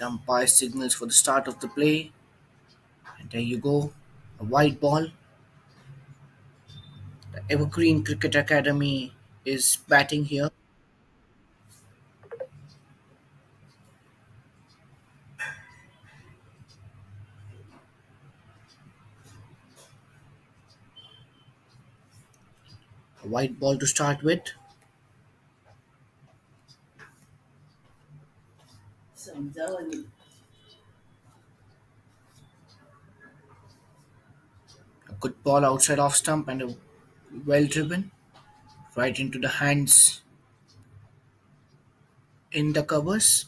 The umpire signals for the start of the play, and there you go. A white ball. The Evergreen Cricket Academy is batting here. A white ball to start with. A good ball outside off stump and a well driven right into the hands in the covers.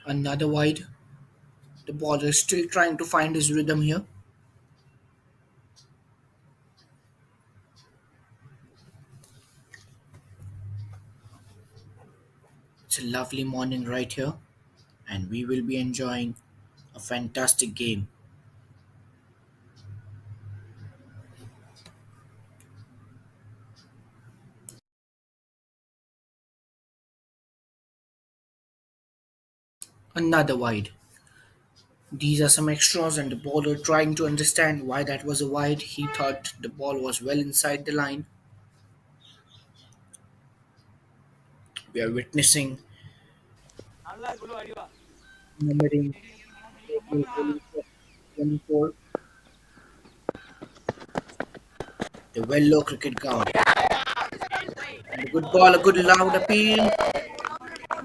Another wide. The bowler is still trying to find his rhythm here. It's a lovely morning right here, and we will be enjoying a fantastic game. Another wide. These are some extras, and the bowler trying to understand why that was a wide. He thought the ball was well inside the line. We are witnessing numbering April 24, the Wello cricket ground. And a good ball, a good loud appeal.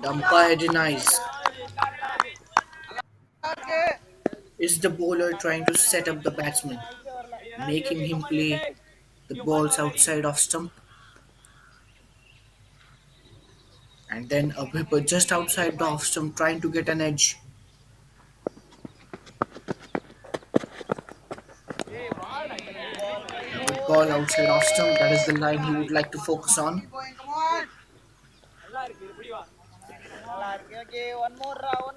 The umpire denies. Is the bowler trying to set up the batsman, making him play the balls outside off stump? And then a whipper just outside the off stump trying to get an edge. A good ball outside off stump. That is the line he would like to focus on.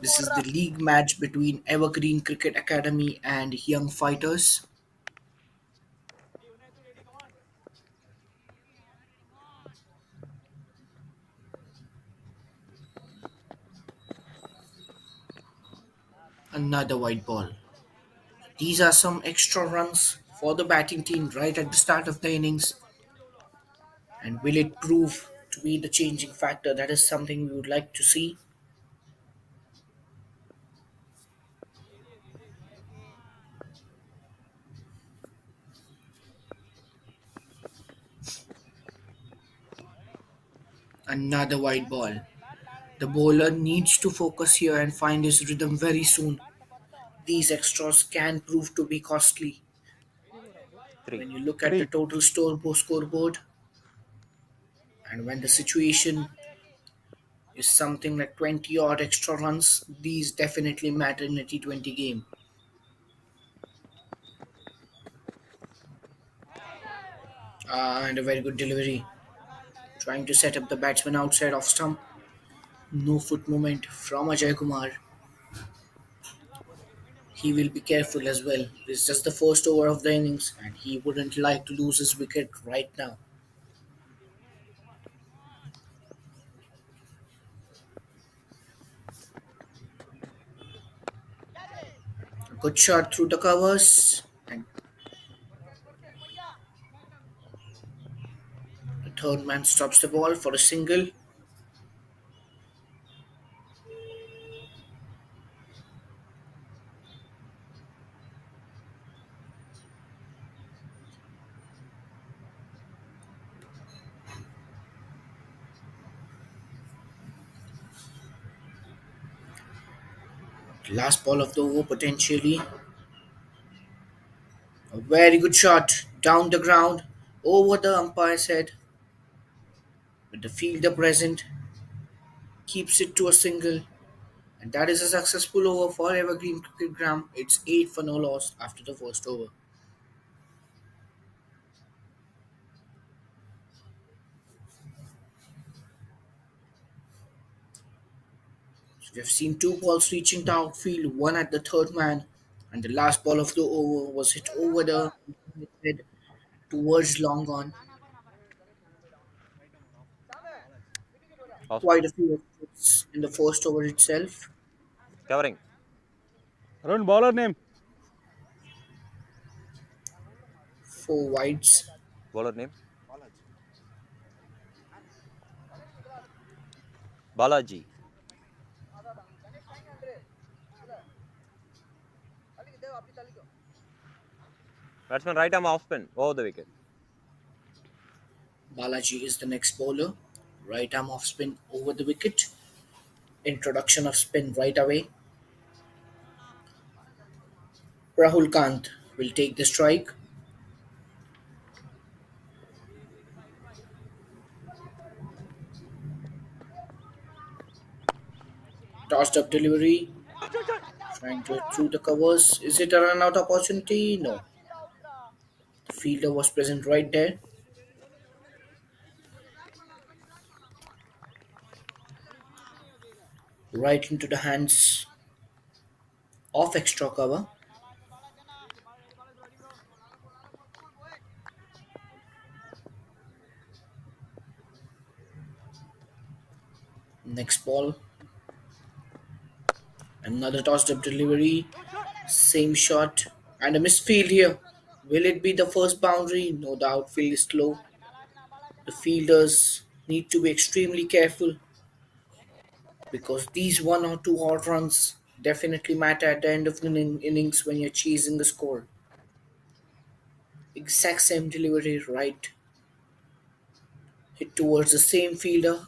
This is the league match between Evergreen Cricket Academy and Young Fighters. Another white ball. These are some extra runs for the batting team right at the start of the innings. And will it prove to be the changing factor? That is something we would like to see. Another white ball. The bowler needs to focus here and find his rhythm very soon. These extras can prove to be costly. Three. When you look at the Three. total scoreboard, and when the situation is something like 20 odd extra runs, these definitely matter in a T20 game. And a very good delivery. Trying to set up the batsman outside off stump. No foot movement from Ajay Kumar. He will be careful as well. This is just the first over of the innings, and he wouldn't like to lose his wicket right now. A good shot through the covers, and the third man stops the ball for a single. Last ball of the over potentially. A very good shot down the ground over the umpire's head. But the fielder present keeps it to a single. And that is a successful over for Evergreen Cricket Ground. It's 8 for no loss after the first over. We've seen two balls reaching the outfield, one at the third man, and the last ball of the over was hit over the head towards long on. Off Quite spin. a few wickets in the first over itself. Covering. Arun, bowler name. Four wides. Bowler name. Balaji. Batsman right arm off spin. Over the wicket. Balaji is the next bowler. Right arm off spin over the wicket. Introduction of spin right away. Rahul Kant will take the strike. Tossed up delivery. Trying to hit through the covers. Is it a run out opportunity? No. The fielder was present right there. Right into the hands of extra cover. Next ball. Another tossed up delivery. Same shot. And a misfield here. Will it be the first boundary? No, the outfield is slow. The fielders need to be extremely careful because these one or two hot runs definitely matter at the end of the innings when you're chasing the score. Exact same delivery, right? Hit towards the same fielder,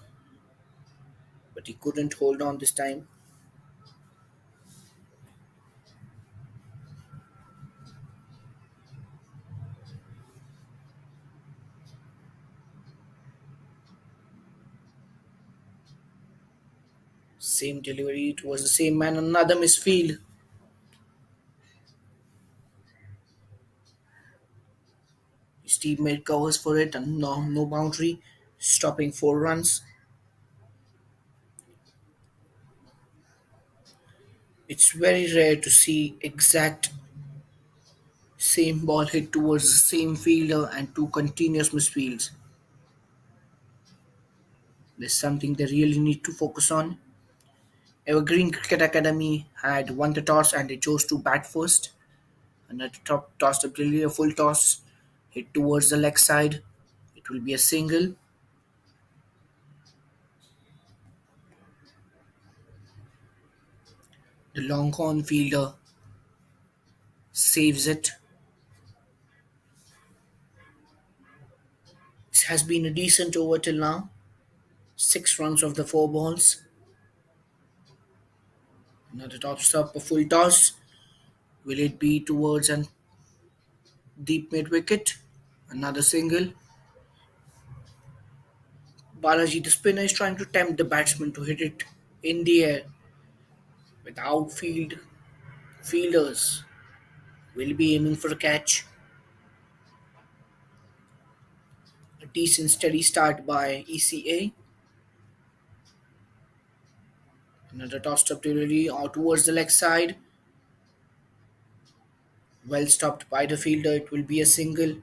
but he couldn't hold on this time. Same delivery towards the same man, another misfield. His teammate covers for it and no boundary, stopping 4 runs. It's very rare to see exact same ball hit towards the same fielder and two continuous misfields. There's something they really need to focus on. Evergreen Cricket Academy had won the toss and they chose to bat first. Another top tossed up really a full toss, hit towards the leg side. It will be a single. The long horn fielder saves it. It has been a decent over till now. 6 runs of the 4 balls. Another top stop, a full toss. Will it be towards an deep mid wicket? Another single. Balaji, the spinner, is trying to tempt the batsman to hit it in the air with outfield fielders. Will be aiming for a catch. A decent steady start by ECA. Another tossed up delivery out towards the leg side. Well stopped by the fielder. It will be a single.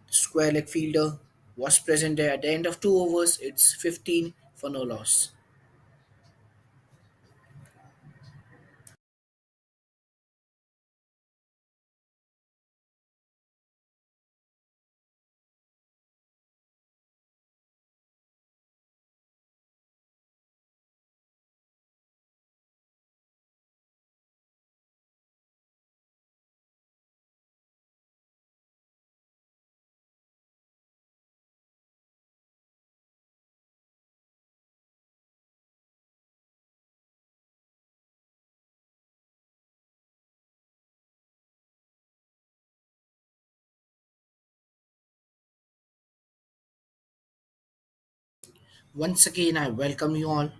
Square leg fielder was present there at the end of 2 overs. It's 15 for no loss. Once again, I welcome you all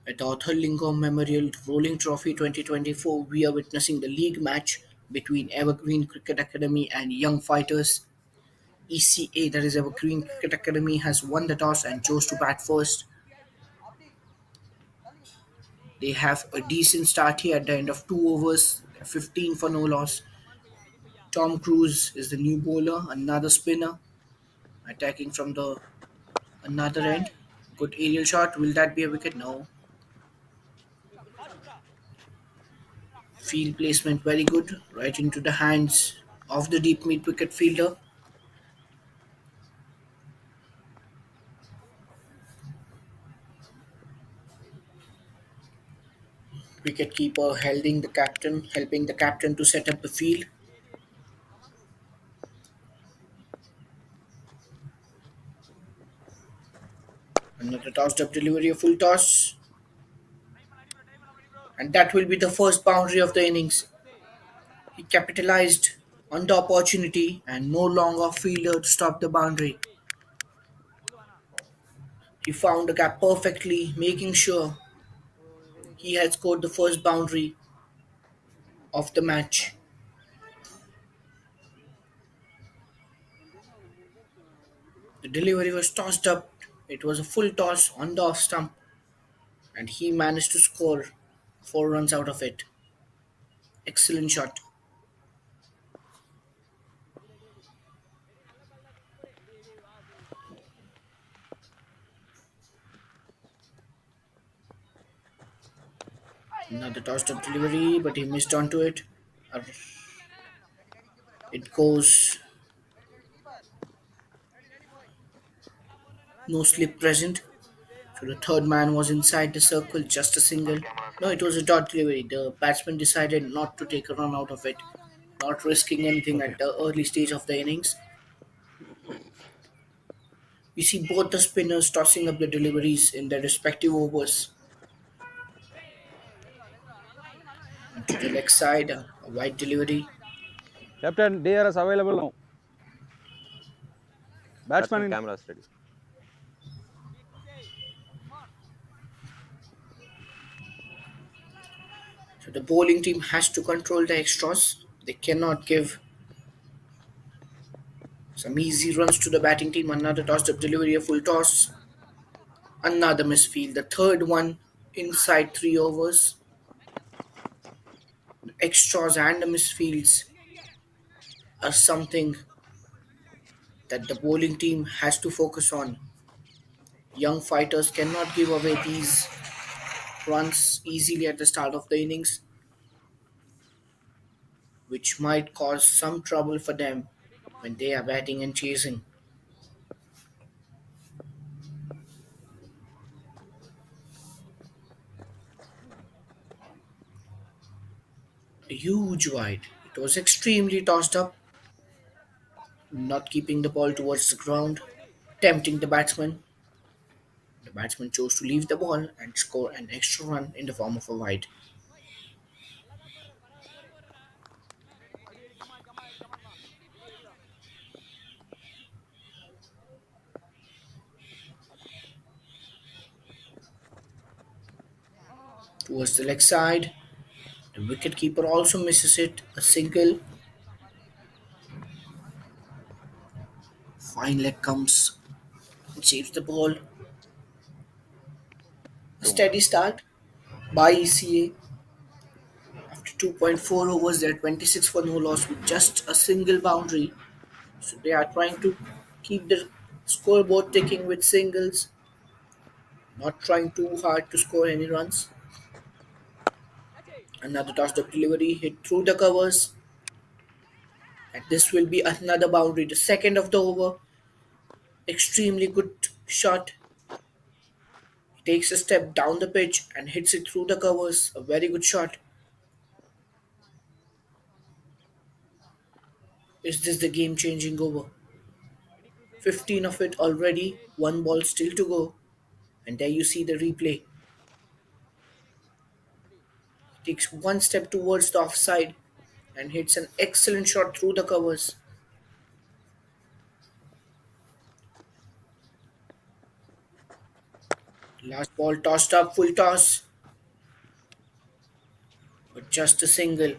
at AUTHILINGOM Memorial Rolling Trophy 2024. We are witnessing the league match between Evergreen Cricket Academy and Young Fighters. ECA, that is Evergreen Cricket Academy, has won the toss and chose to bat first. They have a decent start here at the end of 2 overs, 15 for no loss. Tom Cruise is the new bowler, another spinner, attacking from the another end. Good aerial shot. Will that be a wicket? No. Field placement very good, right into the hands of the deep mid wicket fielder. Wicketkeeper helping the captain to set up the field. Another tossed up delivery, a full toss, and that will be the first boundary of the innings. He capitalized on the opportunity and no longer fielder to stop the boundary. He found the gap perfectly, making sure he had scored the first boundary of the match. The delivery was tossed up. It was a full toss on the off stump, and he managed to score 4 runs out of it. Excellent shot. Another tossed up delivery, but he missed onto it. Uh, It goes no slip present. So the third man was inside the circle, just a single. No, it was a dot delivery. The batsman decided not to take a run out of it, not risking anything Okay. at the early stage of the innings. We see both the spinners tossing up the deliveries in their respective overs. And to the leg side, a wide delivery. Captain, DRS available now. Batsman Batsman in. camera steady. So the bowling team has to control the extras. They cannot give some easy runs to the batting team. Another tossed up delivery, a full toss. Another misfield. The third one inside 3 overs. The extras and the misfields are something that the bowling team has to focus on. Young fighters cannot give away these runs easily at the start of the innings, which might cause some trouble for them when they are batting and chasing. A huge wide. It was extremely tossed up, not keeping the ball towards the ground, tempting the batsman. The batsman chose to leave the ball and score an extra run in the form of a wide. Towards the leg side, the wicketkeeper also misses it. A single. Fine leg comes and saves the ball. A 2 more. steady start by ECA. After 2.4 overs, they're 26 for no loss with just a single boundary. So they are trying to keep the scoreboard ticking with singles, not trying too hard to score any runs. Another tossed up delivery hit through the covers, and this will be another boundary. The second of the over, extremely good shot. He takes a step down the pitch and hits it through the covers. A very good shot. Is this the game changing over? 15 of it already, one ball still to go, and there you see the replay. He takes one step towards the offside and hits an excellent shot through the covers. Last ball tossed up, full toss, but just a single.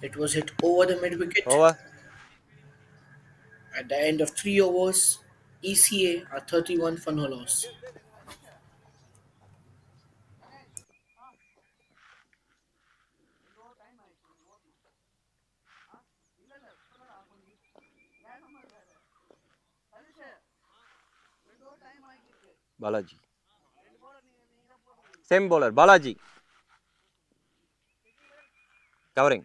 It was hit over the mid wicket. Over. At the end of 3 overs, ECA are 31 for no loss. Balaji. Same bowler. Balaji. Covering.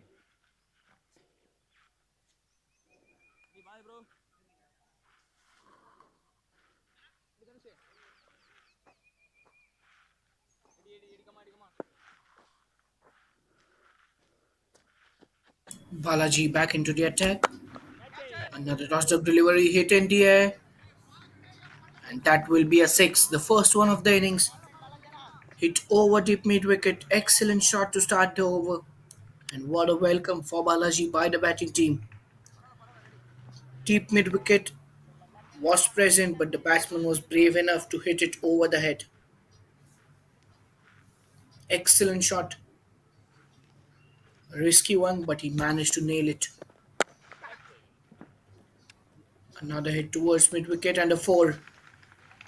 Balaji back into the attack. Another tossed up delivery hit in the air, and that will be a six, the first one of the innings. Hit over deep mid wicket. Excellent shot to start the over. And what a welcome for Balaji by the batting team. Deep mid wicket was present, but the batsman was brave enough to hit it over the head. Excellent shot. A risky one, but he managed to nail it. Another hit towards mid wicket and a four.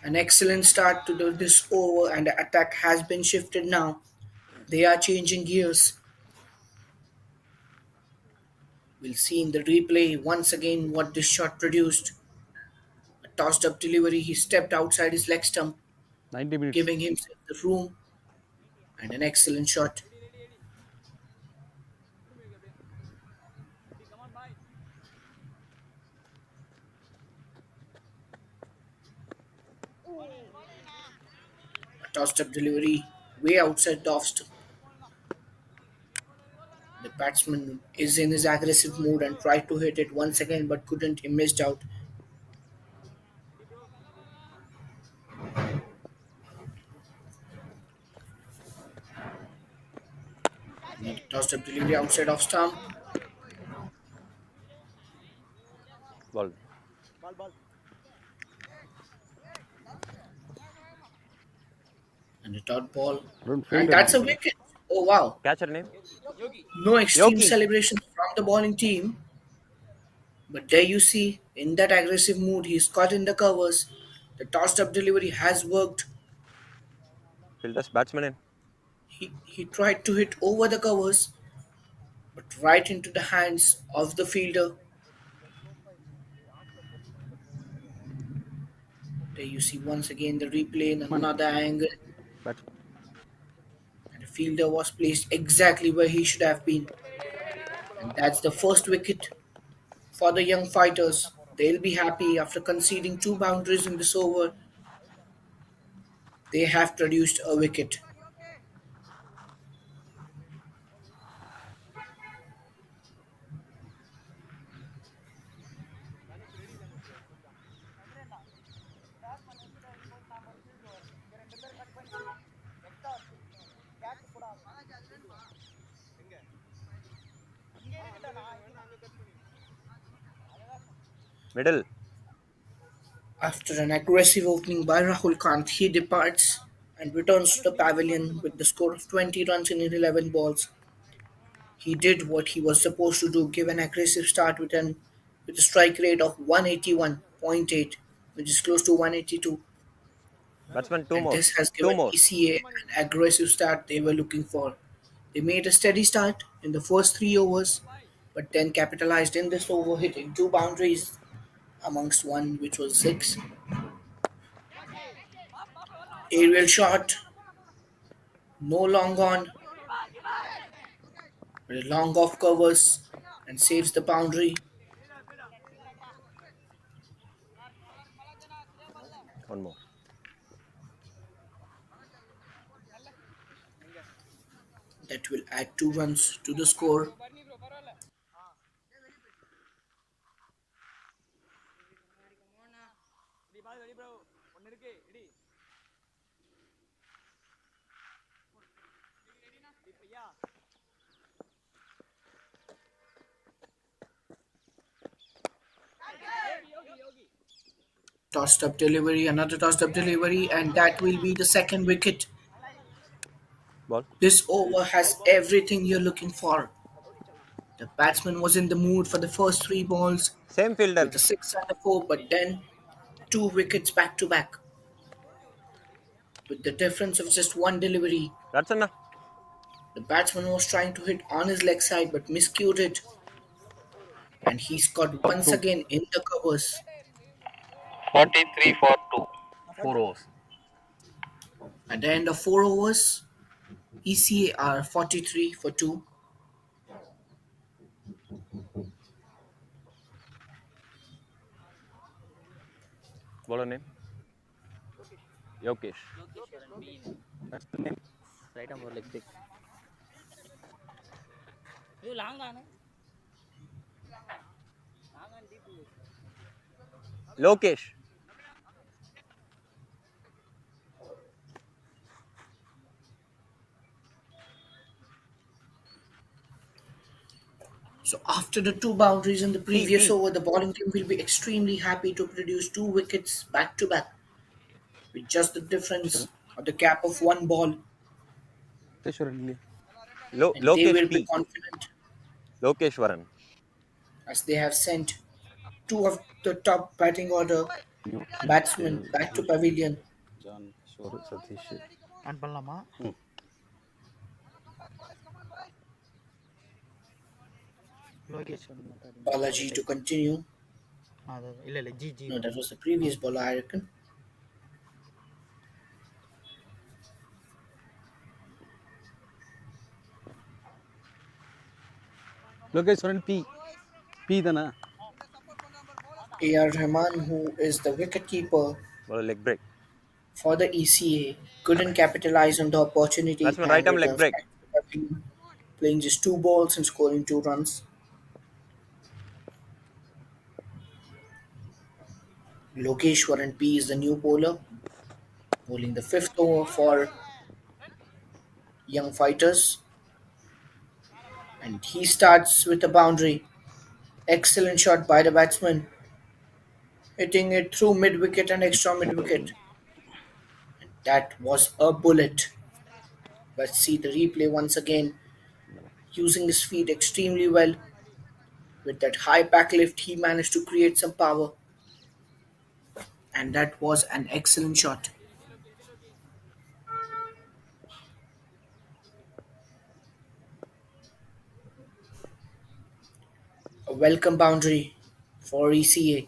An excellent start to this over, and the attack has been shifted now. They are changing gears. We'll see in the replay once again what this shot produced. A tossed up delivery, he stepped outside his leg stump, 90 minutes. giving himself the room, and an excellent shot. A tossed up delivery way outside the off stump. The batsman is in his aggressive mood and tried to hit it once again but couldn't. He missed out. Another tossed up delivery outside off stump. Ball. And a dot ball. Don't And field that's a anything. wicket. Oh wow. Catcher name? No extreme Yogi. celebrations from the bowling team. But there you see, in that aggressive mood, he's caught in the covers. The tossed up delivery has worked. Fielders. Batsman name? He tried to hit over the covers, but right into the hands of the fielder. There you see once again the replay in Come on. another angle. Batsman. And the fielder was placed exactly where he should have been. And that's the first wicket for the young fighters. They'll be happy after conceding two boundaries in this over. They have produced a wicket. Middle. After an aggressive opening by Rahul Kant, he departs and returns to the pavilion with the score of 20 runs in 11 balls. He did what he was supposed to do, give an aggressive start with a strike rate of 181.8, which is close to 182, Batsman. Two and more. this has Two given more. ECA an aggressive start they were looking for. They made a steady start in the first three overs, but then capitalized in this over, hitting two boundaries amongst one which was six. Aerial shot, no long on, but a long off covers and saves the boundary. One more. That will add 2 runs to the score. Tossed up delivery, another tossed up delivery, and that will be the second wicket. Ball. This over has everything you're looking for. The batsman was in the mood for the first three balls Same fielder. with a six and a four, but then two wickets back to back. With the difference of just one delivery, That's enough. the batsman was trying to hit on his leg side but miscued it, and he scored once Two. again in the covers. 43 for 2. 4 overs. At the end of 4 overs, ECA are 43 for 2. Bowler name? Yokesh. That's the name. Right arm or leg break. You long on. Long on deep. Lokesh. So after the two boundaries in the P previous P. over, the bowling team will be extremely happy to produce two wickets back to back with just the difference or the gap of one ball, Ishwaran. and they Lokesh will be P. confident Lokeshwaran. as they have sent two of the top batting order batsmen back to pavilion. John Kishore Satish. And பண்ணலாமா Lokesh மாட்டாடி Balaji to continue. அது இல்ல இல்ல G G No, that வரும் was the previous bowler, I reckon. Lokeshwaran P. P தானா? A.R. Rahman, who is the wicketkeeper Bowler leg break. for the ECA, couldn't capitalize on the opportunity Batsman right and arm leg returns break. back to the pavilion, playing just two balls and scoring 2 runs. Lokeshwaran P is the new bowler, bowling the fifth over for young fighters, and he starts with a boundary. Excellent shot by the batsman, hitting it through mid wicket and extra mid wicket. That was a bullet. Let's see the replay once again. Using his feet extremely well, with that high back lift, he managed to create some power, and that was an excellent shot. A welcome boundary for ECA.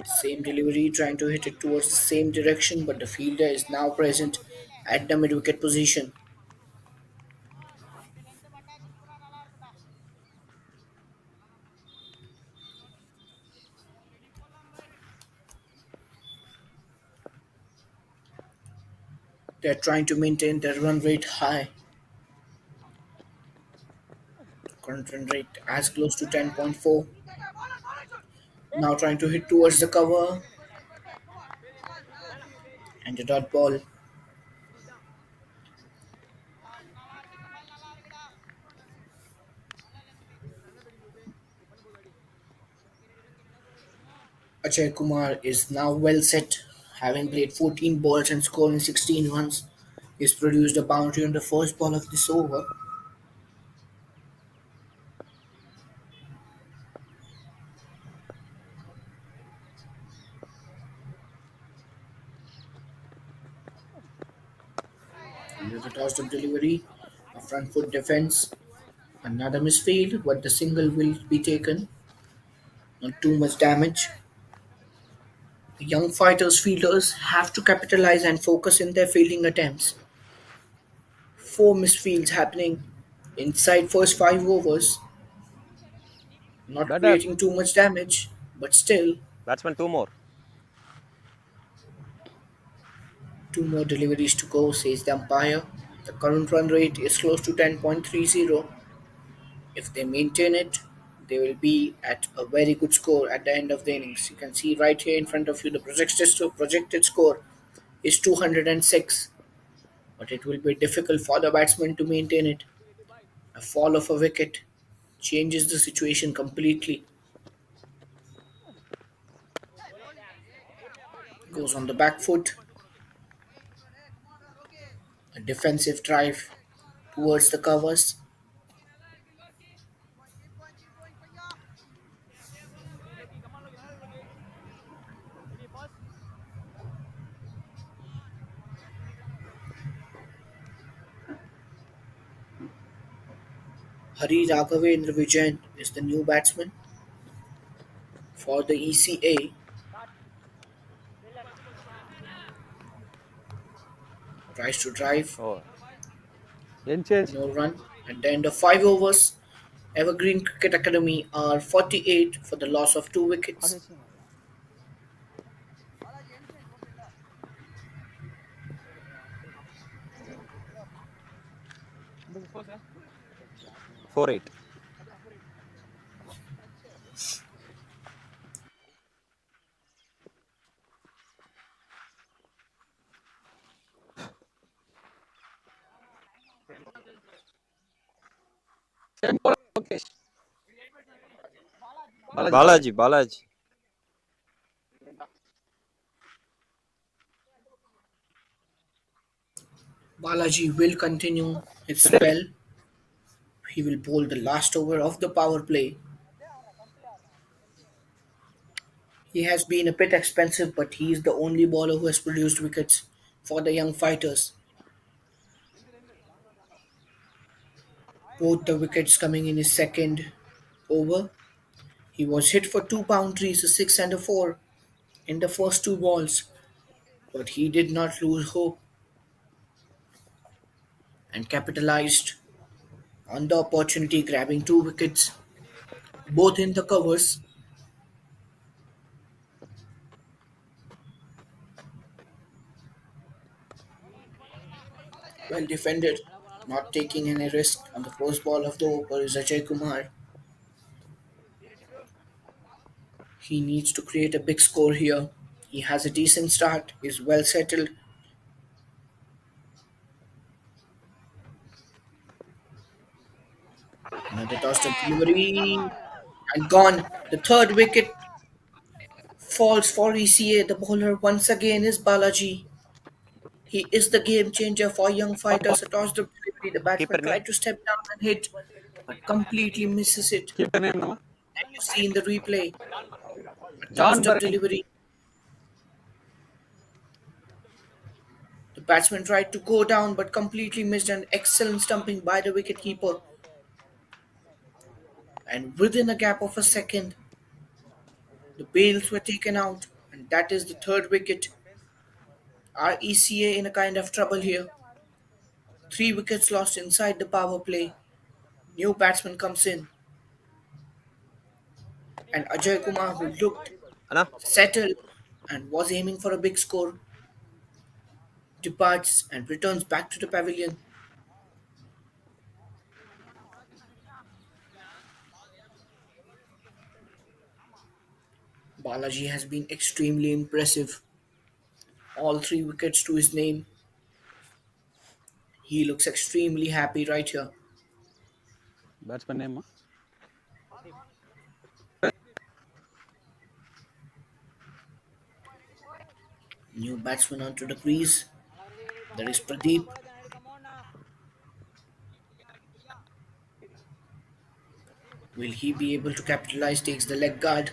Same delivery, trying to hit it towards the same direction, but the fielder is now present at the mid wicket position. They're trying to maintain their run rate high. Current run rate as close to 10.4. Now trying to hit towards the cover and the dot ball. Ajay Kumar is now well set, having played 14 balls and scoring 16 runs. He's produced a boundary on the first ball of this over. Another tossed up delivery, a front foot defense, another misfield, but the single will be taken. Not too much damage. The young fighters fielders have to capitalize and focus in their fielding attempts. Four misfields happening inside first 5 overs, not Batter. creating too much damage, but still Batsman two more. two more deliveries to go, says the umpire. The current run rate is close to 10.30. If they maintain it, they will be at a very good score at the end of the innings. You can see right here in front of you the projected score is 206, but it will be difficult for the batsman to maintain it. A fall of a wicket changes the situation completely. Goes on the back foot, a defensive drive towards the covers. Hari Raghavendra Vijayan is the new batsman for the ECA. tries to drive, Over. End change. no run. At the end of 5 overs, Evergreen Cricket Academy are 48 for the loss of 2 wickets. 4-8. Same ball, Lokesh. Balaji, Balaji. Balaji, Balaji. Balaji will continue his spell. He will bowl the last over of the power play. He has been a bit expensive, but he is the only bowler who has produced wickets for the young fighters. Both the wickets coming in his second over. He was hit for 2 boundaries, a 6 and a 4 in the first 2 balls, but he did not lose hope and capitalized on the opportunity, grabbing 2 wickets, both in the covers. Well defended, not taking any risk on the first ball of the over is Ajay Kumar. He needs to create a big score here. He has a decent start, is well settled. Another tossed up delivery and gone. The third wicket falls for ECA. The bowler once again is Balaji. He is the game changer for young fighters. A tossed up delivery. The Keeper batsman name? tried to step down and hit, but completely misses it. Keep the name now. Then you see in the replay a John tossed up Burry. delivery. The batsman tried to go down but completely missed an excellent stumping by the wicketkeeper. And within a gap of a second, the bails were taken out, and that is the third wicket. Our ECA in a kind of trouble here. 3 wickets lost inside the power play. New batsman comes in, and Ajay Kumar, who looked Anna? settled and was aiming for a big score, departs and returns back to the pavilion. Balaji has been extremely impressive. All 3 wickets to his name. He looks extremely happy right here. Batsman name. New batsman onto the crease. There is Pradeep. Will he be able to capitalize? Takes the leg guard.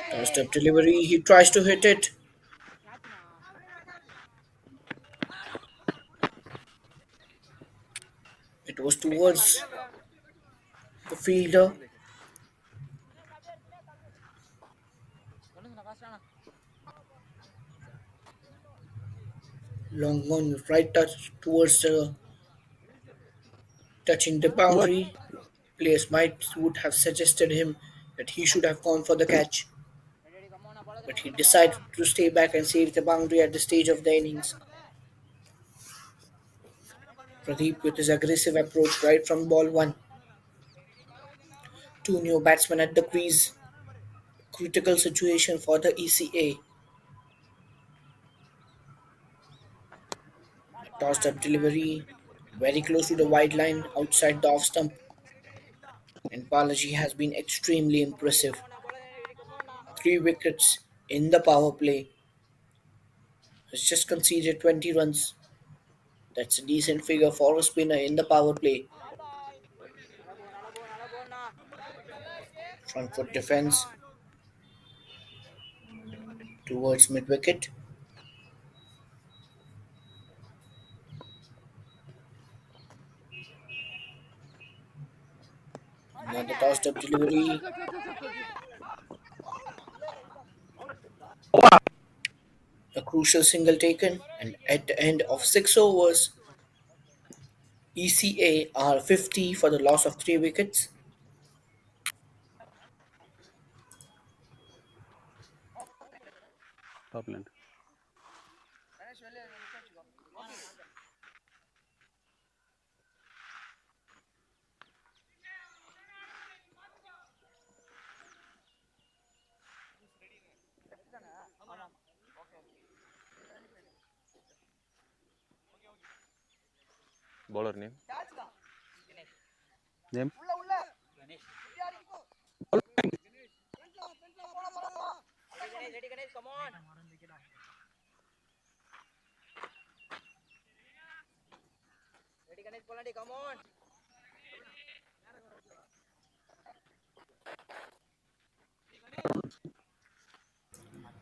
Tossed up delivery. He tries to hit it. It was towards the fielder. Long on right touch towards the touching the What? boundary. Players might would have suggested him that he should have gone for the catch, but he decided to stay back and save the boundary at the stage of the innings. Pradeep with his aggressive approach right from ball one. 2 new batsmen at the crease. Critical situation for the ECA. Tossed up delivery. Very close to the wide line outside the off stump. And Balaji has been extremely impressive. 3 wickets in the power play. Has just conceded 20 runs. That's a decent figure for a spinner in the power play. Front foot defense. towards mid wicket. Another tossed up delivery, a crucial single taken, and at the end of 6 overs, ECA are 50 for the loss of 3 wickets. Top lane. Bowler name. Name.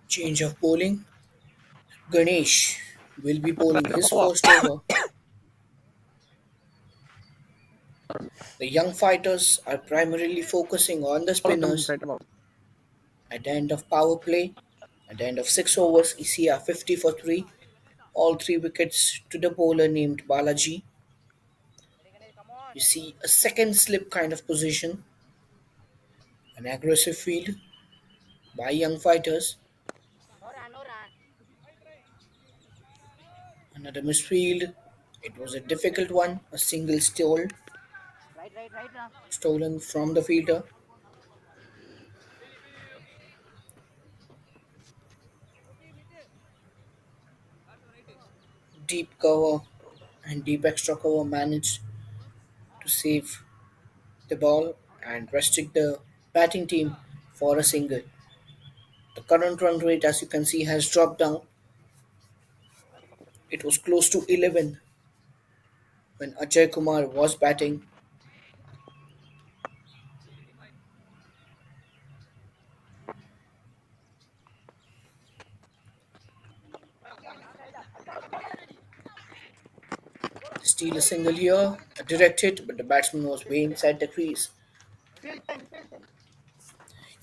Change of bowling. Ganesh will be bowling his first over. The young fighters are primarily focusing on the spinners. Right about. At the end of power play, at the end of 6 overs, ECA 50 for 3, all 3 wickets to the bowler named Balaji. You see a second slip kind of position, an aggressive field by young fighters, another misfield. It was a difficult one, a single stolen from the fielder. Deep cover and deep extra cover managed to save the ball and restrict the batting team for a single. The current run rate, as you can see, has dropped down. It was close to 11 when Ajay Kumar was batting. Steal a single here, a direct hit, but the batsman was way inside the crease.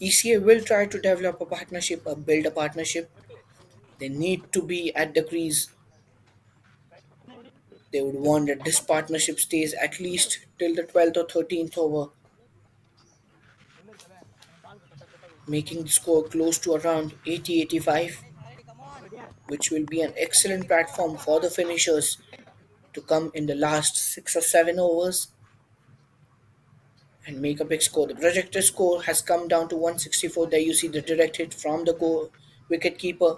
ECA will try to develop a partnership, or build a partnership. They need to be at the crease. They would want that this partnership stays at least till the 12th or 13th over, making the score close to around 80-85, which will be an excellent platform for the finishers to come in the last 6 or 7 overs and make a big score. The projected score has come down to 164. There you see the direct hit from the wicket keeper.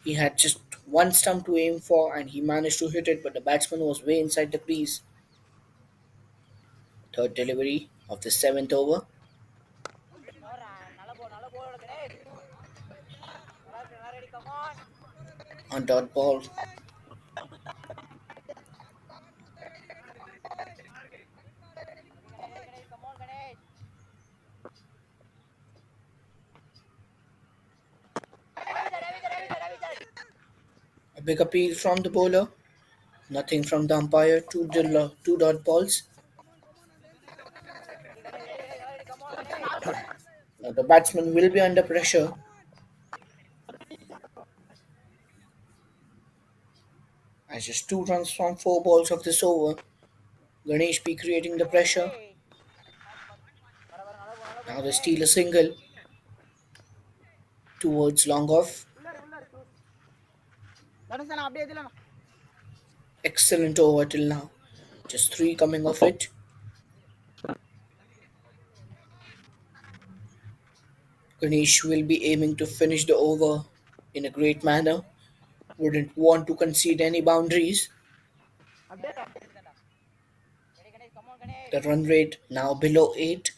He had just one stump to aim for and he managed to hit it, but the batsman was way inside the crease. Third delivery of the 7th over. On dot ball. A big appeal from the bowler. Nothing from the umpire. Two dot balls. Now the batsman will be under pressure as just 2 runs from 4 balls of this over. Ganesh be creating the pressure. Now they steal a single towards long off. Excellent over till now. Just 3 coming off it. Ganesh will be aiming to finish the over in a great manner. Wouldn't want to concede any boundaries. The run rate now below 8.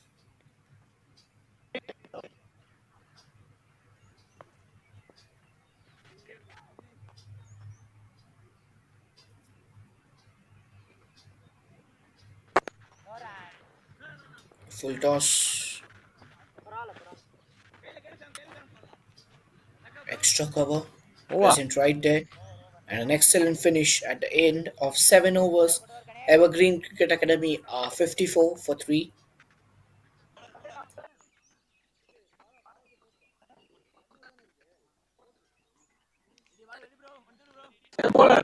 Full toss. Extra extra cover Over. present right there, and an excellent finish at the end of 7 overs. Evergreen Cricket Academy are 54 for 3. Bowler.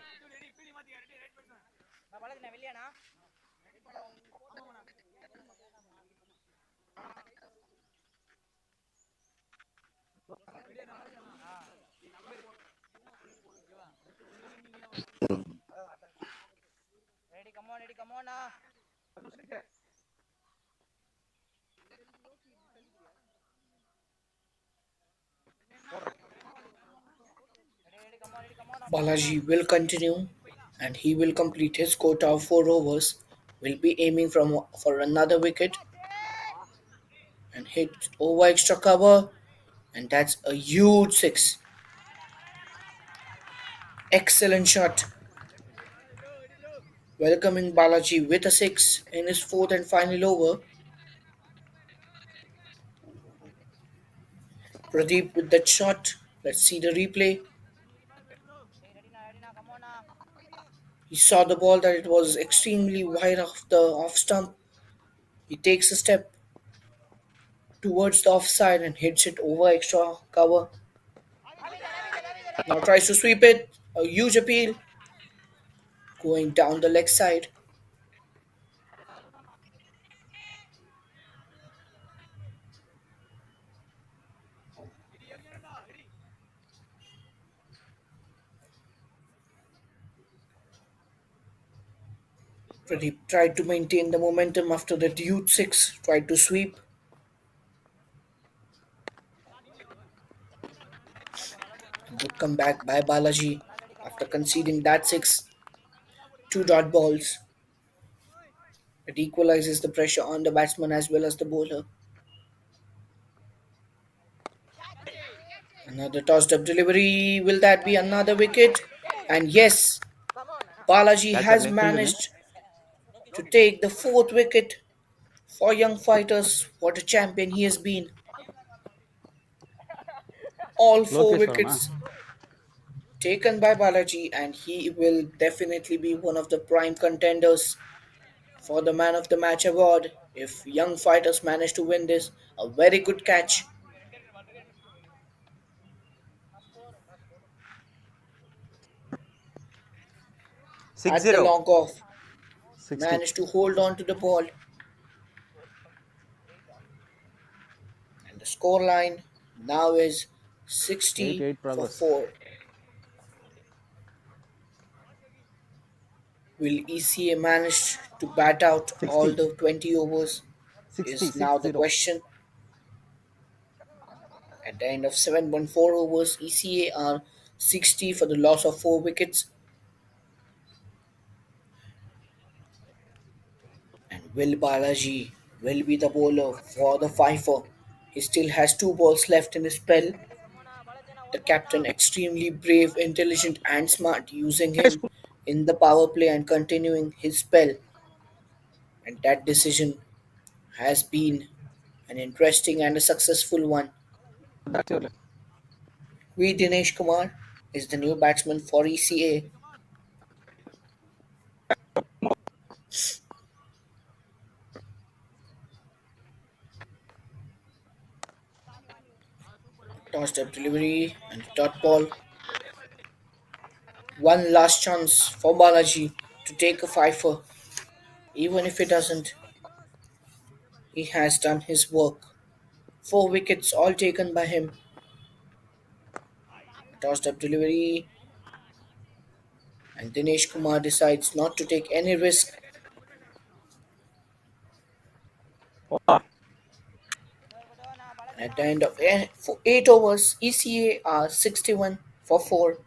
Balaji will continue and he will complete his quota of 4 overs. Will be aiming for another wicket and hit over extra cover, and that's a huge 6. Excellent shot, welcoming Balaji with a 6 in his fourth and final over. Pradeep with that shot. Let's see the replay. He saw the ball that it was extremely wide off the off stump. He takes a step towards the offside and hits it over extra cover. Now tries to sweep it. A huge appeal going down the leg side. Pradeep tried to maintain the momentum after the huge 6. Tried to sweep. A good comeback by Balaji after conceding that 6. Two dot balls. It equalizes the pressure on the batsman as well as the bowler. Another tossed up delivery. Will that be another wicket? And yes, Balaji Batsman has name, fielder name. managed to take the fourth wicket for young fighters. What a champion he has been. All four Lokeshwarana. wickets taken by Balaji, and he will definitely be one of the prime contenders for the Man of the Match award if young fighters manage to win this. A very good catch 6 at the 0. long off. 60. Managed to hold on to the ball, and the score line now is 8 60 8 for progress. 4. Will ECA manage to bat out all 60. the 20 overs? 60. Is now the 60. question. At the end of 7.4 overs, ECA are 60 for the loss of 4 wickets. And Will Balaji will be the bowler for the fifer. He still has 2 balls left in his spell. The captain, extremely brave, intelligent, and smart, using him in the power play and continuing his spell. And that decision has been an interesting and a successful one. That's your V. Dinesh Kumar is the new batsman for ECA. Tossed up delivery and dot ball. One last chance for Balaji to take a fifer. Even if he doesn't, he has done his work. 4 wickets all taken by him. Tossed up delivery, and Dinesh Kumar decides not to take any risk. over. And at the end of 8 overs, ECA are 61 for 4.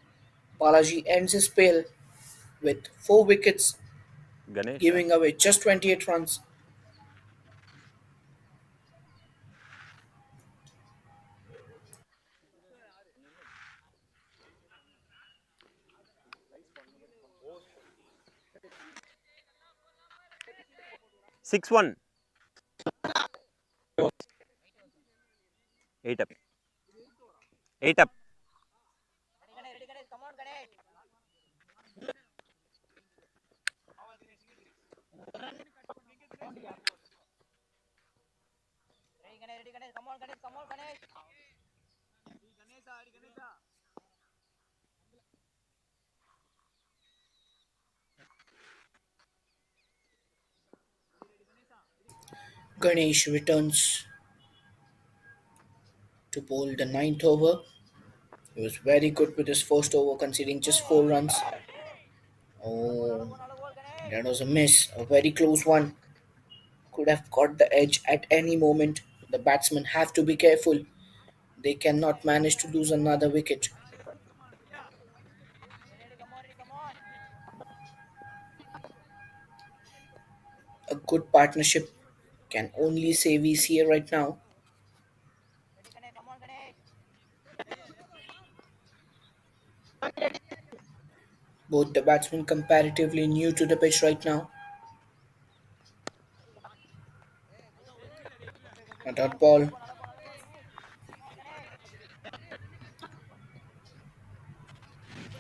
Balaji ends his spell with 4 wickets, Ganesha. giving away just 28 runs. 6 1. 8 up. 8 up. Ganesh returns to bowl the ninth over. He was very good with his first over, conceding just 4 runs. Oh, that was a miss, a very close one. Could have got the edge at any moment. The batsmen have to be careful. They cannot manage to lose another wicket. A good partnership can only save is here right now. Both the batsmen comparatively new to the pitch right now. A dot ball.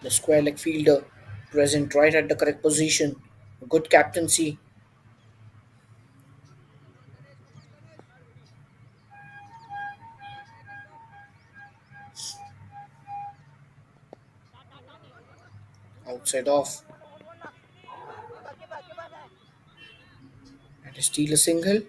The square leg fielder present right at the correct position. Good captaincy. Outside off. And steal a single.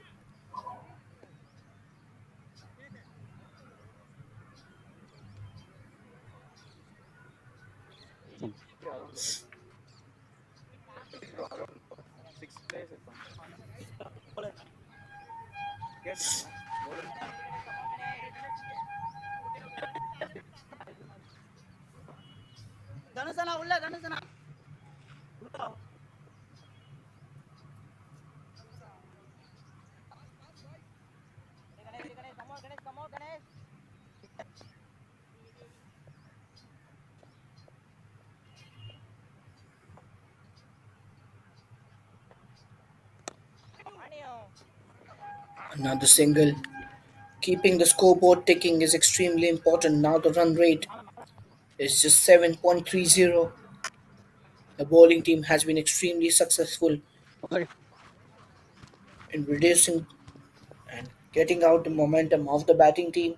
Another single. Keeping the scoreboard ticking is extremely important. Now the run rate is just 7.30. The bowling team has been extremely successful in reducing and getting out the momentum of the batting team.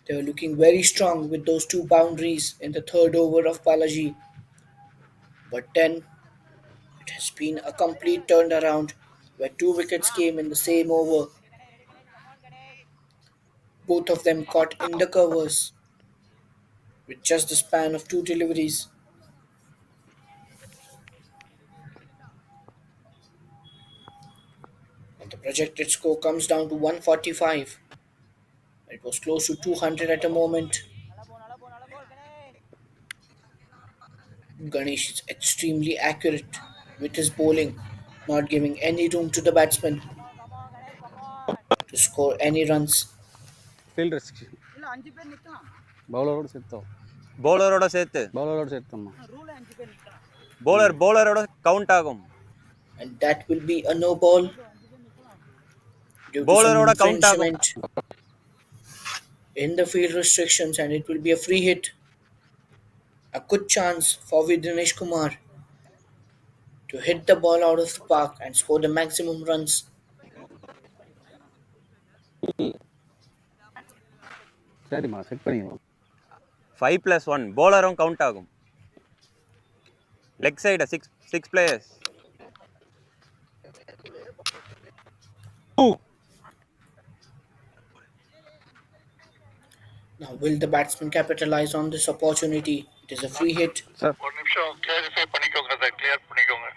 They are looking very strong with those two boundaries in the third over of Balaji. But then it has been a complete turnaround where two wickets came in the same over. Both of them caught in the covers with just the span of two deliveries. And the projected score comes down to 145. It was close to 200 at the moment. Ganesh is extremely accurate with his bowling, not giving any room to the batsman to score any runs. Field restriction. Bowler setto. ಬೌಲರೋಡ ಸೇತು Bowler settama. ಬೌಲರೋಡ count ಆಗುಂ And that will be a no ball due to some ಬೌಲರೋಡ count ಆಗುಂ infringement in the field restrictions, and it will be a free hit. A good chance for Dinesh Kumar to hit the ball out of the park and score the maximum runs. சரிம்மா set பண்ணிடுவோம். 5+1 ಬೌಲரும் count ಆಗುಂ leg side six players Now, will the batsman capitalize on this opportunity? It is a free hit. Sir ஒரு நிமிஷம் clarify பண்ணிக்கோங்க sir, clear பண்ணிக்கோங்க.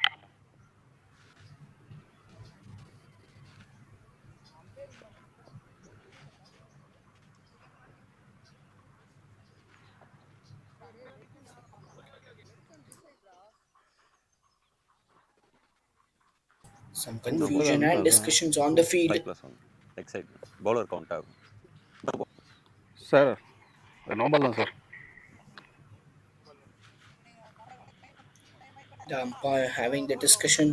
Some confusion and discussions on the field. 5+1 leg side bowler count ಆಗುಂ sir no ball தான் sir. The umpire having the discussion.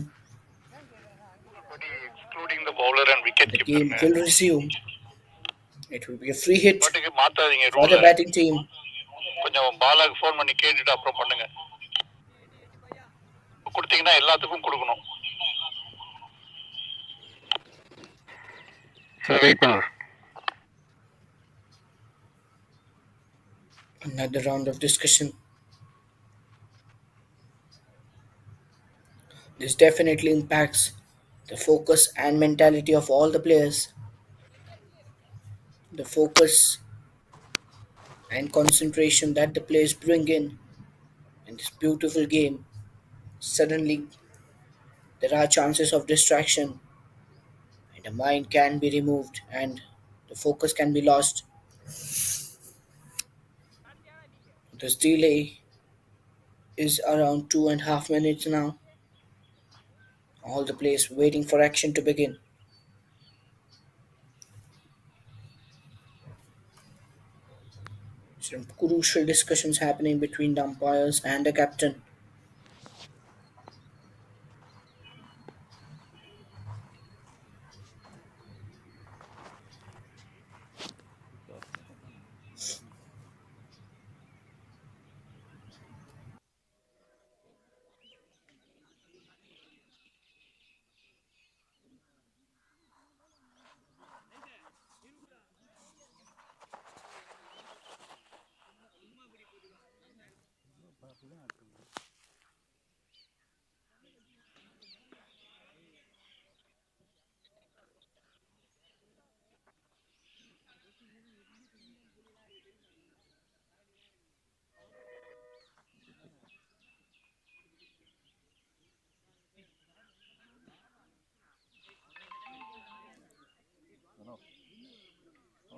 Excluding the bowler and wicket The keeper. game will resume. It will be a free hit பாட்டுக்கு மாத்தாதீங்க for the rule. batting team. கொஞ்சம் பாலாக்கு phone பண்ணி கேட்டுட்டு அப்புறம் பண்ணுங்க. கொடுத்தீங்கன்னா எல்லாத்துக்கும் கொடுக்கணும். சார் வெயிட் பண்ணுறேன். Another round of discussion. This definitely impacts the focus and mentality of all the players. The focus and concentration that the players bring in this beautiful game. Suddenly, there are chances of distraction, and the mind can be removed, and the focus can be lost. This delay is around 2.5 minutes now. All the players waiting for action to begin. Some crucial discussions happening between the umpires and the captain.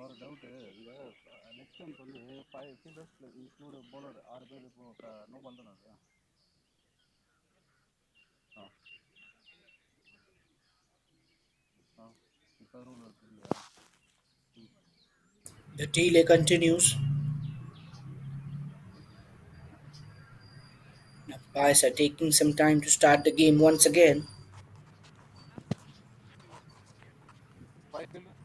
ஒரு doubt இந்த next time வந்து 5 fielders include bowler 6 பேர் இப்போ no ball தானே அது? ஆ ஆ இப்போ rule இருக்கு இல்லையா? The delay continues. The umpires are taking some time to start the game once again. 5 fielder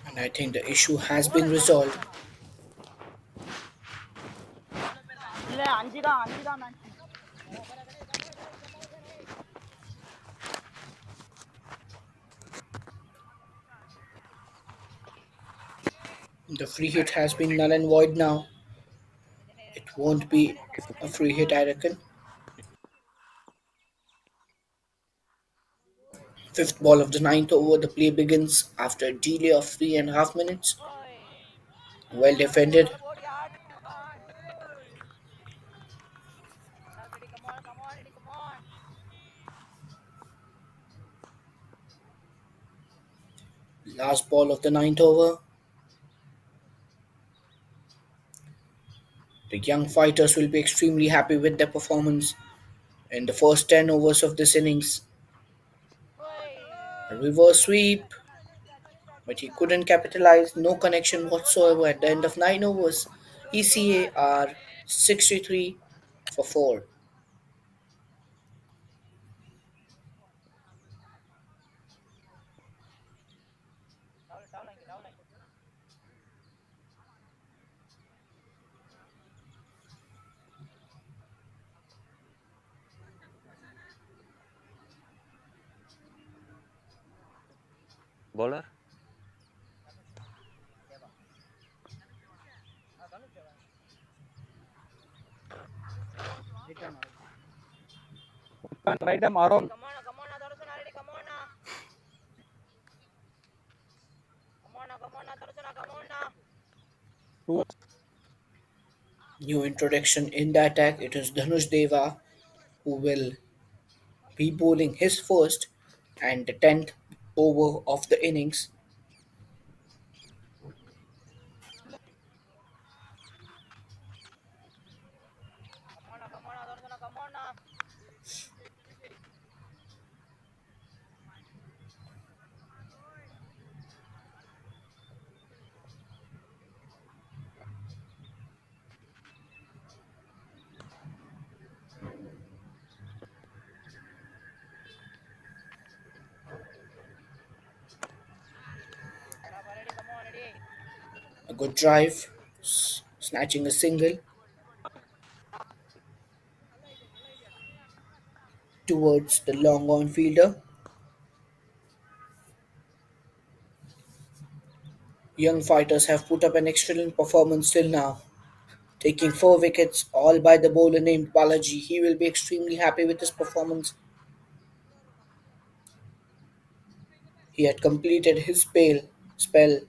And I think the issue has been resolved. இல்ல அஞ்சு தான் match. The free hit has been null and void now. It won't be a free hit, I reckon. Fifth ball of the ninth over, the play begins after a delay of 3.5 minutes. Well defended. Last ball of the ninth over. The young fighters will be extremely happy with their performance in the first 10 overs of this innings. A reverse sweep, but he couldn't capitalize. No connection whatsoever at the end of 9 overs. ECA are 63 for 4. bowler. Right time Aaron to New introduction in the attack. It is Dhanush Deva who will be bowling his first and the 10th over of the innings. A good drive, snatching a single. towards the long on fielder. Young fighters have put up an excellent performance till now, taking 4 wickets, all by the bowler named Balaji. He will be extremely happy with his performance. He had completed his spell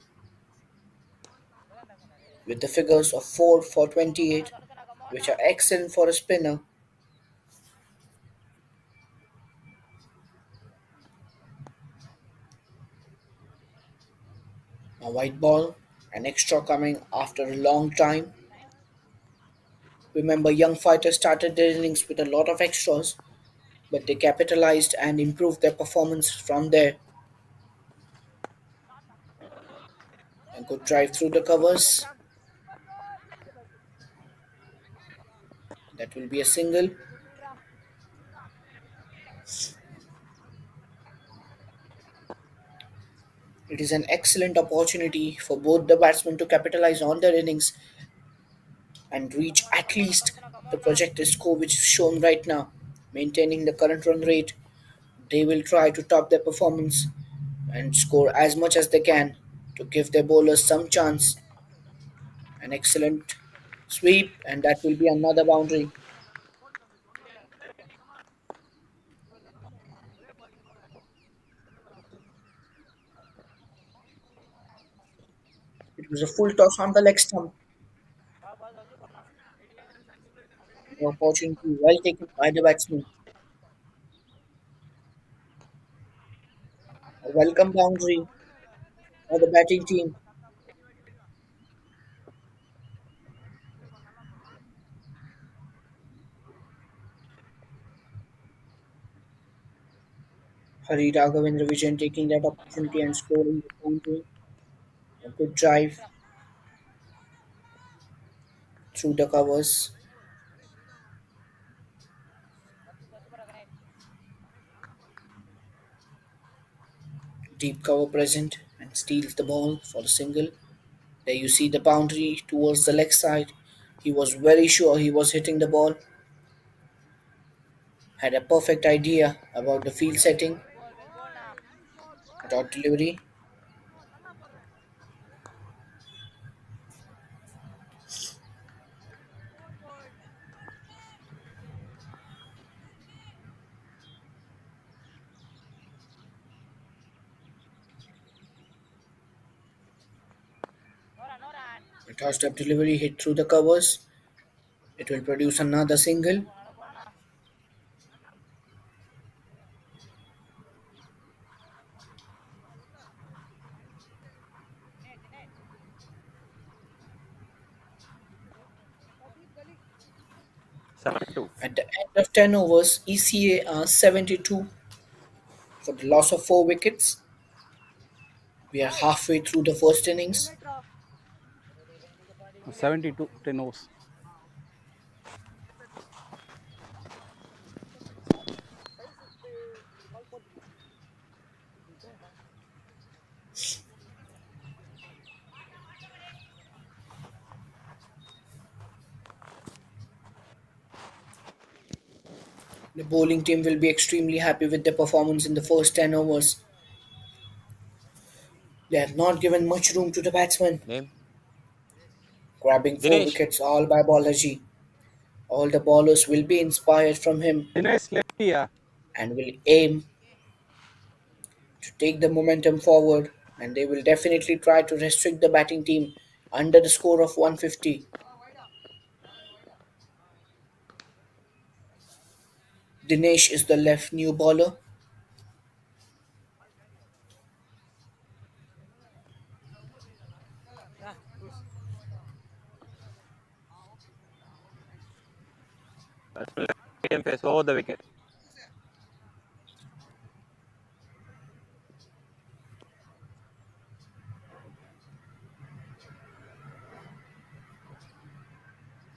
with the figures of 4 for 28, which are excellent for a spinner. A white ball, an extra coming after a long time. Remember, young fighters started their innings with a lot of extras, but they capitalized and improved their performance from there. A good drive through the covers. That will be a single. It is an excellent opportunity for both the batsmen to capitalize on their innings and reach at least the projected score which is shown right now. Maintaining the current run rate, they will try to top their performance and score as much as they can to give their bowlers some chance. An excellent sweep, and that will be another boundary. It was a full toss on the leg stump. The opportunity well taken by the batsman. A welcome boundary for the batting team. Hari Raghavendra Vijayan taking that opportunity and scoring the boundary. A good drive through the covers. Deep cover present and steals the ball for the single. There you see the boundary towards the leg side. He was very sure he was hitting the ball. Had a perfect idea about the field setting. Dot delivery. A tossed up delivery hit through the covers. It will produce another single. Seven two. At the end of 10 overs, ECA are 72 for the loss of 4 wickets. We are halfway through the first innings. 72 10 overs. The bowling team will be extremely happy with their performance in the first 10 overs. They have not given much room to the batsman, Name? grabbing 4 Dinesh. wickets all by Balaji. All the bowlers will be inspired from him Dinesh lefty, yeah. and will aim to take the momentum forward, and they will definitely try to restrict the batting team under the score of 150. Dinesh is the left new bowler. Medium pace over the wicket.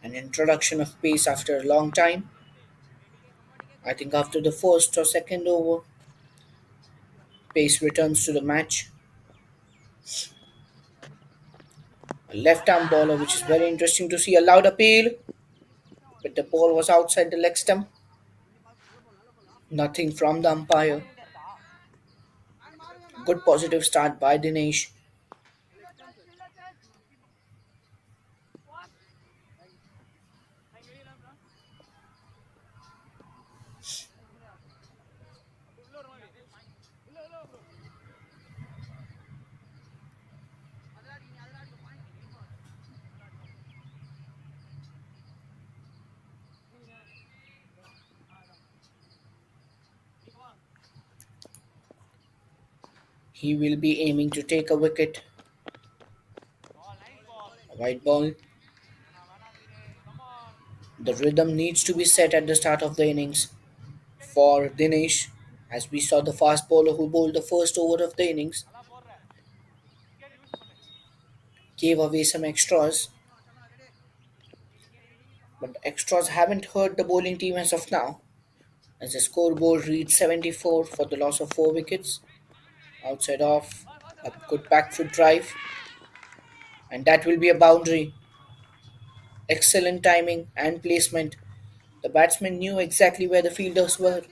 An introduction of pace after a long time. I think after the first or second over, pace returns to the match. A left arm bowler, which is very interesting to see. A loud appeal, but the ball was outside the leg stump. Nothing from the umpire. Good positive start by Dinesh. He will be aiming to take a wicket. A white ball. The rhythm needs to be set at the start of the innings for Dinesh, as we saw the fast bowler who bowled the first over of the innings gave away some extras, but the extras haven't hurt the bowling team as of now, as the scoreboard reads 74 for the loss of 4 wickets, outside off a good back foot drive, and that will be a boundary. Excellent timing and placement. The batsman knew exactly where the fielders were,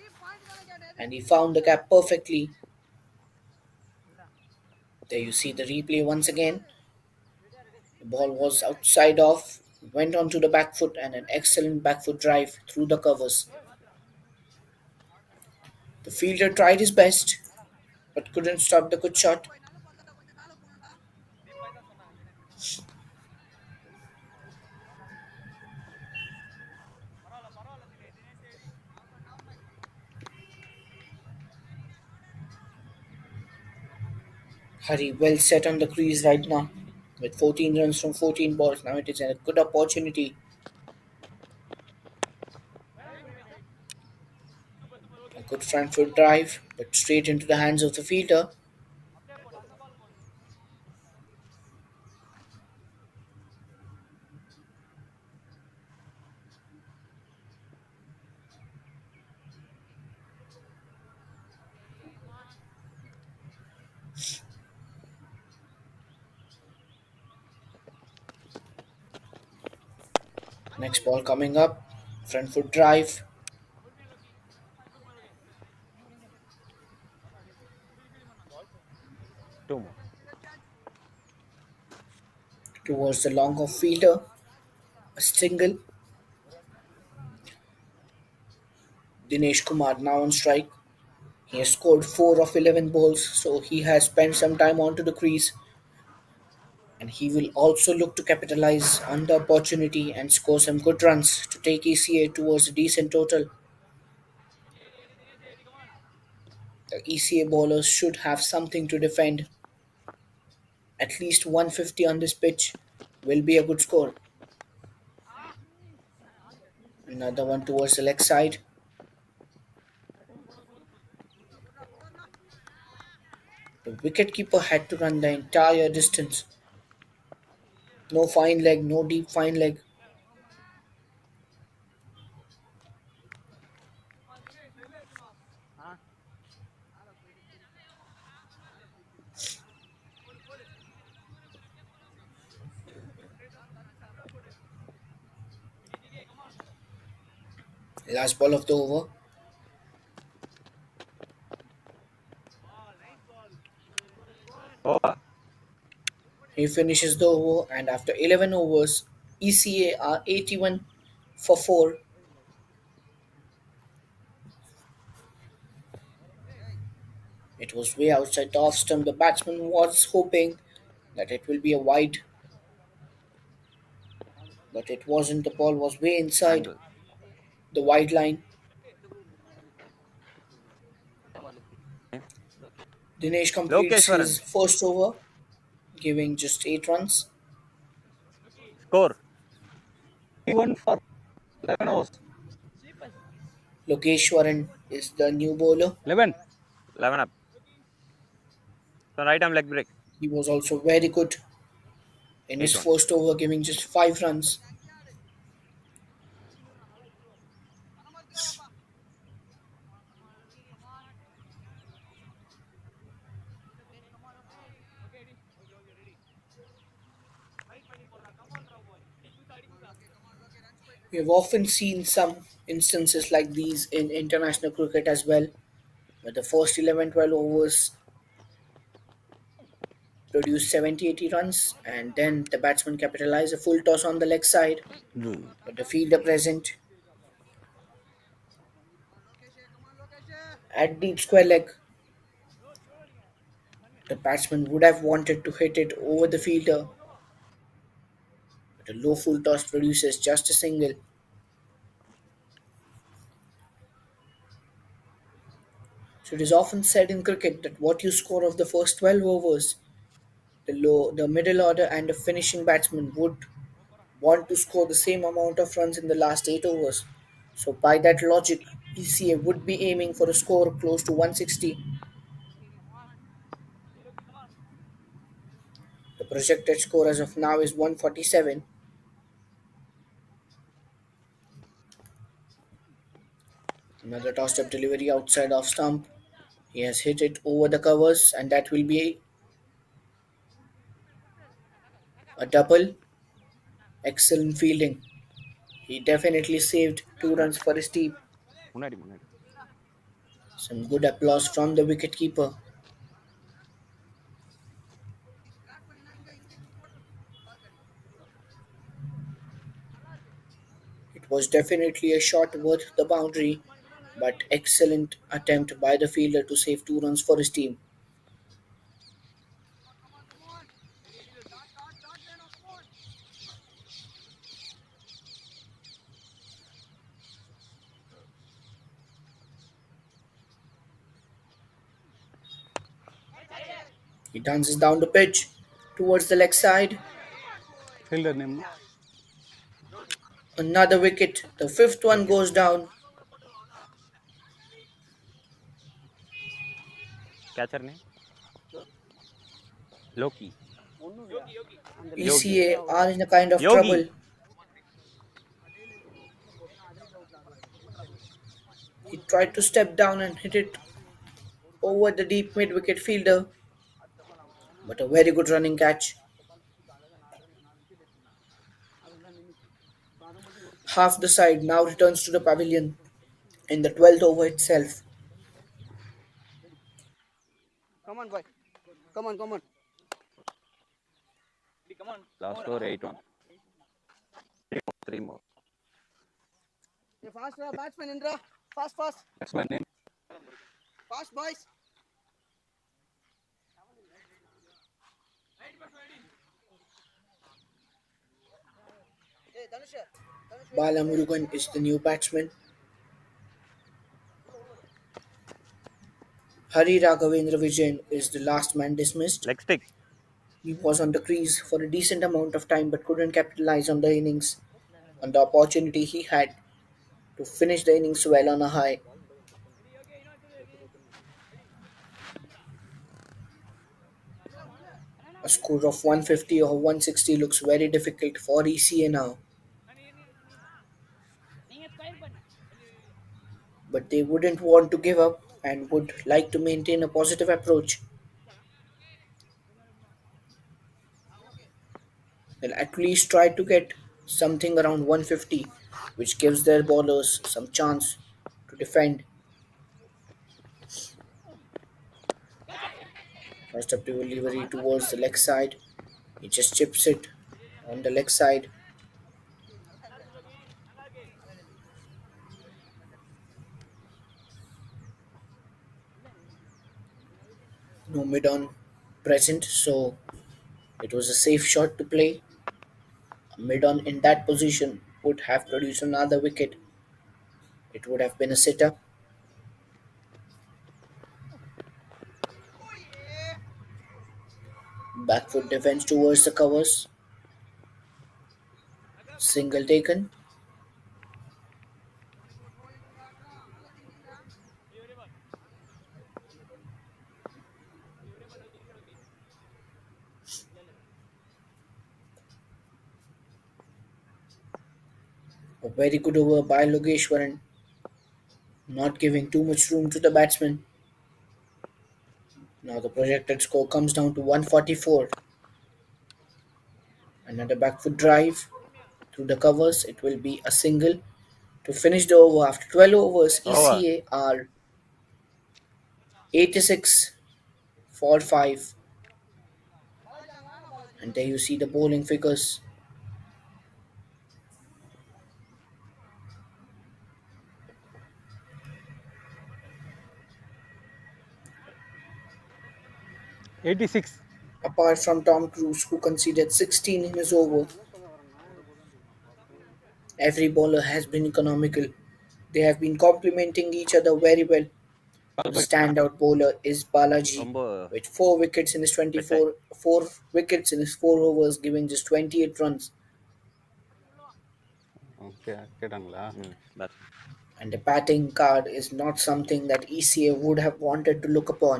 and he found the gap perfectly. There you see the replay once again. The ball was outside off, went onto the back foot, and an excellent back foot drive through the covers. The fielder tried his best, but couldn't stop the good shot. Hari well set on the crease right now. With 14 runs from 14 balls, now it is a good opportunity. A good front foot drive, but straight into the hands of the fielder. Next ball coming up. Front foot drive 2 more. towards the long off fielder. A single. Dinesh Kumar now on strike. He has scored 4 of 11 balls, so he has spent some time onto the crease, and he will also look to capitalize on the opportunity and score some good runs to take ECA towards a decent total. The ECA bowlers should have something to defend. At least 150 on this pitch will be a good score. Another one towards the leg side. The wicketkeeper had to run the entire distance. No fine leg, no deep fine leg. Last ball of the over. Over. He finishes the over, and after 11 overs, ECA are 81 for 4. It was way outside the off stump. The batsman was hoping that it will be a wide, but it wasn't. The ball was way inside Angle. the wide line. Dinesh completes Lokeshwaran. his first over, giving just 8 runs. Score. 1 for 11 overs. Lokeshwaran is the new bowler. 11. 11 up. So right arm leg break. He was also very good in his 8 1. first over, giving just 5 runs. We have often seen some instances like these in international cricket as well, where the first 11 12 overs produce 70 80 runs, and then the batsman capitalize a full toss on the leg side, but the fielder present at deep square leg, the batsman would have wanted to hit it over the fielder, but a low full toss produces just a single. So it is often said in cricket that what you score of the first 12 overs, the middle order, and the finishing batsman would want to score the same amount of runs in the last 8 overs. So, by that logic, ECA would be aiming for a score close to 160. The projected score as of now is 147. Another tossed up delivery outside off stump. He has hit it over the covers, and that will be a double. Excellent fielding. He definitely saved 2 runs for his team. முன்னாடி முன்னாடி Some good applause from the wicketkeeper. It was definitely a shot worth the boundary, but excellent attempt by the fielder to save 2 runs for his team. He dances down the pitch towards the leg side. Fielder name. Another wicket. The fifth one Okay. goes down. catcher name Loki. Yogi. ECA are in a kind of trouble. Yogi. He tried to step down and hit it over the deep mid wicket fielder, but a very good running catch. Half the side now returns to the pavilion in the 12th over itself. Come on, boy. Come on, come on. Last over 8-1. 3 more. Hey, fast, batsman, Indra. Fast, fast. That's my name. Fast, boys. Hey, Dhanush. Balamurugan is the new batsman. Hari Raghavendra Vijayan is the last man dismissed. Leg stick. He was on the crease for a decent amount of time but couldn't capitalize on the innings, on the opportunity he had to finish the innings well on a high. A score of 150 or 160 looks very difficult for ECA now, but they wouldn't want to give up and would like to maintain a positive approach. They'll at least try to get something around 150, which gives their bowlers some chance to defend. First up delivery towards the leg side. He just chips it on the leg side. No mid on present, so it was a safe shot to play. A mid on in that position would have produced another wicket. It would have been a sitter. Back foot defense towards the covers. Single taken. A very good over by Logeshwaran, not giving too much room to the batsman. Now the projected score comes down to 144. Another back foot drive through the covers. It will be a single to finish the over. After 12 overs, Over. ECA are 86 for 5. And there you see the bowling figures. '86. Apart from Tom Cruise, who conceded 16 in his over, every bowler has been economical. They have been complementing each other very well. The standout bowler is Balaji ரொம்ப with 4 wickets in his பெட்டாய். 24 4 wickets in his 4 overs, giving just 28 runs. Okay கேட்டாங்களா? That's And the batting card is not something that ECA would have wanted to look upon.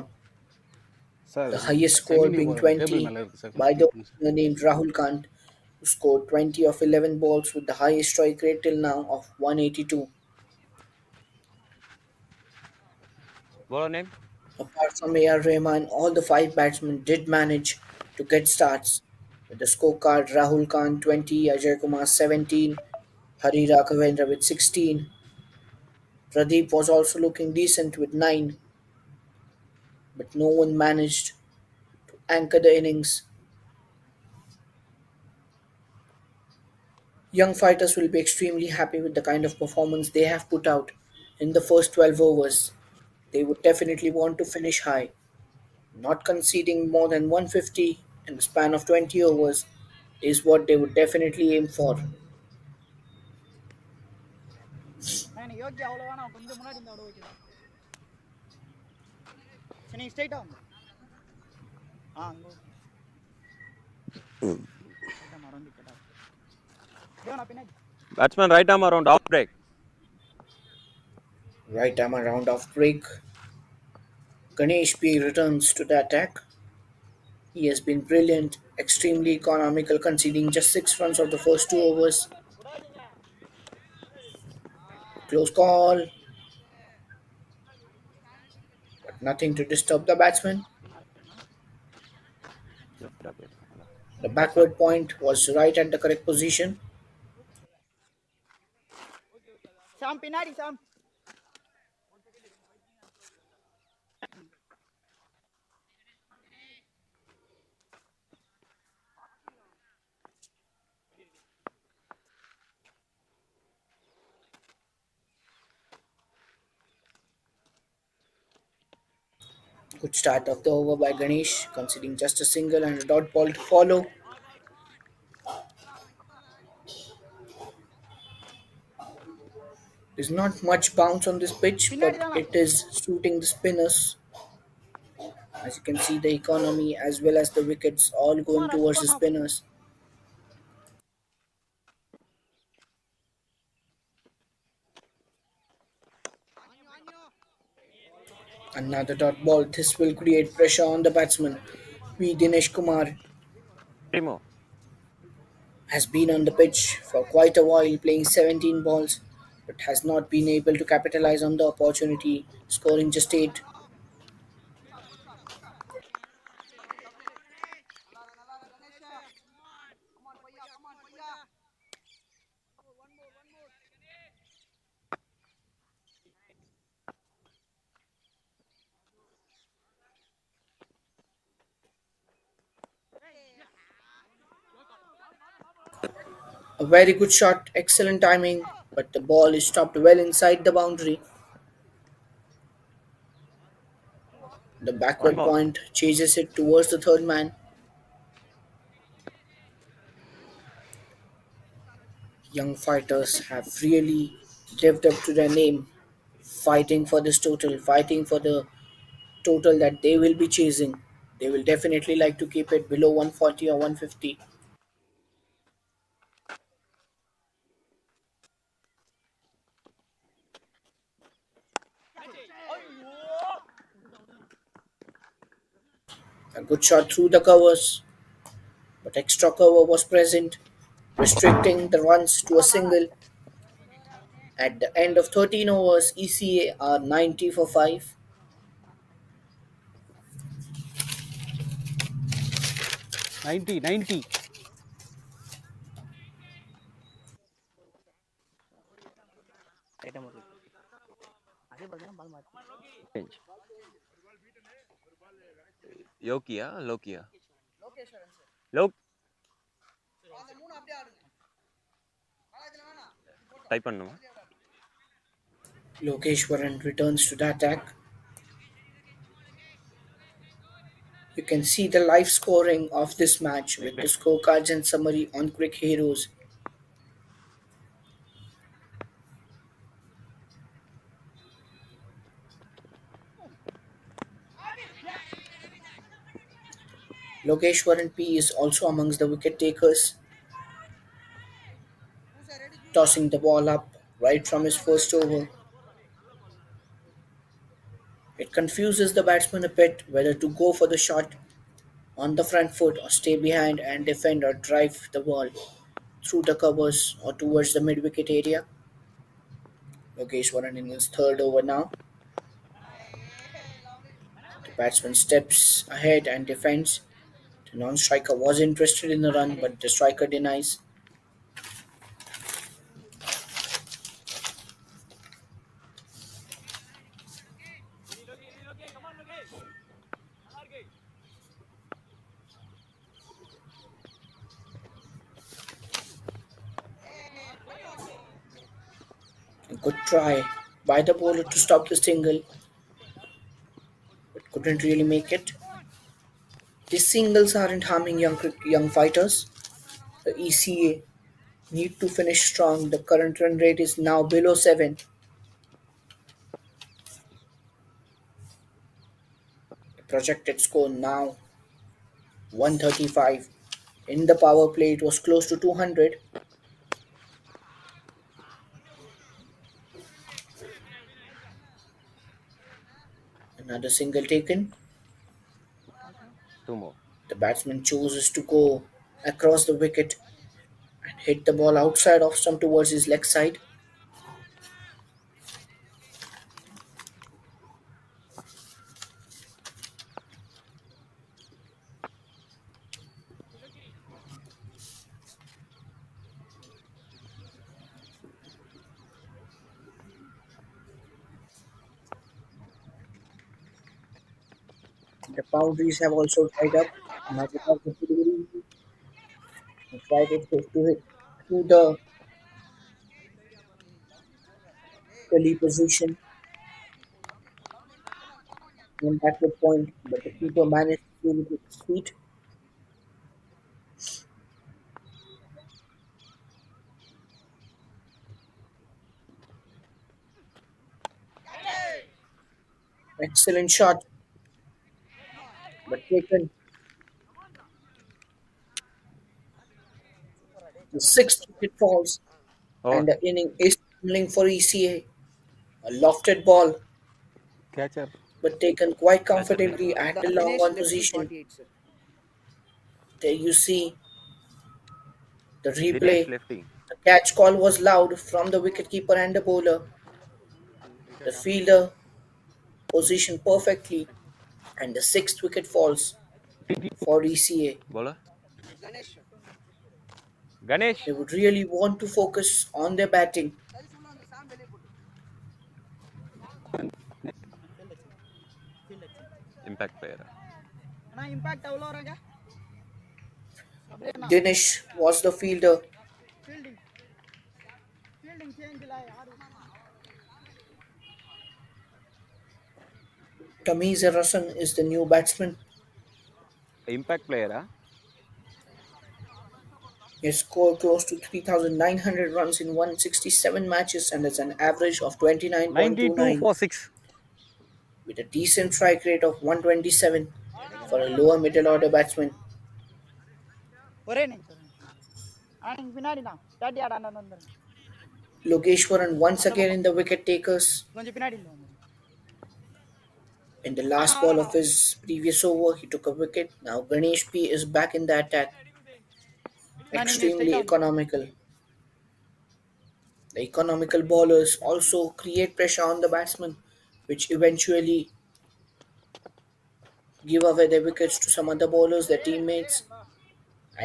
Sir The highest score செமினி being table 20 மேலே இருக்குது sir, கொஞ்சம் by the click பண்ணுங்க sir. opener named Rahul Kant, who scored 20 of 11 balls with the highest strike rate till now of 182. bowler name. Apart from AR Rahman, all the 5 batsmen did manage to get starts. With the scorecard, Rahul Khan 20, Ajay Kumar 17, Hari Raghavendra with 16. Pradeep was also looking decent with 9, but no one managed to anchor the innings. Young fighters will be extremely happy with the kind of performance they have put out in the first 12 overs. They would definitely want to finish high. Not conceding more than 150 in the span of 20 overs is what they would definitely aim for. நான் யோகி அவ்வளோவா நான் கொஞ்சம் முன்னாடி இந்த அவ்வளோ வைக்கிறேன். சரி நீங்கள் ஸ்ட்ரைட்டாக வாங்க. அங்கே ஸ்ட்ரைட்டாக மறந்து கேட்டா நான் பின்னாடி Batsman right arm around off break. Right arm around off break. Ganesh P returns to the attack. He has been brilliant, extremely economical, conceding just 6 runs of the first 2 overs. Close call, but nothing to disturb the batsman. The Batsman. backward point was right at the correct position. சாம் பின்னாடி சாம். Good start of the over by Ganesh, conceding just a single and a dot ball to follow. There's not much bounce on this pitch, பின்னாடி but தானா? it is suiting the spinners. As you can see, the economy as well as the wickets all going towards the spinners. Another dot ball. This will create pressure on the batsman. V. Dinesh Kumar Primo. has been on the pitch for quite a while, playing 17 balls, but has not been able to capitalize on the opportunity, scoring just 8. A very good shot, excellent timing, but the ball is stopped well inside the boundary. The One backward more. point chases it towards the third man. Young fighters have really lived up to their name, fighting for this total, fighting for the total that they will be chasing. They will definitely like to keep it below 140 or 150. A good shot through the covers, but extra cover was present, restricting the runs to a single. At the end of 13 overs, ECA are 90 for 5. 90. Item of अरे बजना बाल मार Change. Yokia, Lokia. Logeswaran sir Lok. அந்த மூணு அப்படியே ஆடுங்க இதுல வேணாம் Type பண்ணுமா? Lokeshwaran returns to the attack. You can see the live scoring of this match with the scorecards and summary on Quick Heroes. Lokeshwaran P is also amongst the wicket takers, tossing the ball up right from his first over. It confuses the batsman a bit whether to go for the shot on the front foot or stay behind and defend or drive the ball through the covers or towards the mid wicket area. Lokeshwaran in his third over now. The batsman steps ahead and defends. The non striker was interested in the run, but the striker denies. A good try by the bowler to stop the single, but couldn't really make it. These singles aren't harming young fighters. The ECA need to finish strong. The current run rate is now below 7. The projected score now 135. In the power play, it was close to 200. Another single taken. Two more. The batsman chooses to go across the wicket and hit the ball outside of stump towards his leg side. The boundaries have also dried up. Now because the delivery tried it to hit to the gully position on backward point, but the keeper managed to clear it with his feet. Excellent shot, but taken. The sixth wicket falls, Over. and the inning is trailing for ECA. A lofted ball, Catcher. but taken quite Catcher right. comfortably at the long Dinesh on left position. 48 sir There you see the Dinesh replay. lefty. The catch call was loud from the wicketkeeper and the bowler. The fielder positioned perfectly, and the sixth wicket falls for ECA. Bowler. Ganesh sir They Ganesh. would really want to focus on their batting. சரி சொல்ல அந்த Sam வெளிய போடு field எக்ஸன் field எக்ஸன் Impact player. அண்ணா impact எவ்வளோ வராங்க அப்படியே அண்ணா Dinesh was the fielder. Fielding fielding சேஞ்சில் யாரு Tamiz Rasan is the new batsman. Impact player. Huh? He has scored close to 3,900 runs in 167 matches and has an average of 92 29.29 for 6. with a decent strike rate of 127 for a lower middle order batsman. ஒரே நிமிஷம் நீங்கள் பின்னாடி தான் thirty ஆடாண்டு வந்துருங்க Lokeshwaran once again in the wicket takers. கொஞ்சம் பின்னாடி இருந்து வந்துருங்க In the last ball of his previous over, he took a wicket. Now Ganesh P is back in the attack. Extremely economical. The economical bowlers also create pressure on the batsman, which eventually give away their wickets to some other bowlers, their teammates.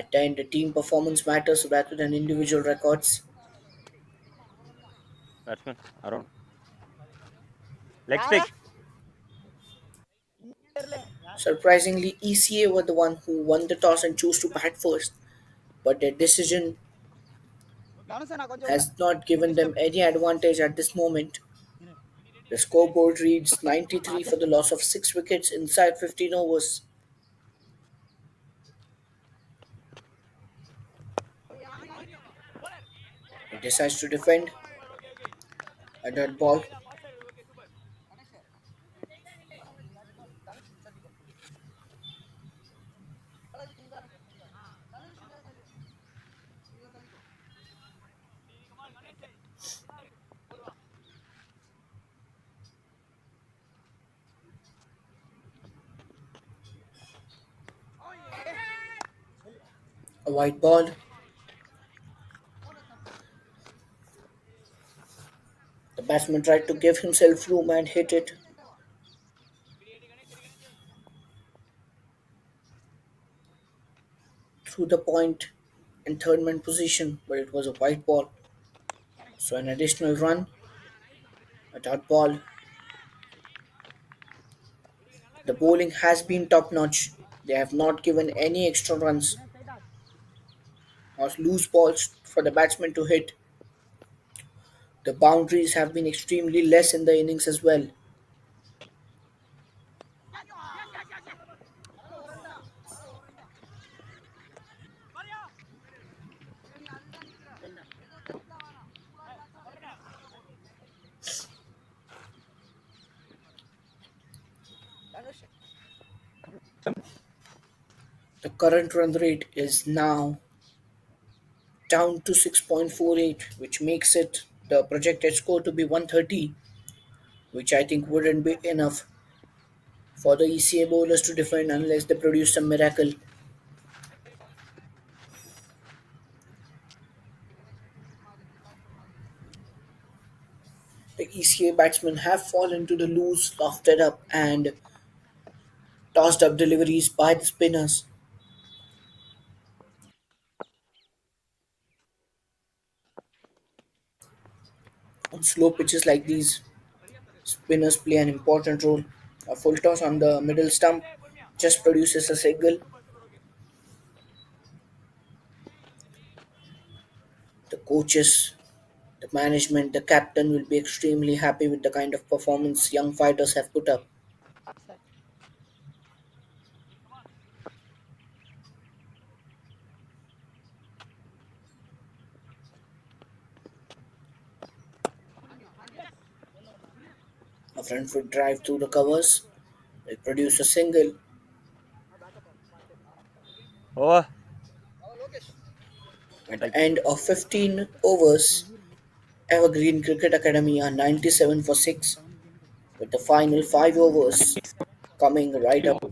At the end, the team performance matters rather than individual records. batsman around. Leg யாரா stick. தெரியல. Surprisingly, ECA were the one who won the toss and chose to bat first, but their decision Dhanush நான் கொஞ்சம் உள்ள has not given them disturb. any advantage at this moment. The scoreboard reads 93 for the loss of 6 wickets inside 15 overs. He decides to defend a dot ball. A white ball. The batsman tried to give himself room and hit it through the point in third man position, but it was a white ball. So an additional run, a dot ball. The bowling has been top notch. They have not given any extra runs or loose balls for the batsman to hit. The boundaries have been extremely less in the innings as well. The current run rate is now down to 6.48, which makes it the projected score to be 130, which I think wouldn't be enough for the ECA bowlers to defend unless they produce some miracle. The ECA batsmen have fallen to the loose, lofted up, and tossed up deliveries by the spinners. On slow pitches like these, spinners play an important role. A full toss on the middle stump just produces a single. The coaches, the management, the captain will be extremely happy with the kind of performance young fighters have put up. A front foot drive through the covers will produce a single. Over. At the Right. end of 15 overs, Evergreen Cricket Academy are 97 for 6, with the final 5 overs coming right up.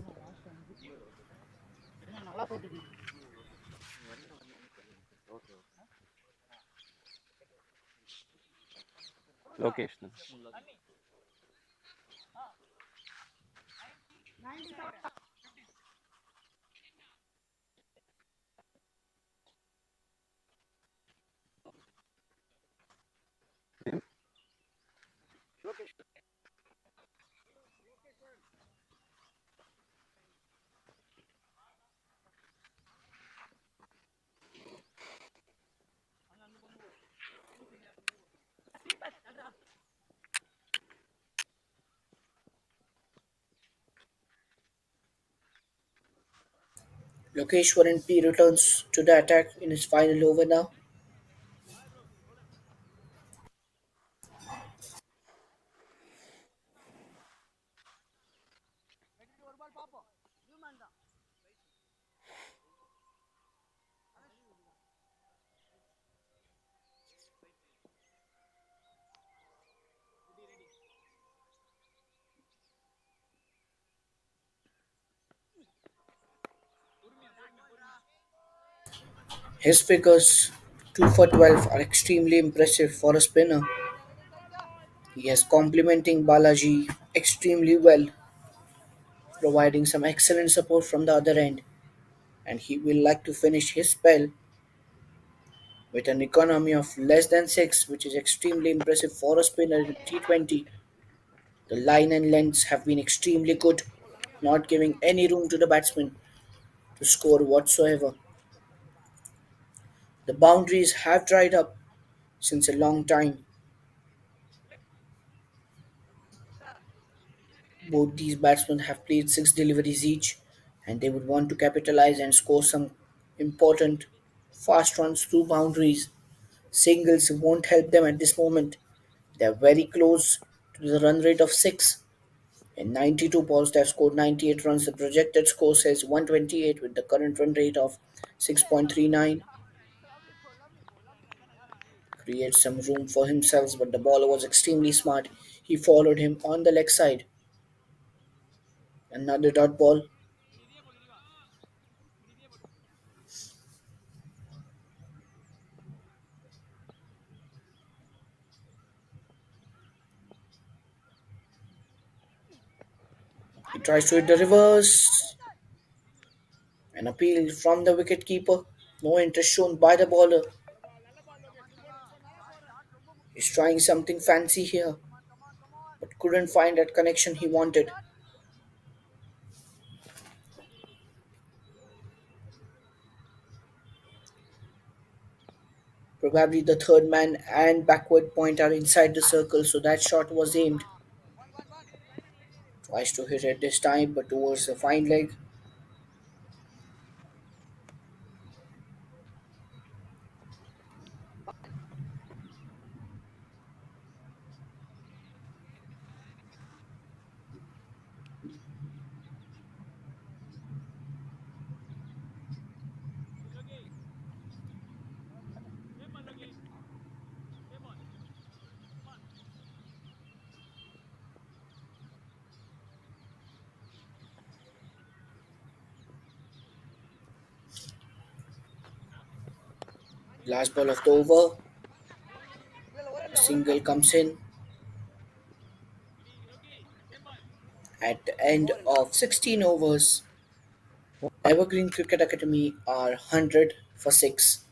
நல்லா போயிட்டு இருக்கு. Location. Lokeshwaran P returns to the attack in his final over now. His figures 2 for 12 are extremely impressive for a spinner. He is complementing Balaji extremely well, providing some excellent support from the other end, and he will like to finish his spell with an economy of less than 6, which is extremely impressive for a spinner in T20. The line and lengths have been extremely good, not giving any room to the batsman to score whatsoever. The boundaries have dried up since a long time. Both these batsmen have played 6 deliveries each, and they would want to capitalize and score some important fast runs through boundaries. Singles won't help them at this moment. They are very close to the run rate of 6. In 92 balls, they have scored 98 runs. The projected score says 128 with the current run rate of 6.39. Creates some room for himself, but the bowler was extremely smart. He followed him on the leg side. Another dot ball. He tries to hit the reverse. An appeal from the wicket keeper. No interest shown by the bowler. He's trying something fancy here, but couldn't find that connection he wanted. Probably the third man and backward point are inside the circle, so that shot was aimed. Tries to hit it this time, but towards the fine leg. Last ball of the over. A single comes in at the end of 16 overs. Evergreen Cricket Academy are 100 for 6.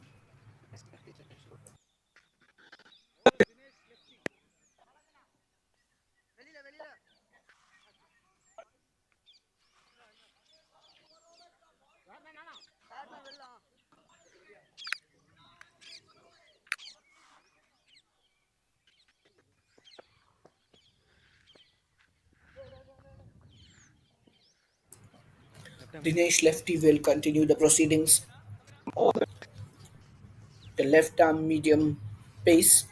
Dinesh Lefty will continue the proceedings. The left arm medium pace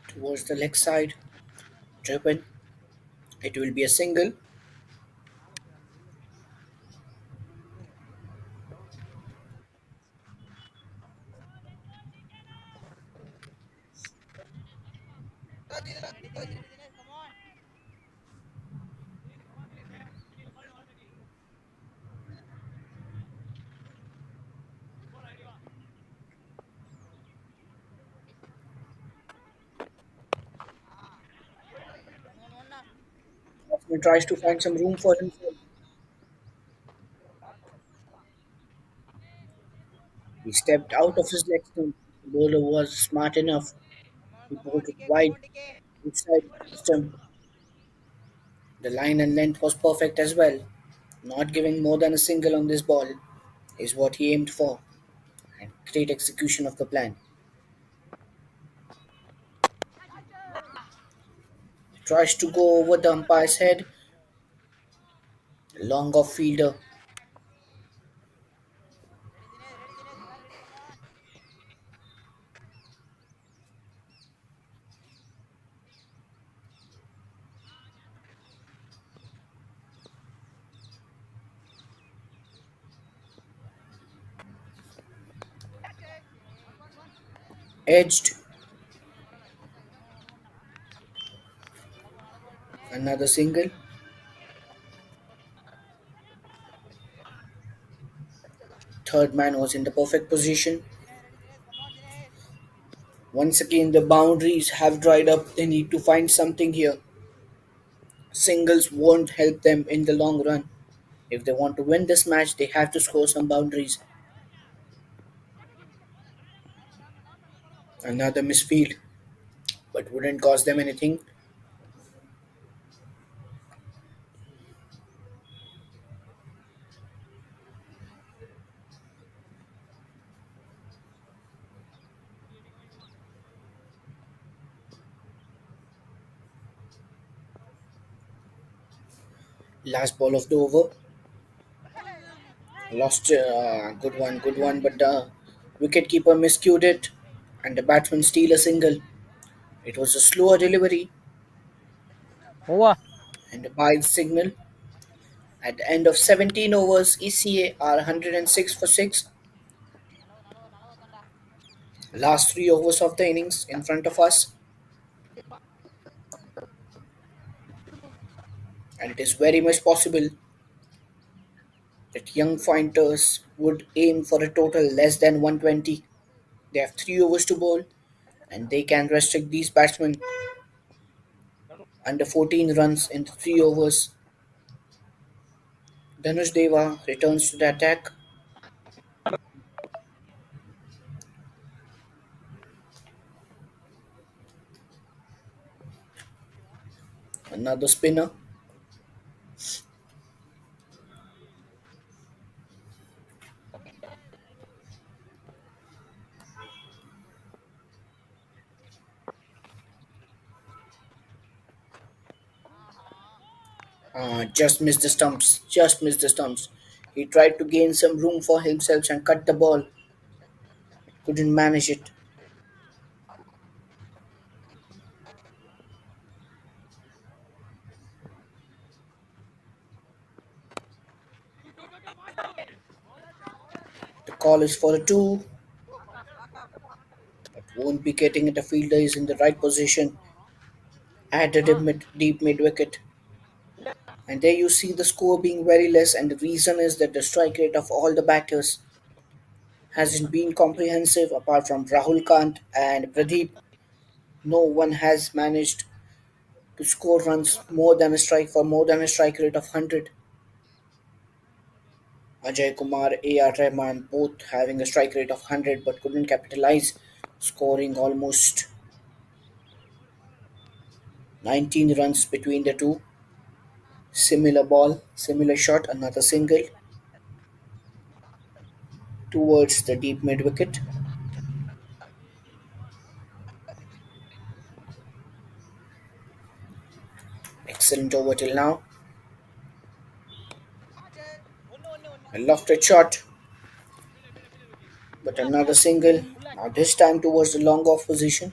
towards the leg side. Driven. It will be a single. Batsman tries to find some room for himself. He stepped out of his leg stump. The bowler was smart enough. He bowled it wide inside the stump. The line and length was perfect as well. Not giving more than a single on this ball is what he aimed for, and great execution of the plan. He tries to go over the umpire's head. Long off fielder edged. Another single. third man was in the perfect position. Once again, the boundaries have dried up. They need to find something here. Singles won't help them in the long run. If they want to win this match, they have to score some boundaries. Another misfield, but wouldn't cost them anything. Last ball of the over. Lost, good one, but the wicketkeeper miscued it, and the batsman steal a single. It was a slower delivery, Over. and by the signal, at the end of 17 overs, ECA are 106 for 6. Last 3 overs of the innings in front of us, and it is very much possible that young fighters would aim for a total less than 120. They have 3 overs to bowl, and they can restrict these batsmen under 14 runs in 3 overs. Dhanush Deva returns to the attack. Another spinner. Just missed the stumps. Just missed the stumps. He tried to gain some room for himself and cut the ball. Couldn't manage it. The call is for a two, but won't be getting it. The fielder is in the right position at the deep mid wicket. And there you see the score being very less, and the reason is that the strike rate of all the batters hasn't been comprehensive apart from Rahul Kant and Pradeep. No one has managed to score runs more than a strike for more than a strike rate of 100. Ajay Kumar, A.R. Rahman both having a strike rate of 100 but couldn't capitalize, scoring almost 19 runs between the two. Similar ball, similar shot, another single towards the deep mid wicket. Excellent over till now. A lofted shot, but another single. Now this time towards the long off position.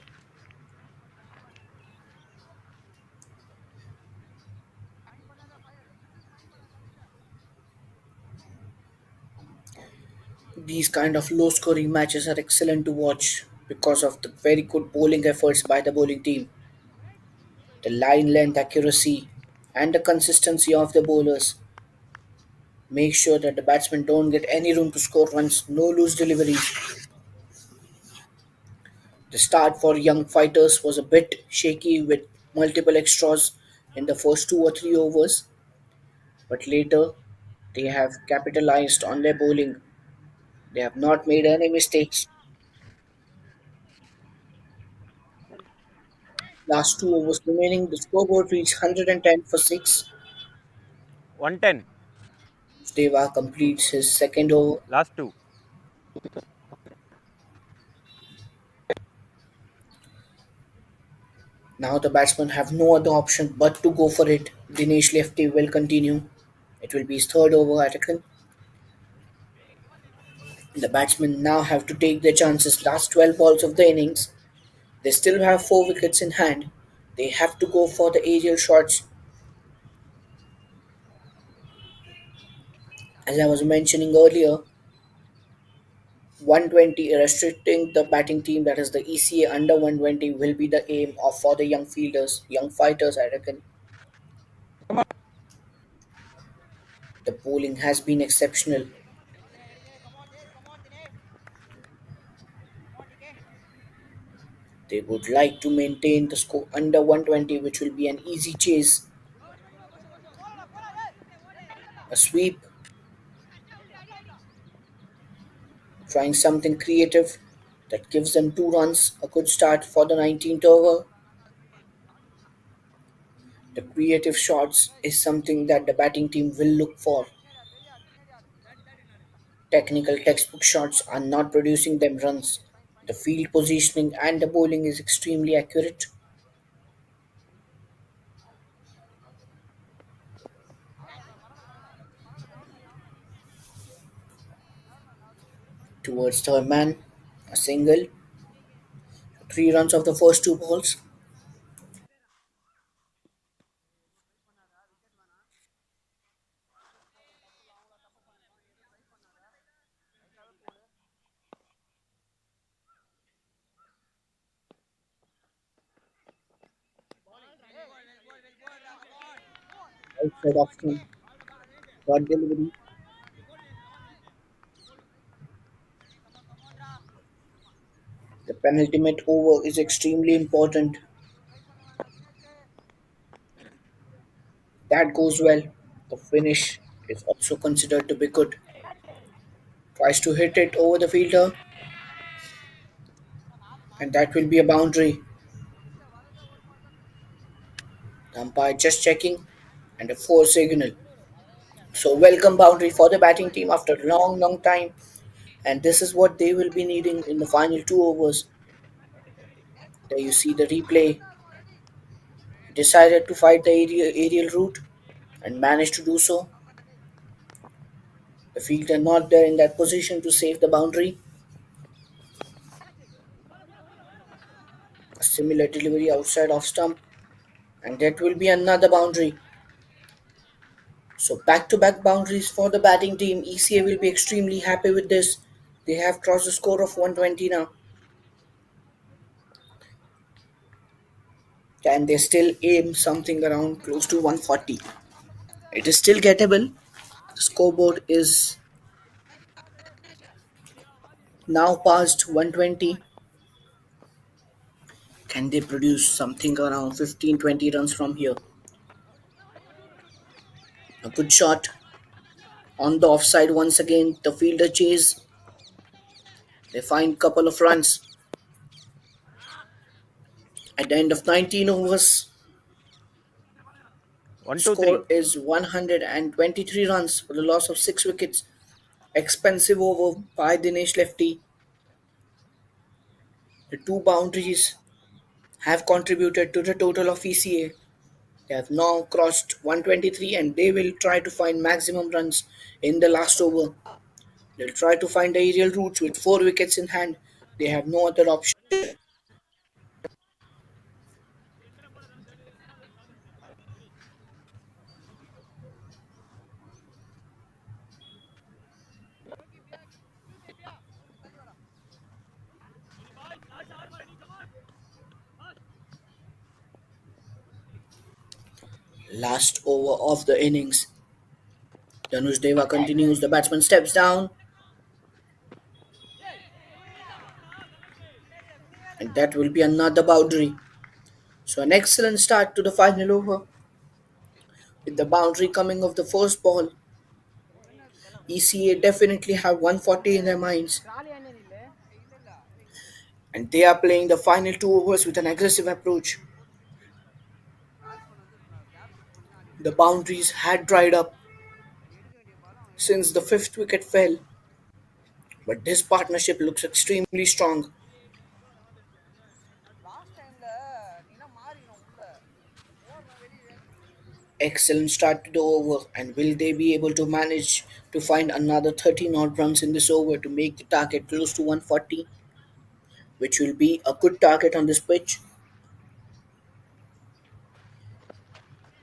These kind of low scoring matches are excellent to watch because of the very good bowling efforts by the bowling team, the line length accuracy, and the consistency of the bowlers. Make sure that the batsmen don't get any room to score runs, no loose deliveries. The start for young fighters was a bit shaky with multiple extras in the first 2 or 3 overs, but later they have capitalized on their bowling. They have not made any mistakes. Last 2 overs remaining, the scoreboard reached 110 for 6. 110. Deva completes his second over. Last two. Now the batsmen have no other option but to go for it. Dinesh Lefty will continue. It will be his third over at Attacking. The batsmen now have to take their chances. Last 12 balls of the innings, they still have 4 wickets in hand. They have to go for the aerial shots. As I was mentioning earlier, 120 restricting the batting team, that is the ECA under 120, will be the aim of for the young fielders, young fighters. I reckon the bowling has been exceptional. They would like to maintain the score under 120, which will be an easy chase. A sweep, trying something creative that gives them 2 runs, a good start for the 19th over. The creative shots is something that the batting team will look for. Technical textbook shots are not producing them runs. The field positioning and the bowling is extremely accurate. Towards third man, a single, 3 runs of the first two balls. Outside option, short delivery. The penultimate over is extremely important. That goes well. The finish is also considered to be good. Tries to hit it over the fielder, and that will be a boundary. The umpire just checking, and a four signal. So welcome boundary for the batting team after a long, long time, and this is what they will be needing in the final 2 overs. There you see the replay. Decided to fight the aerial route and managed to do so. The fielder not there in that position to save the boundary. A similar delivery outside off stump, and that will be another boundary. So back to back boundaries for the batting team. ECA will be extremely happy with this. They have crossed the score of 120 now. Can they still aim something around close to 140? It is still gettable. The scoreboard is now past 120. Can they produce something around 15-20 runs from here? A good shot on the offside once again. The fielder chase. They find couple of runs. At the end of 19 overs, One, two, score three. is 123 runs for the loss of 6 wickets. Expensive over by Dinesh Lefty. The two boundaries have contributed to the total of ECA. They have now crossed 123 and they will try to find maximum runs in the last over. They'll try to find the aerial routes with 4 wickets in hand. They have no other option. Last over of the innings. Danush Deva continues. The batsman steps down, and that will be another boundary. So, an excellent start to the final over with the boundary coming of the first ball. ECA definitely have 140 in their minds, and they are playing the final 2 overs with an aggressive approach. The boundaries had dried up since the fifth wicket fell, but this partnership looks extremely strong. Excellent start to the over, and will they be able to manage to find another 13 odd runs in this over to make the target close to 140, which will be a good target on this pitch,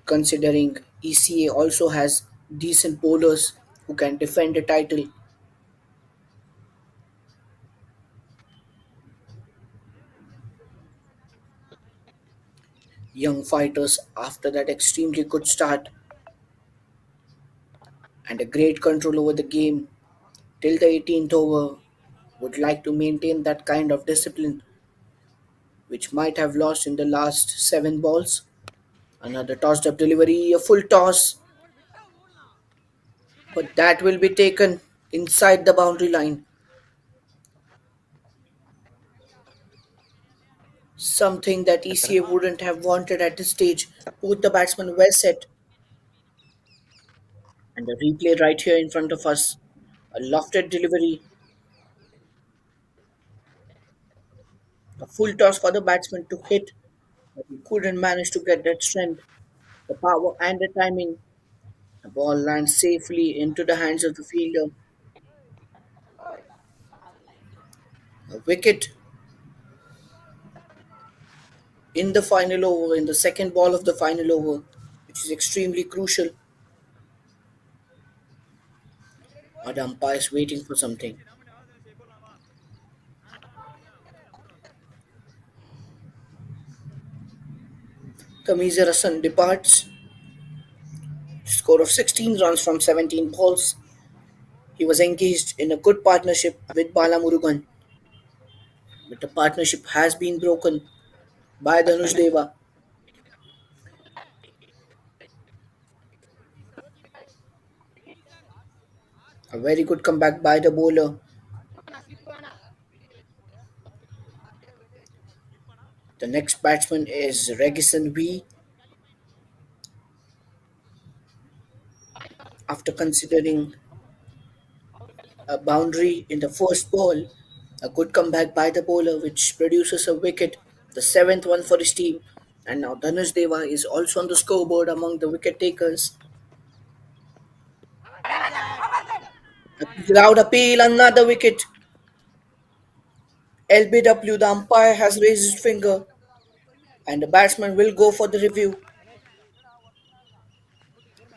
considering ECA also has decent bowlers who can defend the title. Young fighters after that extremely good start and a great control over the game till the 18th over would like to maintain that kind of discipline. which might have lost in the last 7 balls. Another tossed up delivery, a full toss, but that will be taken inside the boundary line. Something that ECA wouldn't have wanted at this stage. Both the batsmen were set, and the replay right here in front of us. A lofted delivery, a full toss for the batsman to hit, but he couldn't manage to get that strength, the power, and the timing. The ball lands safely into the hands of the fielder. A wicket in the final over, in the second ball of the final over, which is extremely crucial. Or the umpire is waiting for something. Kamizer Hassan departs. Score of 16 runs from 17 balls. He was engaged in a good partnership with Bala Murugan, but the partnership has been broken by Dhanush Deva. A very good comeback by the bowler. The next batsman is Regison V. After considering a boundary in the first ball, a good comeback by the bowler, which produces a wicket, the seventh one for his team. And now Dhanush Deva is also on the scoreboard among the wicket takers. A loud appeal, another wicket. LBW, the umpire has raised his finger, and the batsman will go for the review.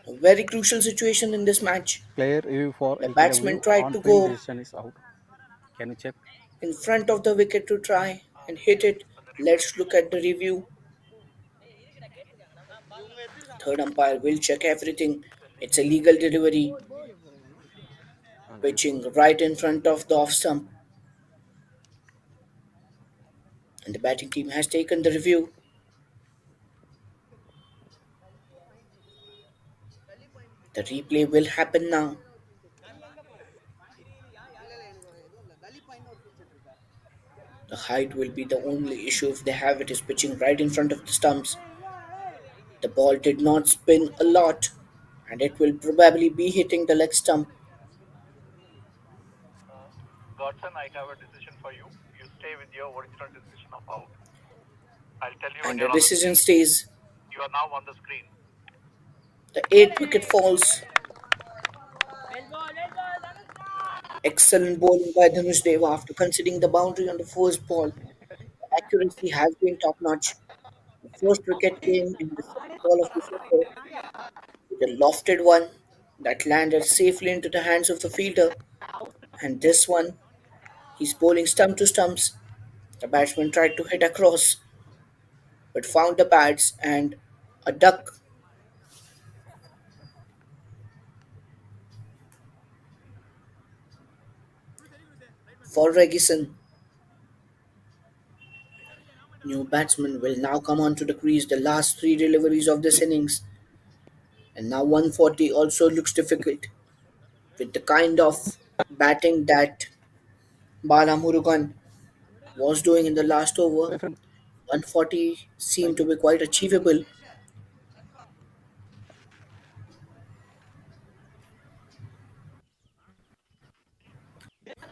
A very crucial situation in this match. Player review for The LPW batsman tried on to field go decision is out. Can you check? in front of the wicket to try and hit it. Let's look at the review. Third umpire will check everything. It's a legal delivery, pitching right in front of the off stump. And the batting team has taken the review. The replay will happen now. The height will be the only issue if they have it is pitching right in front of the stumps. The ball did not spin a lot, and it will probably be hitting the leg stump. Godson, I have a decision for you. You stay with your original decision of out. I'll tell you when And you're the on the decision screen. stays. You are now on the screen. The eighth wicket falls. Excellent bowling by Dhanush Deva after conceding the boundary on the first ball. The accuracy has been top notch. The first wicket came in the second ball of this over with a lofted one that landed safely into the hands of the fielder. And this one, he's bowling stump to stumps. The batsman tried to hit across but found the pads and a duck for Regison. New batsman will now come onto the crease. The last three deliveries of this innings, and now 140 also looks difficult with the kind of batting that Bala Murugan was doing in the last over. My friend, 140 seemed thank to you. be quite achievable.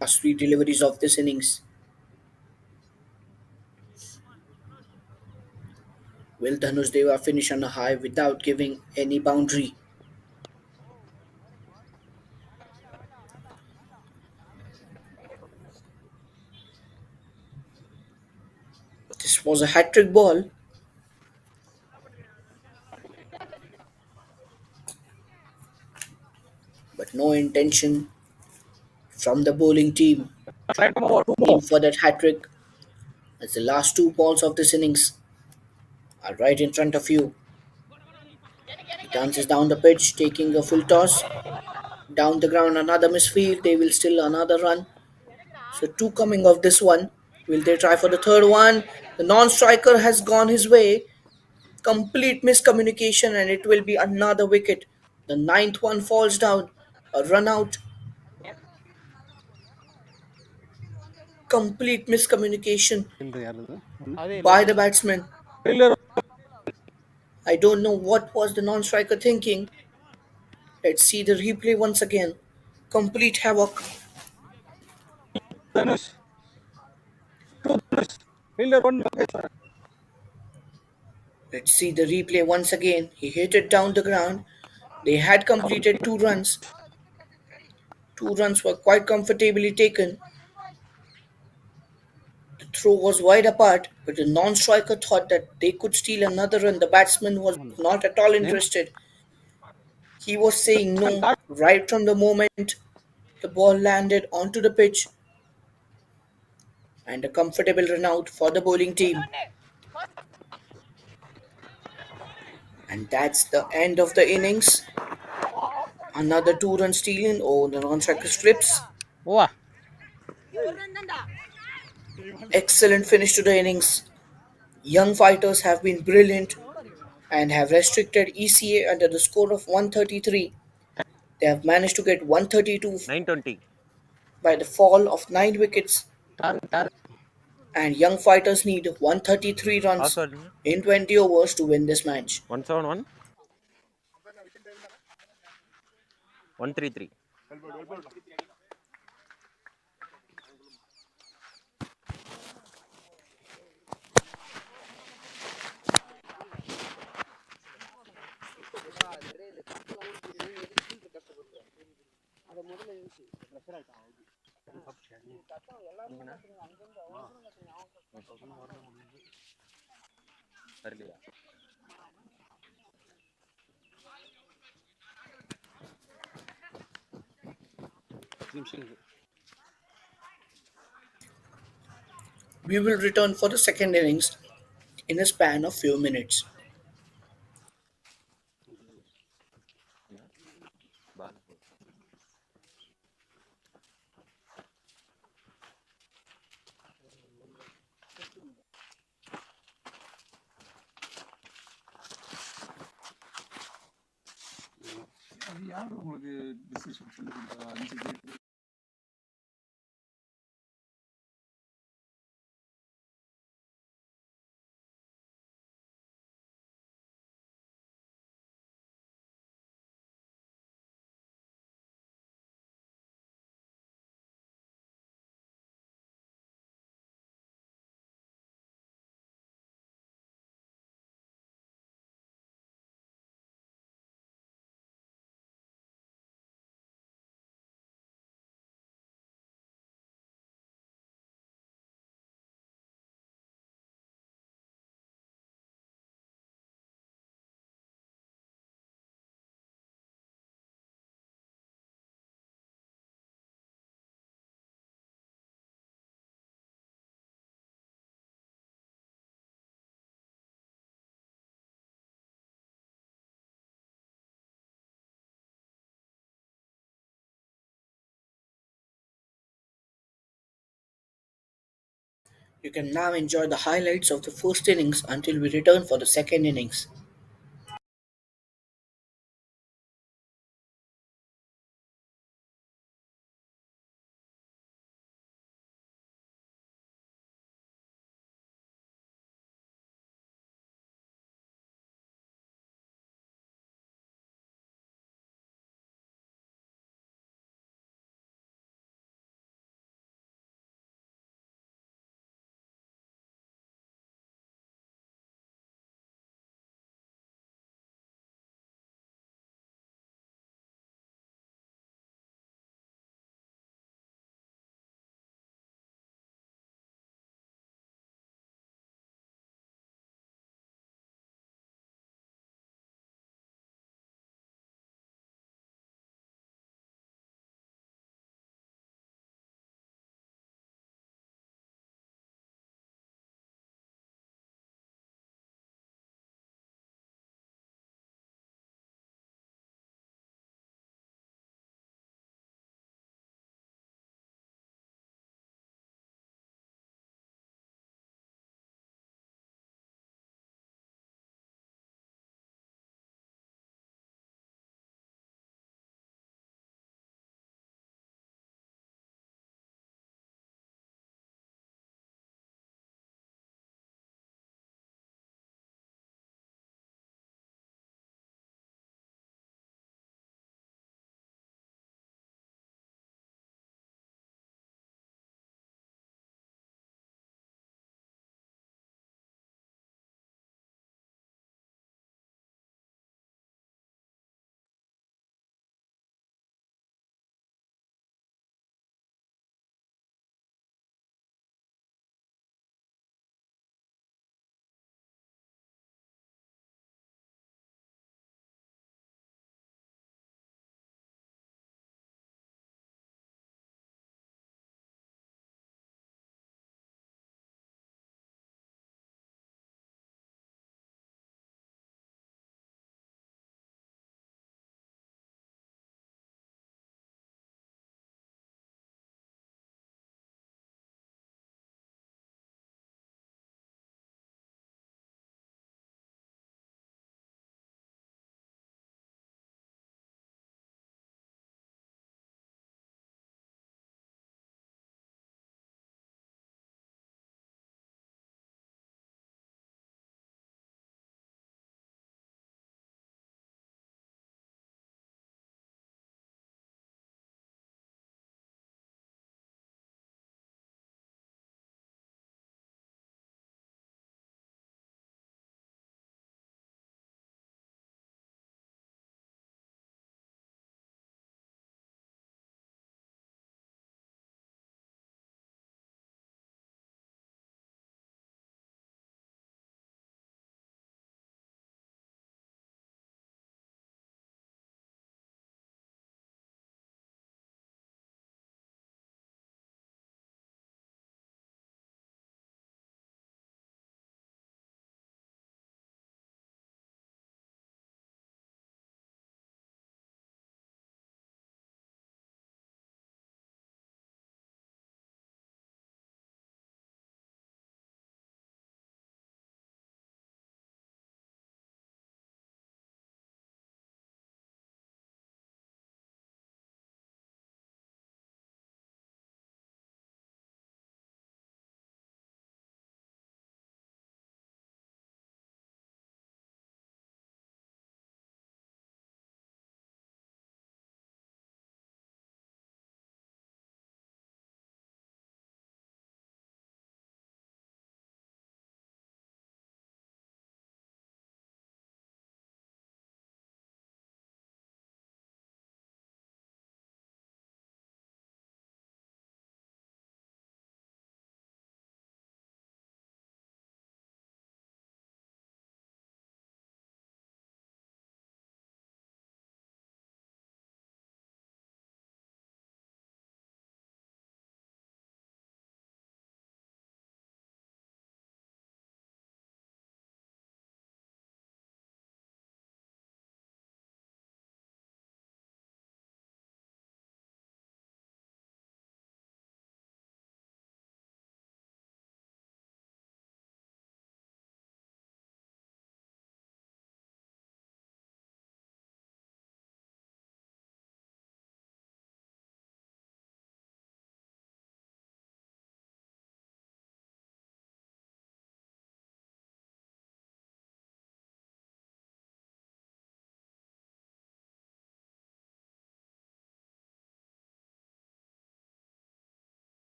Last three deliveries of this innings. Will Dhanush Deva finish on a high without giving any boundary? This was a hat trick ball, but no intention from the bowling team. Slide come over, two Aim more. for that hat trick as the last two balls of this innings are right in front of you. He dances down the pitch, taking a full toss. Down the ground, another misfield. They will still another run. So two coming of this one. Will they try for the third one? The non striker has gone his way. Complete miscommunication, and it will be another wicket. The ninth one falls down. A run out. Complete miscommunication Fielder யாருது? அதே இல்லை by the இல்லை batsman. Fielder I don't know what was the non striker thinking. Let's see the replay once again. Complete havoc. Dhanush. Two Dhanush. Fielder one Lokesh. Let's see the replay once again. He hit it down the ground. They had completed 2 runs. 2 runs were quite comfortably taken. The throw was wide apart, but the non striker thought that they could steal another run. The batsman was not at all Name? interested. He was saying no right from the moment the ball landed onto the pitch, and a comfortable run out for the bowling team. And that's the end of the innings. Another 2 run stealing. Oh, the non striker slips. Wow. Excellent finish to the innings. Young fighters have been brilliant and have restricted ECA under the score of 133. They have managed to get 132 920. by the fall of 9 wickets, Tar, tar. and young fighters need 133 runs Password in 20 overs to win this match. 171 133. வரலையா? We will return for the second innings in a span of few minutes. அது யாரு உங்களுக்கு decision சொல்லி கொடுத்தா 5 You can now enjoy the highlights of the first innings until we return for the second innings.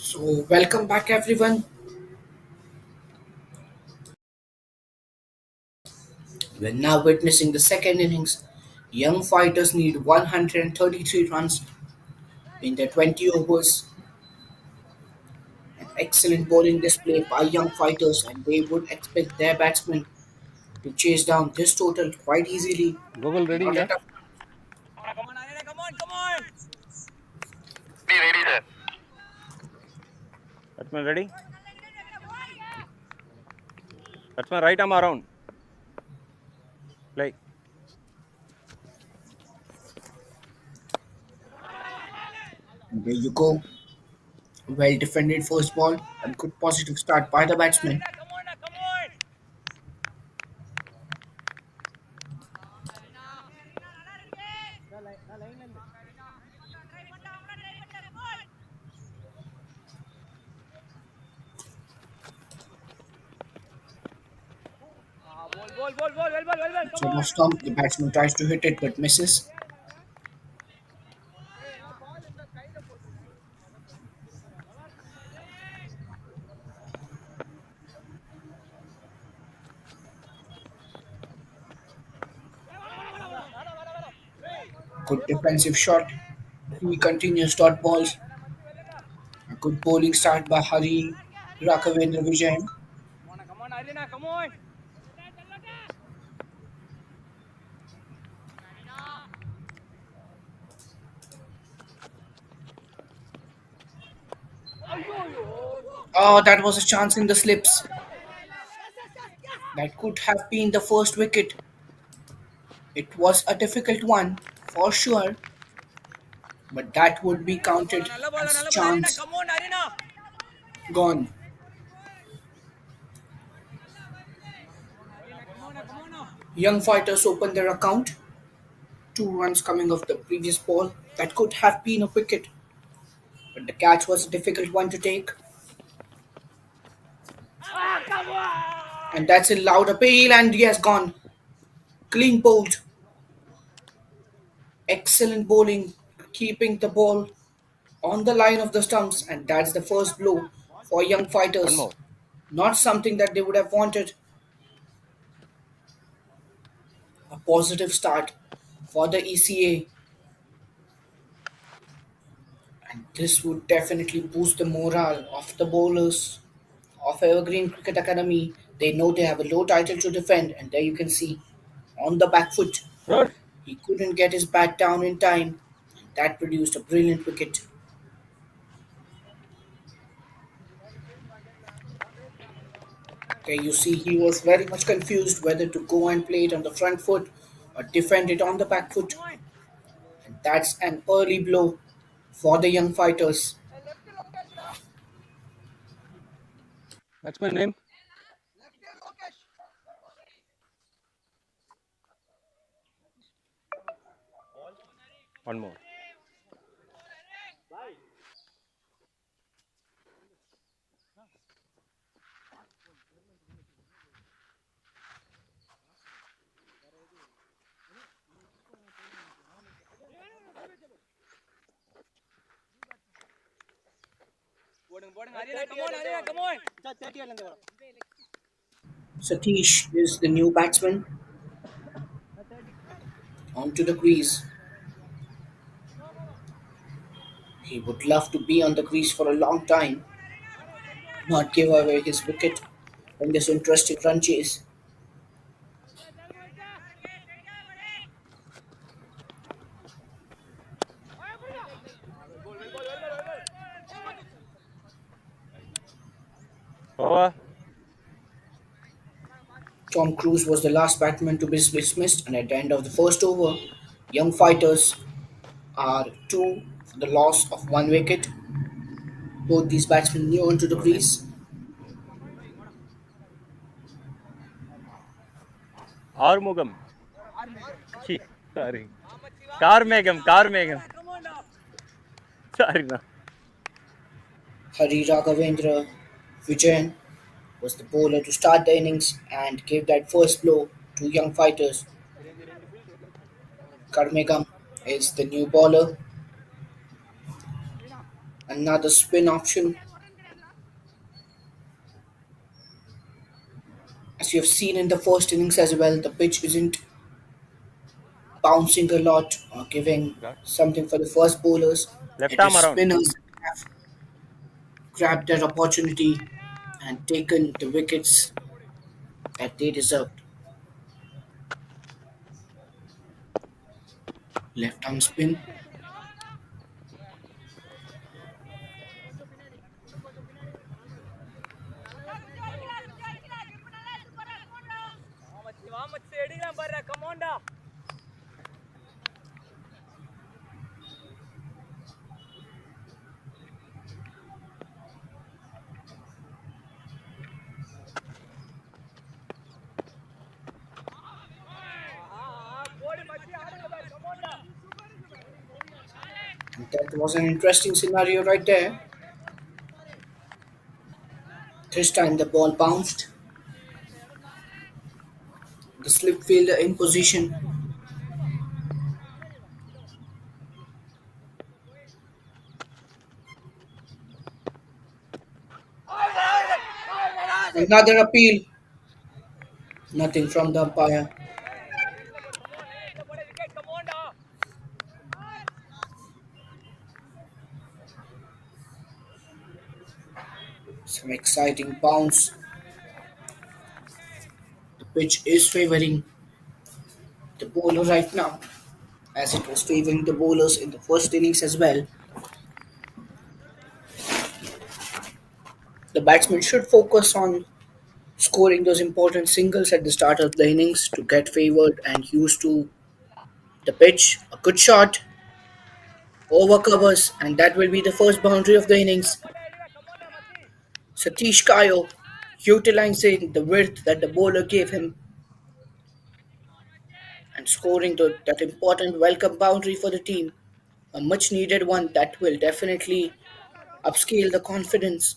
So, welcome back, everyone. We're now witnessing the second innings. Young fighters need 133 runs in their 20 overs. An excellent bowling display by young fighters, and they would expect their batsmen to chase down this total quite easily. Google ready, Not a yeah? tough. Be ready there. Batsman ready? Batsman right arm around. Play. And there you go. Well defended first ball and good positive start by the batsman. It's on off stump. The batsman tries to hit it but misses. Good defensive shot. He continues dot balls. A good bowling start by Hari Rakhavendra Vijayan. Oh, that was a chance in the slips. That could have been the first wicket. It was a difficult one, for sure, but that would be counted as chance gone. Young fighters opened their account. 2 runs coming off the previous ball. That could have been a wicket, but the catch was a difficult one to take. And that's a loud appeal, and he has gone. Clean bowled. Excellent bowling, keeping the ball on the line of the stumps, and that's the first blow for young One fighters. more. Not something that they would have wanted. A positive start for the ECA, and this would definitely boost the morale of the bowlers of Evergreen Cricket Academy. They know they have a low title to defend, and there you can see on the back foot, Good. he couldn't get his bat down in time. That produced a brilliant wicket. There you see he was very much confused whether to go and play it on the front foot or defend it on the back foot. And that's an early blow for the young fighters. Batsman name? One more. Satish is the new batsman onto the crease. He would love to be on the crease for a long time, not give away his wicket in this interesting run chase. Over. Tom Cruise was the last batsman to be dismissed, and at the end of the first over, young fighters are two for the loss of 1 wicket. Both these batsmen new onto the Your name? crease. Armugam. Sorry. Karmegam. Karmegam. Sorry, no. Hari Raghavendra Vijayan was the bowler to start the innings and gave that first blow to young fighters. Karmegam is the new bowler. Another spin option As you have seen in the first innings as well, the pitch isn't bouncing a lot or giving Got something for the first bowlers. left It is arm around. spinners have grabbed that opportunity and taken the wickets that they deserved. Left arm spin. And that was an interesting scenario right there. This time the ball bounced. The slip fielder in position. Another appeal. Nothing from the umpire. Some exciting bounce. The pitch is favoring the bowler right now, as it was favoring the bowlers in the first innings as well. The batsman should focus on scoring those important singles at the start of the innings to get favored and used to the pitch. A good shot, over covers, and that will be the first boundary of the innings. Satish Kayo utilizing the width that the bowler gave him and scoring that important welcome boundary for the team. A much needed one that will definitely upscale the confidence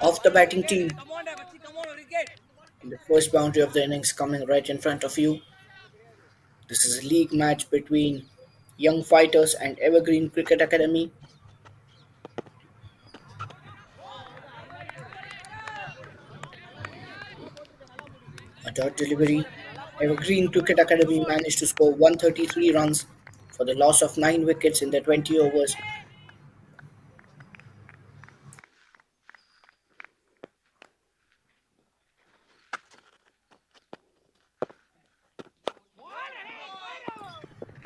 of the batting team. And the first boundary of the innings coming right in front of you. This is a league match between Young Fighters and Evergreen Cricket Academy. A dot delivery. Evergreen Cricket Academy managed to score 133 runs for the loss of 9 wickets in the 20 overs.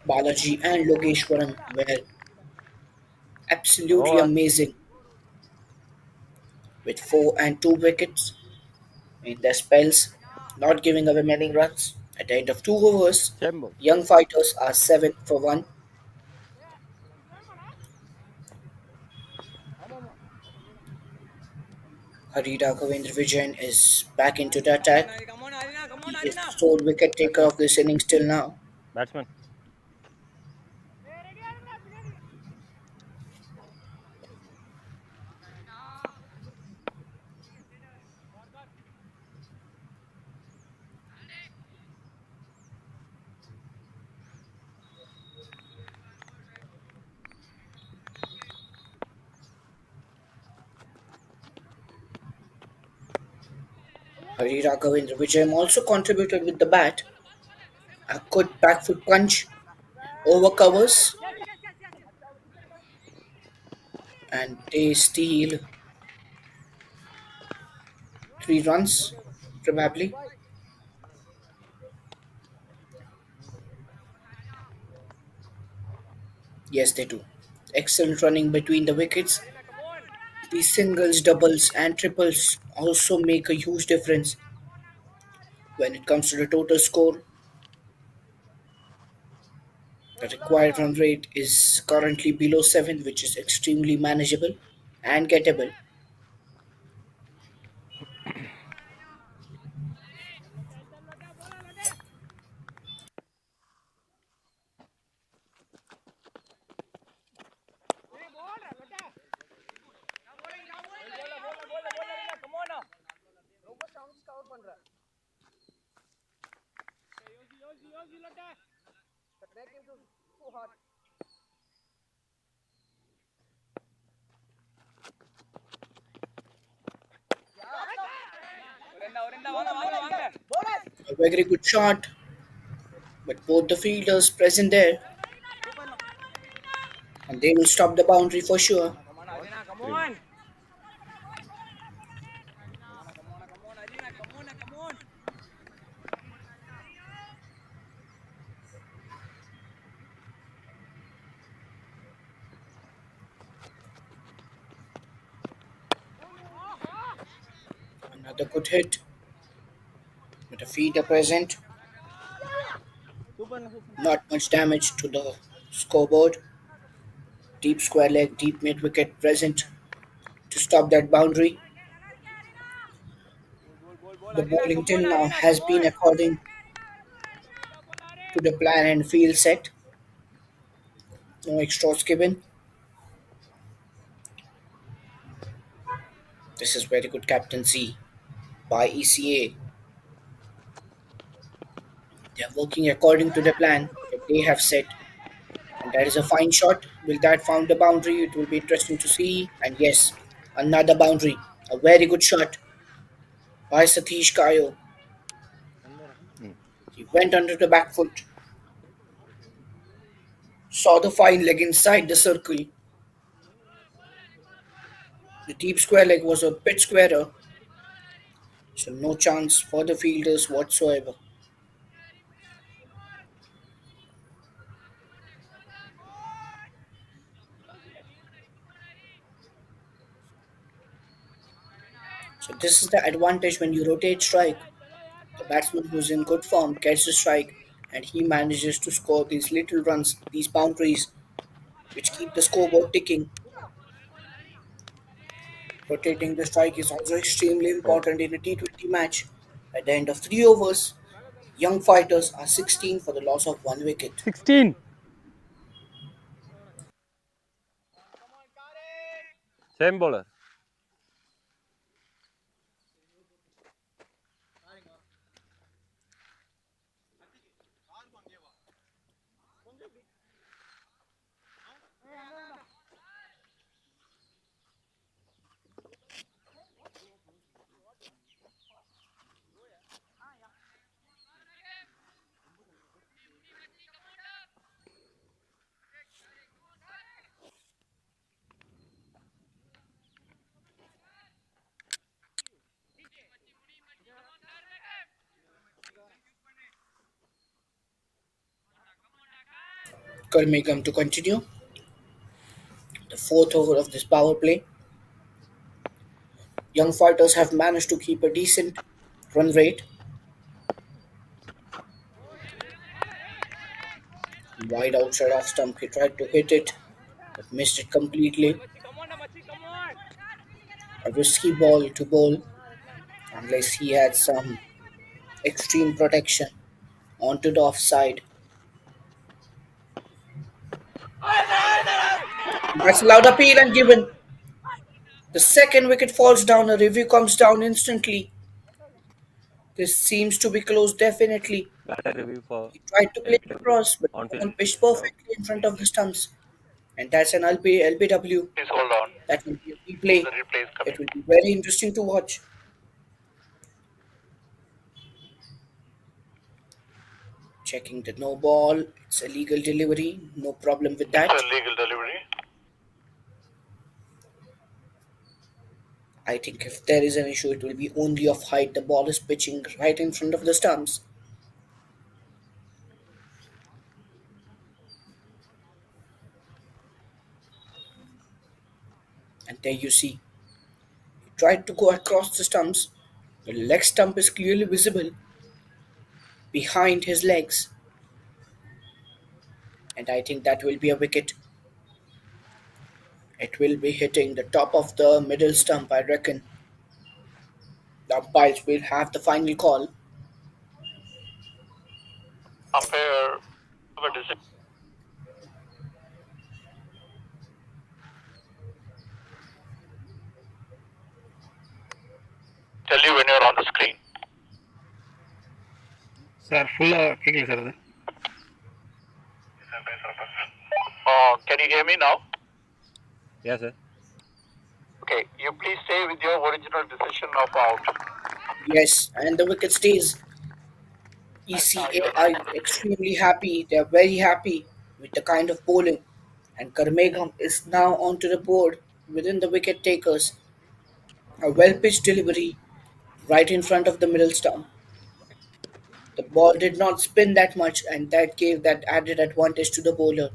Balaji and Logeshwaran were absolutely Over. amazing with 4 and 2 wickets in their spells, not giving away many runs. At the end of 2 overs, Chembos. Young Fighters are 7 for 1. Harita Govindra Vijayan is back into the attack. He is the sole wicket taker Batsman. of this innings till now. Batsman. Harita Govindra Vijayan also contributed with the bat. A good back foot punch, over covers, and they steal 3 runs, probably. Yes, they do. Excellent running between the wickets. These singles, doubles, and triples also make a huge difference when it comes to the total score. The required run rate is currently below 7, which is extremely manageable and gettable. A very good shot, but both the fielders present there, and they will stop the boundary for sure. Green. Another good hit, with a fielder present. Not much damage to the scoreboard. Deep square leg, deep mid wicket present to stop that boundary. The bowling till now has been according to the plan and field set. No extras given. This is very good captaincy by ECA. They are working according to the plan that they have set. And that is a fine shot. Will that found the boundary? It will be interesting to see. And yes, another boundary. A very good shot by Satish Kayo. Mm. He went under the back foot, saw the fine leg inside the circle. The deep square leg was a bit squarer, so no chance for the fielders whatsoever. So this is the advantage when you rotate strike. The batsman who's in good form gets the strike and he manages to score these little runs, these boundaries, which keep the scoreboard ticking. Rotating the strike is also extremely Out. important in a T20 match. At the end of 3 overs, young fighters are 16 for the loss of 1 wicket. 16. Same bowler. Kurmegam to continue the fourth over of this power play. Young fighters have managed to keep a decent run rate. Wide outside off stump, he tried to hit it but missed it completely. A risky ball to bowl unless he had some extreme protection onto the offside. That's allowed appeal and given. The second wicket falls down, a review comes down instantly. This seems to be close definitely. Batter review for He tried to play it LBW. across, but On no field. one pitched It's out. perfectly in front of the stumps. And that's an LBW. Please hold on. That will be a replay. The replay is It coming. will be very interesting to watch. Checking the no ball. It's a legal delivery. No problem with It's that. a legal delivery. I think if there is an issue, it will be only of height. The ball is pitching right in front of the stumps. And there you see, he tried to go across the stumps. The leg stump is clearly visible behind his legs. And I think that will be a wicket. It will be hitting the top of the middle stump, I reckon. The umpires will have the final call. Umpire, what is it? Tell you when you're on the screen. Sir ஃபுல்லாக கேட்கல sir அது. Can you hear me now? Yes, sir. Okay, you please stay with your original decision of out. Yes, and the wicket stays. ECA are extremely happy, they are very happy with the kind of bowling, and Karmegam is now onto the board within the wicket takers. A well pitched delivery right in front of the middle stump. The ball did not spin that much, and that gave that added advantage to the bowler.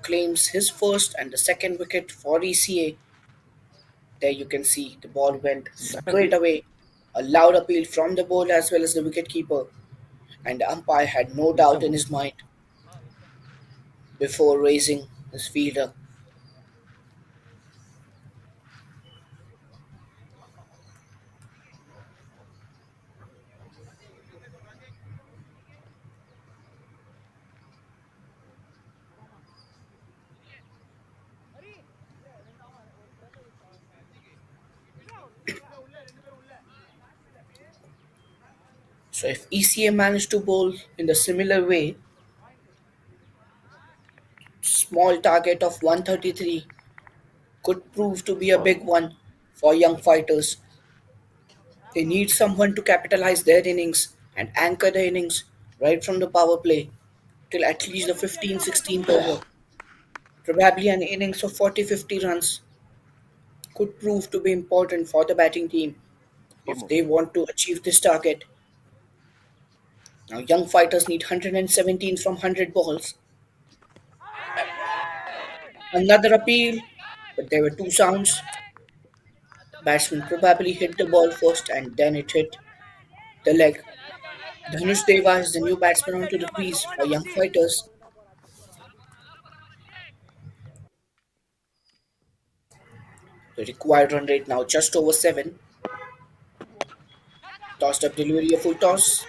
Claims his first and the second wicket for ECA. There you can see the ball went Batsman straight B. away. A loud appeal from the bowler as well as the wicketkeeper, and the umpire had no doubt in Mr. his mind before raising his fielder. So if ECA managed to bowl in the similar way, small target of 133 could prove to be a big one for young fighters. They need someone to capitalize their innings and anchor the innings right from the power play till at least the 15th, 16th over. Probably an innings of 40-50 runs could prove to be important for the batting team Good if move. they want to achieve this target. Now, young fighters need 117 from 100 balls. Another appeal, but there were two sounds. Batsman probably hit the ball first and then it hit the leg. Dhanush Deva is the new batsman onto the crease for young fighters. The required run rate now just over 7. Tossed up delivery, a full toss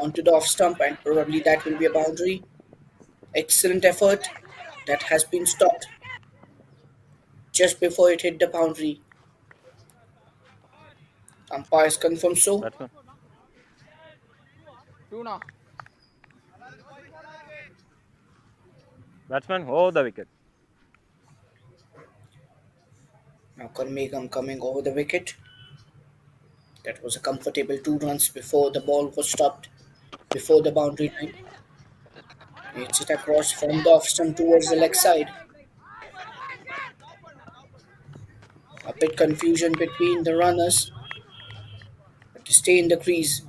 onto the off stump, and probably that will be a boundary. Excellent effort that has been stopped just before it hit the boundary. Umpires confirm so. Batsman. Two now. Batsman. Oh, the wicket. Now Karmegam coming over the wicket. That was a comfortable 2 runs before the ball was stopped before the boundary line. Hits it across from the off stump towards the leg side. A bit confusion between the runners, but to stay in the crease.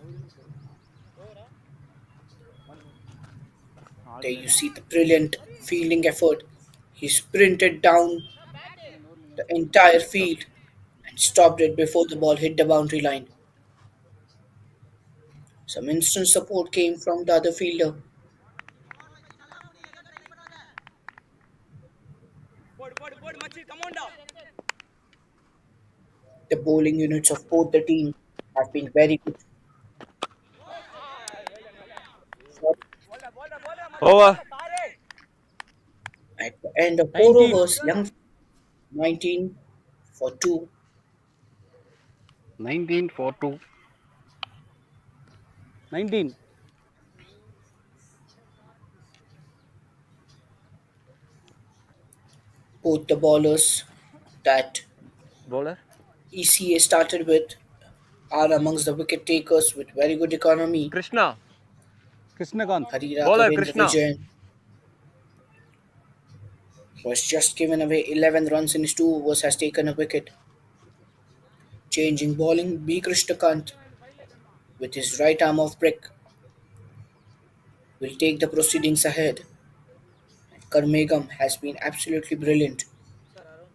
There you see the brilliant fielding effort. He sprinted down the entire Stop. field and stopped it before the ball hit the boundary line. Some instant support came from the other fielder. The bowling units of both the teams have been very good. Over. At the end of 4 19, overs, Young 19 for 2. 19 for 2. 19. Both the bowlers that Bowler. ECA started with are amongst the wicket takers with very good economy. Krishna. Krishnakant. Harira Bowler Kavendra Krishna. Vijayan was just given away 11 runs in his 2 overs, has taken a wicket. Changing bowling, B. Krishnakant with his right arm off break will take the proceedings ahead. Karmegam has been absolutely brilliant.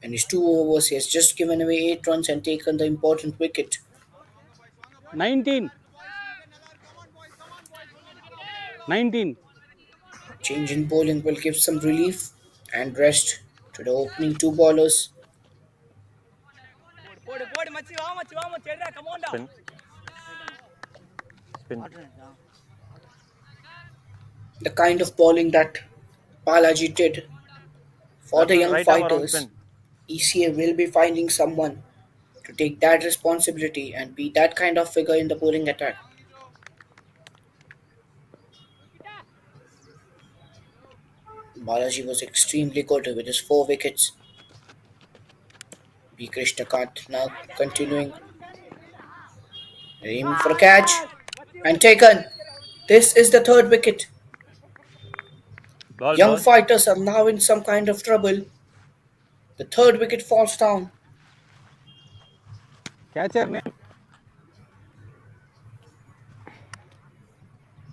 In his 2 overs, he has just given away 8 runs and taken the important wicket. 19. 19. Change in bowling will give some relief and rest to the opening 2 bowlers. Spin. Spin. The kind of bowling that Balaji did for the Batsman young right arm around fighters, spin. ECA will be finding someone to take that responsibility and be that kind of figure in the bowling attack. Balaji was extremely good with his 4 wickets. B. Krishnakant now continuing, aiming for a catch and taken. This is the third wicket. Ball, Young ball. fighters are now in some kind of trouble. The third wicket falls down. Catcher name.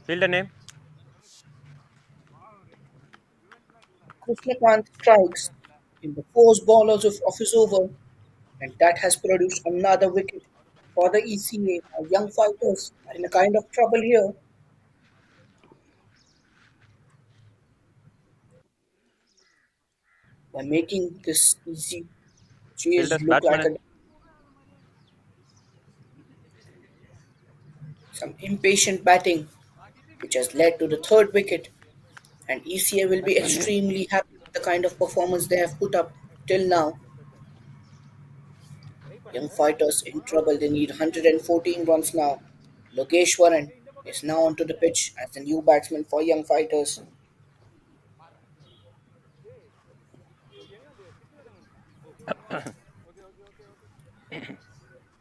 Fielder name. Krishnakant strikes in the first ball of his over, and that has produced another wicket for the ECA. Our young fighters are in a kind of trouble here by making this easy chase Fielder's look batsman like name. some impatient batting, which has led to the third wicket. And ECA will be Batsman name. extremely happy with the kind of performance they have put up till now. Young fighters in trouble. They need 114 runs now. Logeshwaran is now onto the pitch as the new batsman for young fighters.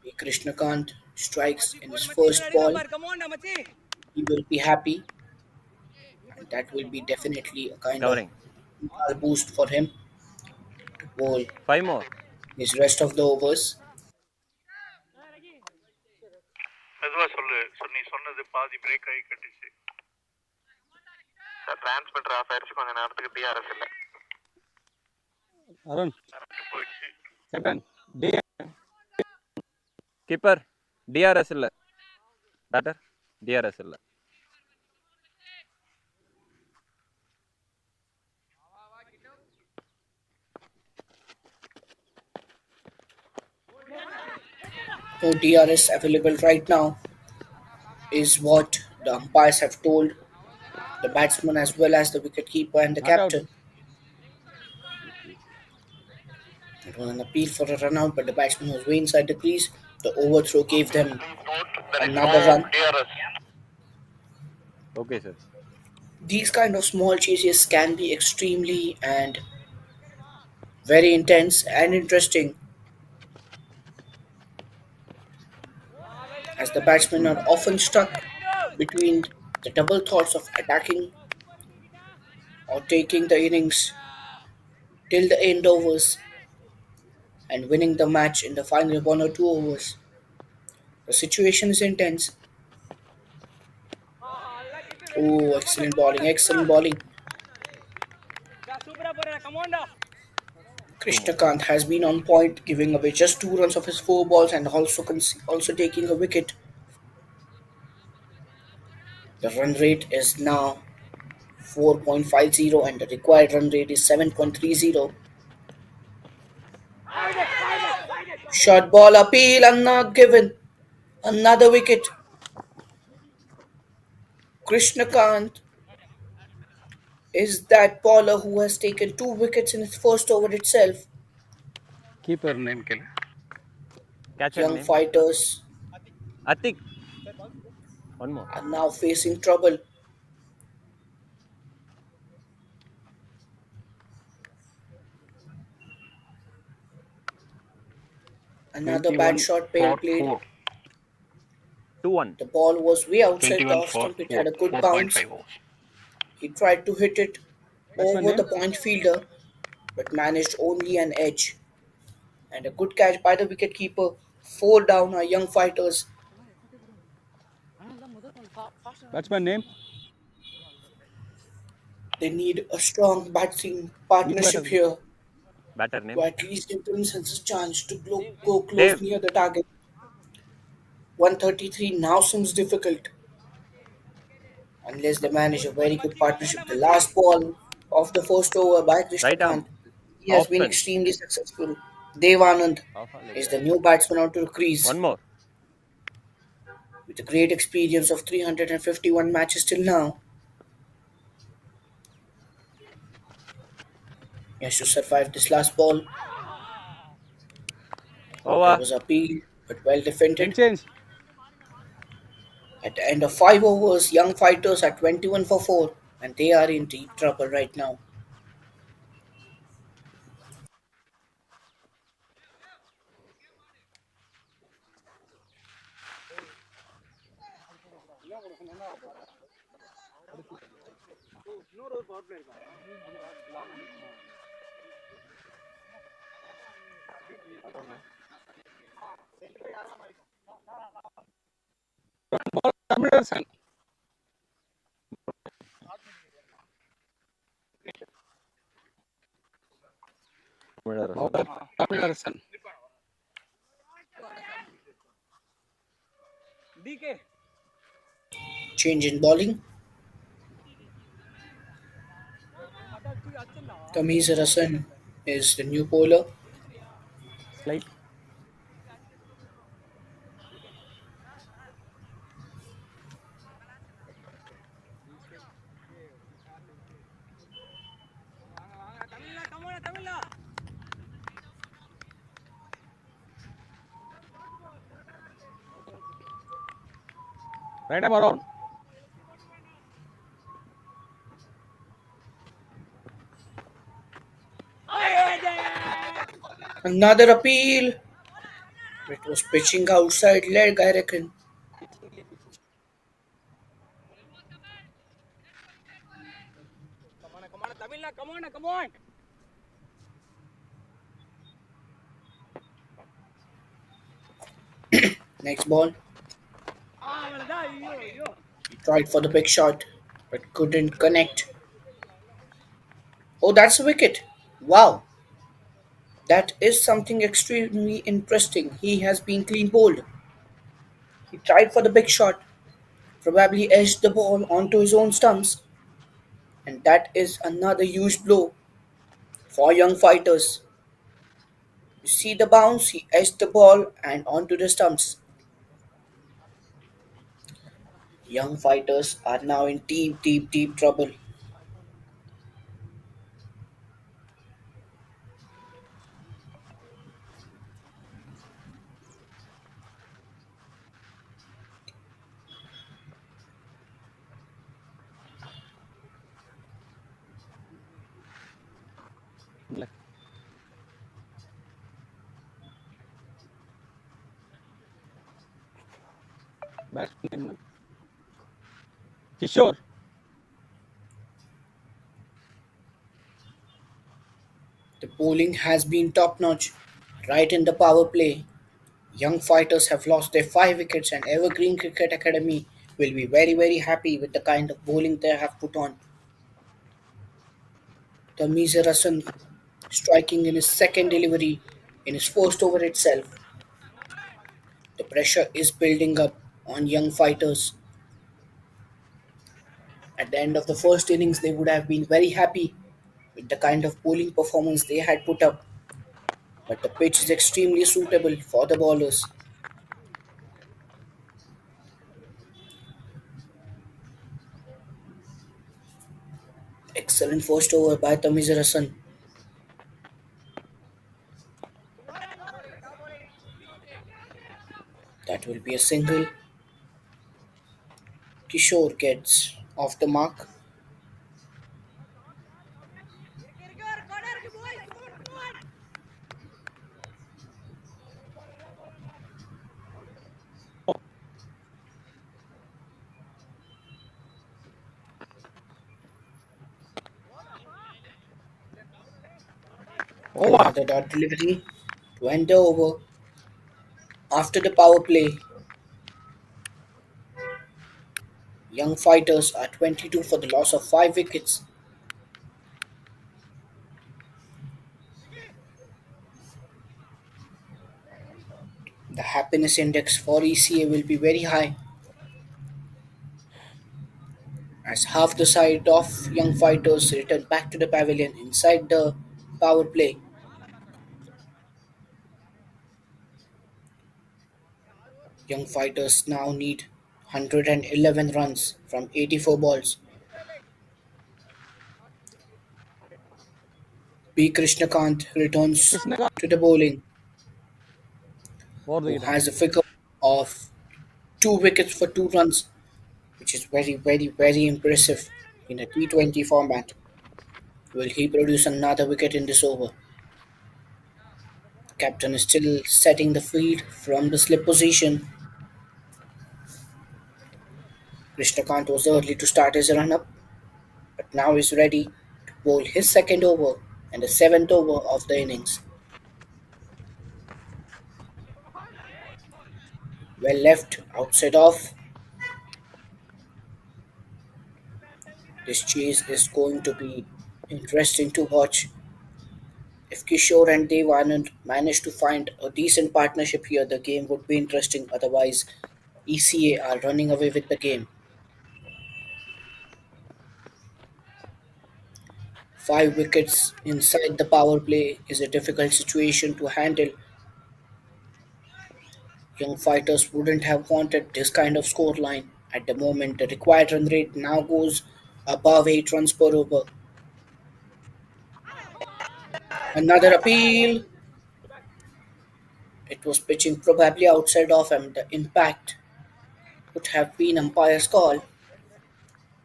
P. Krishnakant strikes in his first ball. He will be happy, and that will be definitely a kind of Covering. morale boost for him to bowl Five more. his rest of the overs. மெதுவா சொல்லு. நீ சொன்னது பாதி break ஆகி கட்டுச்சு. Sir transmitter of ஆயிடுச்சு. கொஞ்ச நேரத்துக்கு TRS இல்லை. Arun. போயிடுச்சு. Captain. D. Keeper. DRS இல்ல. Batter. DRS இல்ல. No DRS available right now, is what the umpires have told the batsman as well as the wicketkeeper and the Not out. captain. It was an appeal for a run out, but the batsman was way inside the crease. The overthrow gave them Please note there is another no run. DRS. Okay, sir. These kind of small chases can be extremely and very intense and interesting as the batsmen are often stuck between the double thoughts of attacking or taking the innings till the end overs and winning the match in the final 1 or 2 overs. The situation is intense. Oh, excellent bowling, excellent bowling. Two more. Krishnakant has been on point, giving away just 2 runs of his 4 balls and also taking a wicket. The run rate is now 4.50 and the required run rate is 7.30. Short ball appeal and not given. Another wicket. Krishnakant is that bowler who has taken 2 wickets in his first over itself. Keeper name. Catcher Young name. fighters Atik. One more. are now facing trouble. Another bad 21 shot for played. 4. 2-1. The ball was way outside the 21 off for stump. It 4. had a good bounce. 4.5 overs. He tried to hit it Batsman over the name. point fielder but managed only an edge. And a good catch by the wicketkeeper. 4 down are young fighters. Batsman name. They need a strong batting Which partnership batter? here Batter to name. at least give themselves a chance to go close Dave. near the target. 133 now seems difficult unless they manage a very good partnership. The last ball of the first over by Right Krishnakant, arm. he has Off been spin. extremely successful. Dev Anand Off a leg is break. the new batsman onto the crease One more. with a great experience of 351 matches till now. He has to survive this last ball. There Over. was a appeal, but well Wind defended. change. At the end of 5 overs, young fighters are 21 for 4 and they are in deep trouble right now. Termination. Mid-innings. Bowler termination. Change in bowling. Tamiz Rasan is the new bowler. Slide. Right arm around. Another appeal. It was pitching outside leg, I reckon. Next ball. He tried for the big shot, but couldn't connect. Oh, that's a wicket. Wow, that is something extremely interesting. He has been clean bowled. He tried for the big shot, probably edged the ball onto his own stumps, and that is another huge blow for young fighters. You see the bounce, he edged the ball and onto the stumps. Young fighters are now in deep, deep, deep trouble. Left. Batsman name. Kishore. The bowling has been top notch. Right in the power play, young fighters have lost their 5 wickets, and Evergreen Cricket Academy will be very, very happy with the kind of bowling they have put on. Tamiz Rasan striking in his second delivery in his first over itself. The pressure is building up on young fighters. At the end of the first innings, they would have been very happy with the kind of bowling performance they had put up, but the pitch is extremely suitable for the bowlers. Excellent first over by Tamiz Rasan. That will be a single. Kishore gets off the mark. Over. Another dot delivery to end the over. After the power play, young fighters are 22 for the loss of 5 wickets. The happiness index for ECA will be very high, as half the side of young fighters return back to the pavilion inside the power play. Young fighters now need 111 runs from 84 balls. B. Krishnakant returns Krishna. to the bowling, Over the who wicket. has a figure of 2 wickets for 2 runs, which is very, very, very impressive in a T20 format. Will he produce another wicket in this over? Captain is still setting the field from the slip position. Krishnakant was early to start his run up, but now is ready to bowl his second over and the seventh over of the innings. Well left outside off. This chase is going to be interesting to watch. If Kishore and Dev Anand manage to find a decent partnership here, the game would be interesting. Otherwise, ECA are running away with the game. 5 wickets inside the power play is a difficult situation to handle. Young fighters wouldn't have wanted this kind of scoreline. At the moment, the required run rate now goes above 8 runs per over. Another appeal. It was pitching probably outside off and the impact would have been umpire's call.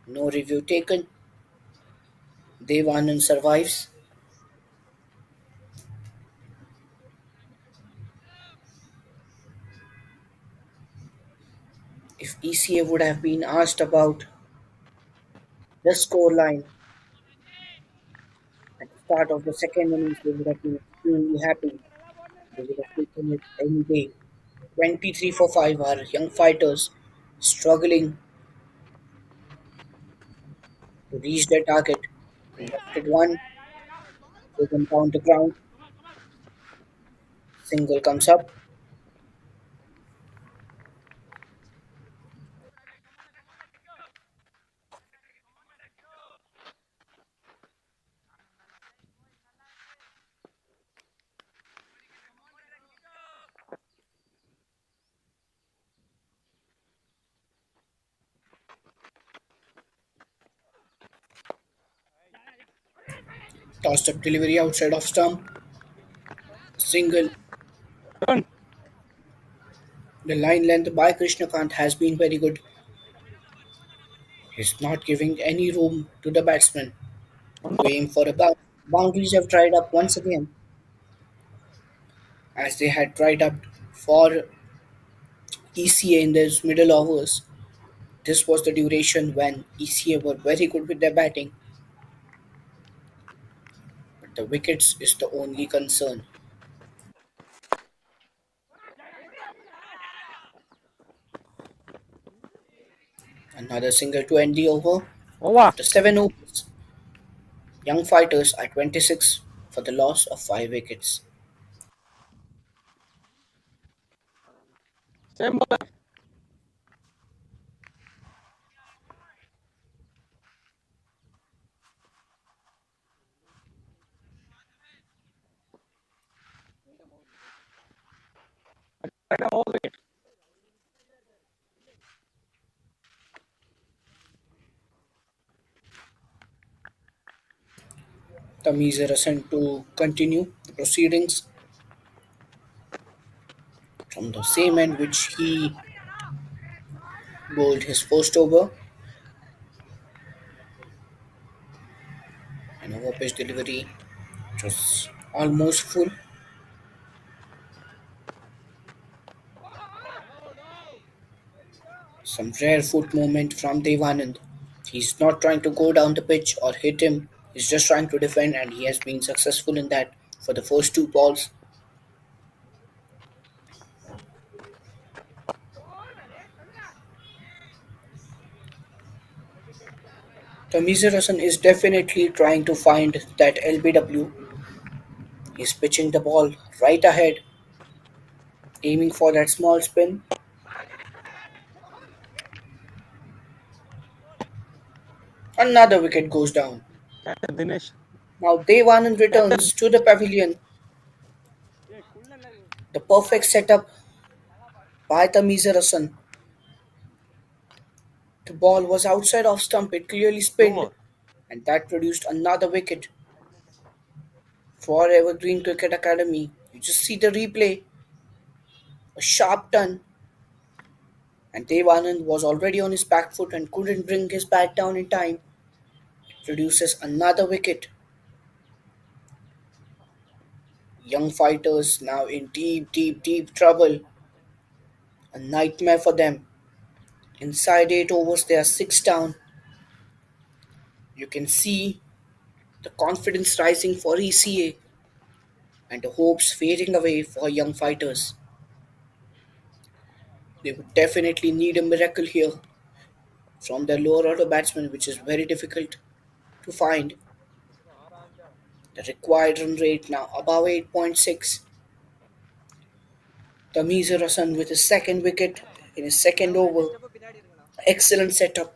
No review taken. Devanand survives. If ECA would have been asked about the scoreline at the start of the second innings, they would have been extremely happy. They would have taken it any day. 23 for 5 are young fighters struggling to reach their target. Left one, taken down the ground, single comes up, tossed up delivery outside of stump, single. Turn. The line length by Krishnakant has been very good. He's not giving any room to the batsman to aim for a bounce. Boundaries have dried up once again, as they had dried up for ECA in those middle overs. This was the duration when ECA were very good with their batting, but the wickets is the only concern. Another single to end the over. Over. After 7 overs, young fighters are 26 for the loss of 5 wickets. Same bowler. Right arm over wicket. Tamiz Rasan to continue the proceedings from the same end which he bowled his first over. An over pitch delivery which was almost full. Some rare foot movement from Devanand. He's not trying to go down the pitch or hit him. He's just trying to defend, and he has been successful in that for the first 2 balls. Tamizer Hassan is definitely trying to find that LBW. He's pitching the ball right ahead, aiming for that small spin. Another wicket goes down. Catch it, Dinesh. Now Devanand Captain. returns to the pavilion. The perfect setup by Tamizer Hassan. The ball was outside off stump. It clearly Two spinned, more. and that produced another wicket for Evergreen Cricket Academy. You just see the replay, a sharp turn, and Dev Anand was already on his back foot and couldn't bring his bat down in time. It produces another wicket. Young fighters now in deep, deep, deep trouble. A nightmare for them. Inside 8 overs, they are 6 down. You can see the confidence rising for ECA and the hopes fading away for young fighters. They would definitely need a miracle here from their lower order batsmen, which is very difficult to find. The required run rate now above 8.6. Tamiz Hassan with his second wicket in his second over. Excellent setup.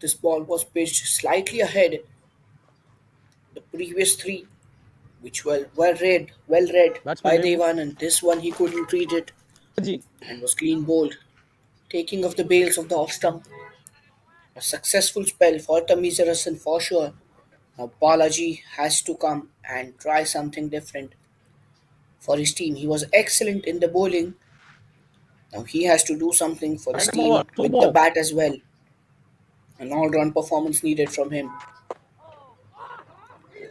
This ball was pitched slightly ahead the previous three, which were well read Batsman by name Devan, and this one he couldn't read it Balaji. and was clean bowled, taking off the bails of the off stump. A successful spell for Tamiz Hassan for sure. Now Balaji has to come and try something different for his team. He was excellent in the bowling. Now he has to do something for this Random over. team Two with the more. bat as well. An all-round performance needed from him.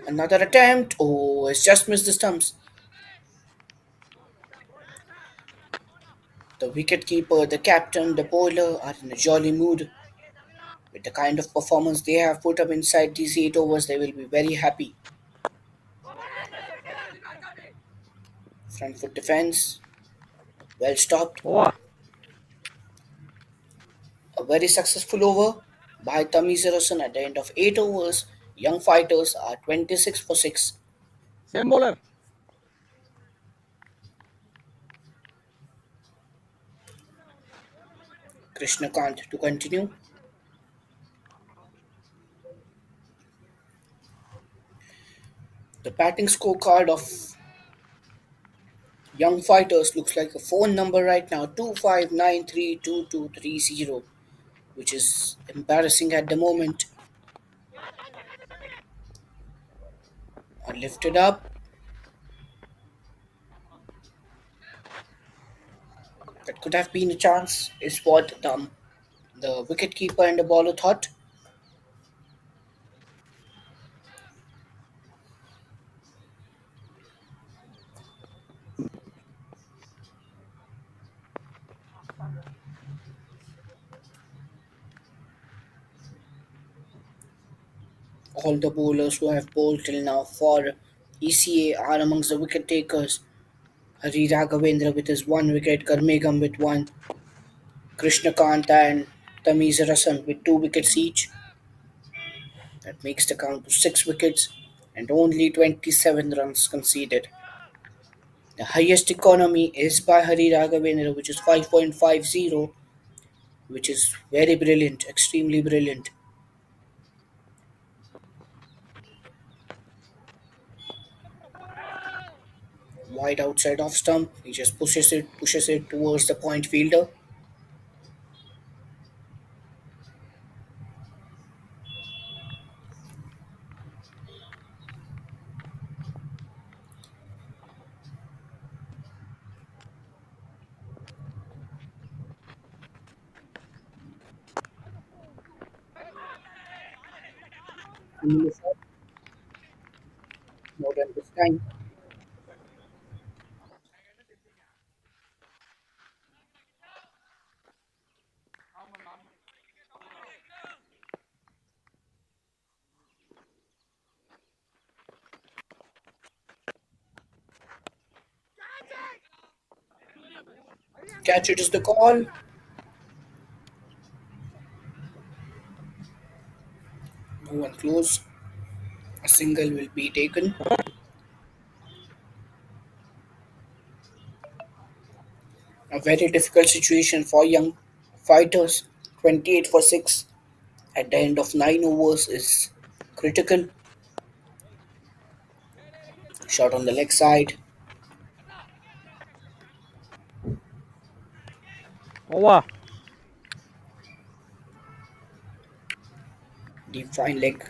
Another attempt. Oh, it's just missed the stumps. The wicket-keeper, the captain, the bowler are in a jolly mood. With the kind of performance they have put up inside these 8 overs, they will be very happy. Front foot defense, well stopped. Over. A very successful over by Tamiz Hassan at the end of 8 overs. Young fighters are 26 for 6. Same bowler. Krishnakant to continue. The batting scorecard of young fighters looks like a phone number right now 25932230, which is embarrassing at the moment. Are lifted up. That could have been a chance, is what the wicketkeeper and the bowler thought. All the bowlers who have bowled till now for ECA are amongst the wicket takers. Hari Raghavendra with his one wicket, Karmegam with one, Krishnakant and Tamiz Rasan with 2 wickets each. That makes the count to 6 wickets and only 27 runs conceded. The highest economy is by Hari Raghavendra, which is 5.50, which is very brilliant, extremely brilliant. Wide outside off stump, he just pushes it towards the point fielder. More than this time. Catch it is the call. No one close. A single will be taken. A very difficult situation for young fighters. 28 for 6 at the end of 9 overs is critical. Shot on the leg side. Over. Deep fine leg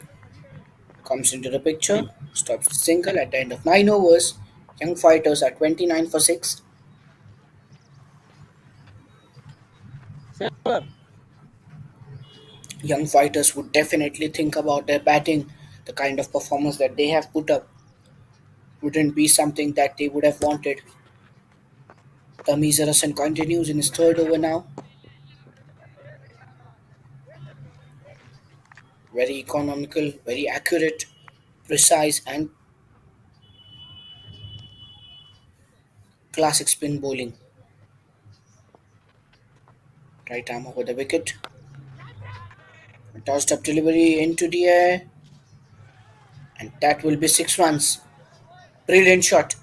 comes into the picture. Stops the single at the end of 9 overs. Young fighters are 29 for 6. Same bowler. Young fighters would definitely think about their batting, the kind of performance that they have put up. wouldn't be something that they would have wanted. Tamizarasan continues in his third over now. Very economical, very accurate, precise, and classic spin bowling. Right arm over the wicket. A tossed up delivery into the air, and that will be 6 runs. Brilliant shot.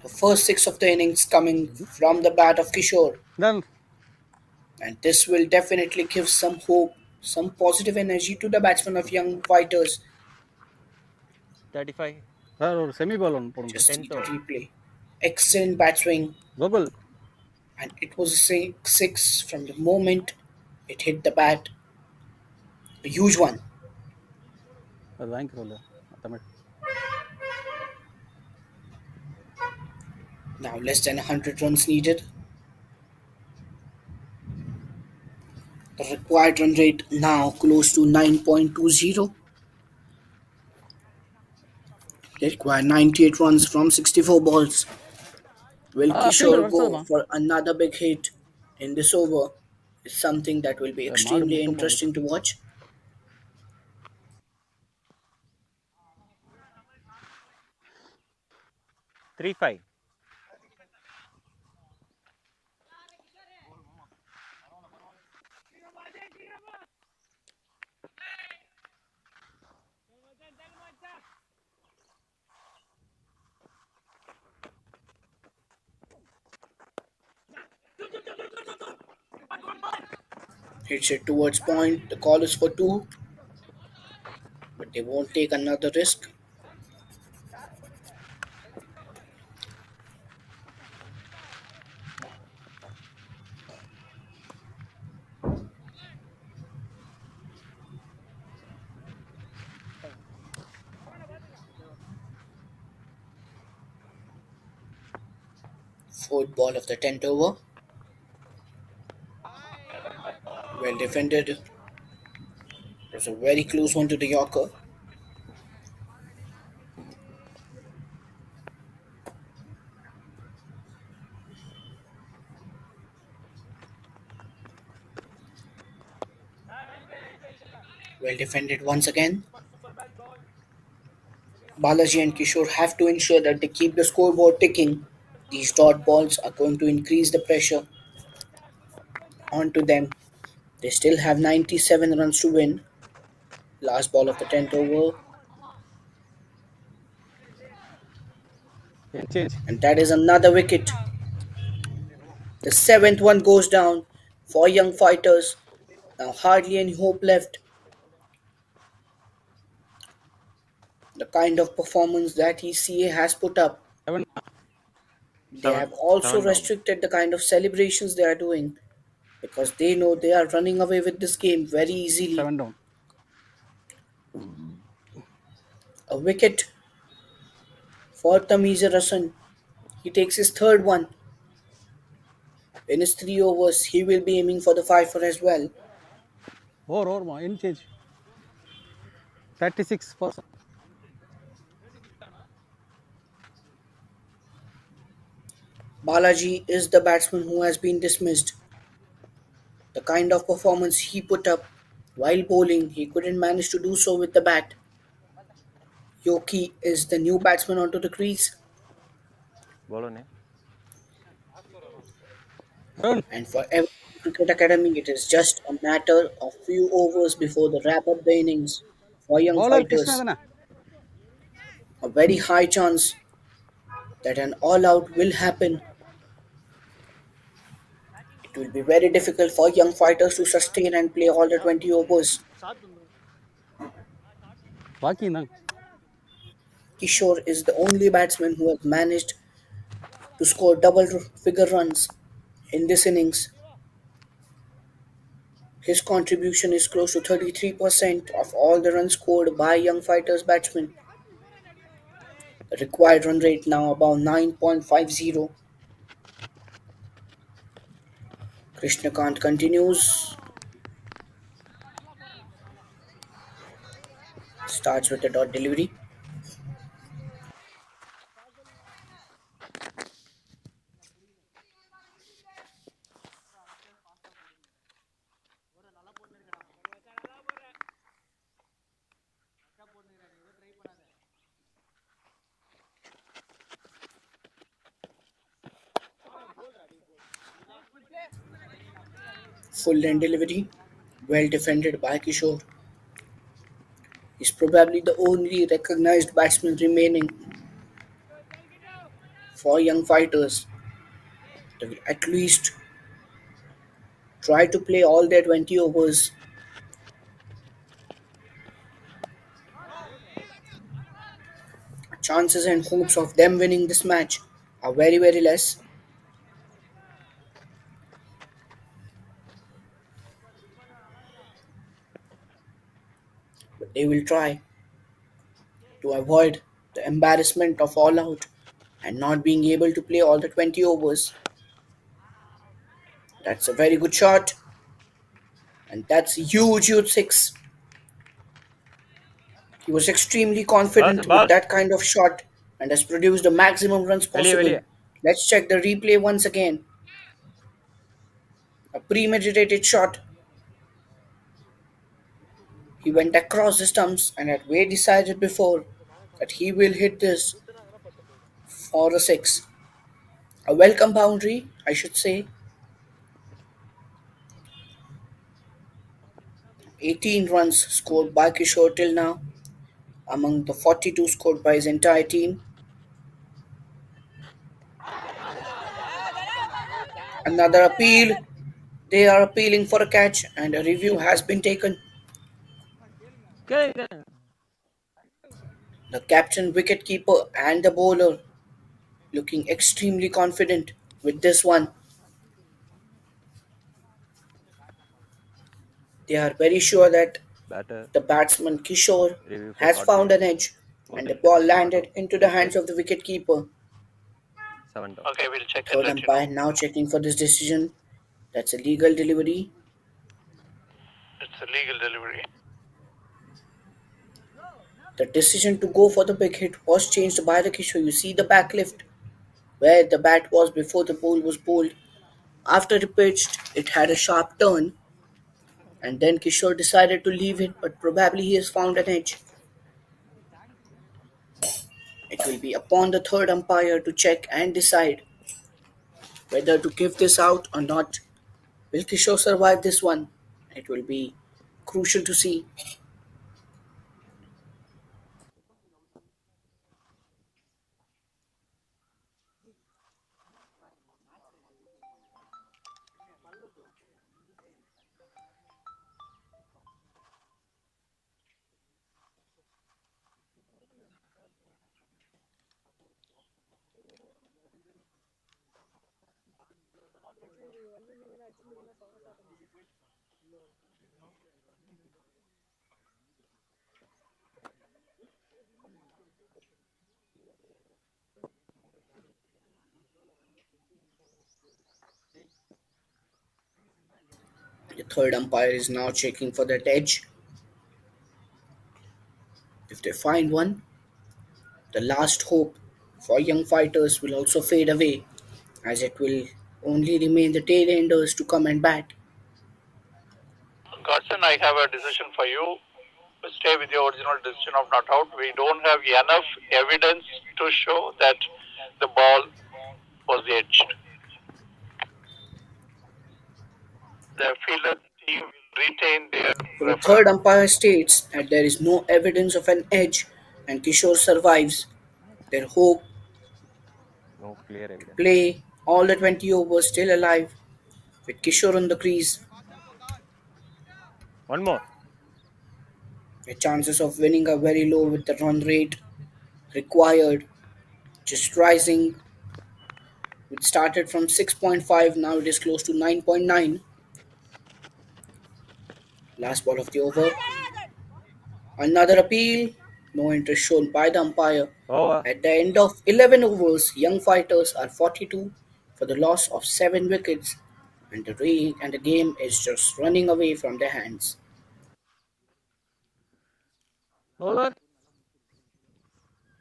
The first six of the innings coming from the bat of Kishore. Done. And this will definitely give some hope, some positive energy to the batsmen of young fighters. 35. Sir, or semi ball on போடுங்க. Just see 10th the over. replay. Excellent bat swing, Global. and it was a six from the moment it hit the bat. A huge one. அது வாங்கி சொல்லு Tamil. Now less than 100 runs needed. The required run rate now close to 9.20. They require 98 runs from 64 balls. Will Fielder Kishore go வருஷமா for another big hit in this over? It's something that will be மாடு extremely முட்டும் போகுது. interesting to watch. 3-5. Hits it towards point. The call is for two, but they won't take another risk. Fourth ball of the 10th over. Well defended. It was a very close one to the Yorker. Well defended once again. Balaji and Kishore have to ensure that they keep the scoreboard ticking. These dot balls are going to increase the pressure onto them. They still have 97 runs to win. Last ball of the 10th over, Change. and that is another wicket. The seventh one goes down for young fighters. Now hardly any hope left. The kind of performance that ECA has put up, 7. they 7. have also 7 down. restricted the kind of celebrations they are doing because they know they are running away with this game very easily. 7 down. A wicket for Tamiz Rasan. He takes his third one. In his 3 overs, he will be aiming for the fifer as well. Over in change. 36%. Balaji is the batsman who has been dismissed. The kind of performance he put up while bowling, he couldn't manage to do so with the bat. Yoki is the new batsman onto the crease, Bowler name. Run. and for every cricket academy, it is just a matter of few overs before the wrap up the innings. For young Bowler Krishna fighters, தானே. a very high chance that an all out will happen. It will be very difficult for young fighters to sustain and play all the 20 overs. Walking தான். Kishore is the only batsman who has managed to score double figure runs in this innings. His contribution is close to 33% of all the runs scored by young fighters batsmen. The required run rate now above 9.50. Krishnakant continues. Starts with a dot delivery. Full length delivery, well defended by Kishore. He's probably the only recognized batsman remaining for young fighters. They will at least try to play all their 20 overs. Chances and hopes of them winning this match are very, very less, but they will try to avoid the embarrassment of all out and not being able to play all the 20 overs. That's a very good shot, and that's a huge, huge six. He was extremely confident with Ball. that kind of shot and has produced the maximum runs வெளியே possible. வெளியே. Let's check the replay once again. A premeditated shot. He went across the stumps and had way decided before that he will hit this for a six. A welcome boundary, I should say. 18 runs scored by Kishore till now, among the 42 scored by his entire team. Another appeal. They are appealing for a catch, and a review has been taken. The captain, wicketkeeper, and the bowler looking extremely confident with this one. They are very sure that Batter. the batsman Kishore Review for has caught found ball. an edge, and the OT. ball Not landed out. into the hands Wicket. of the wicketkeeper. 7 down. Okay, we'll The check and third let you know. umpire now checking for this decision. That's a legal delivery. It's a legal delivery. The decision to go for the big hit was changed by the Kishore. You see the back lift where the bat was before the ball was bowled. After it pitched, it had a sharp turn, and then Kishore decided to leave it, but probably he has found an edge. It will be upon the third umpire to check and decide whether to give this out or not. Will Kishore survive this one? It will be crucial to see. The third umpire is now checking for that edge. If they find one, the last hope for young fighters will also fade away, as it will only remain the tail enders to come and bat. Godson, I have a decision for you. Stay with your original decision of not out. We don't have enough evidence to show that the ball was edged. The fielder team will retain their So the third preference. umpire states that there is no evidence of an edge and Kishore survives. Their hope No clear to evidence. play all the 20 overs still alive with Kishore on the crease. One more. The chances of winning are very low with the run rate required just rising. It started from 6.5, now it is close to 9.9. Last ball of the over. Another appeal. No interest shown by the umpire. Over. At the end of 11 overs, young fighters are 42 for the loss of 7 wickets, and the game is just running away from their hands. Bowler.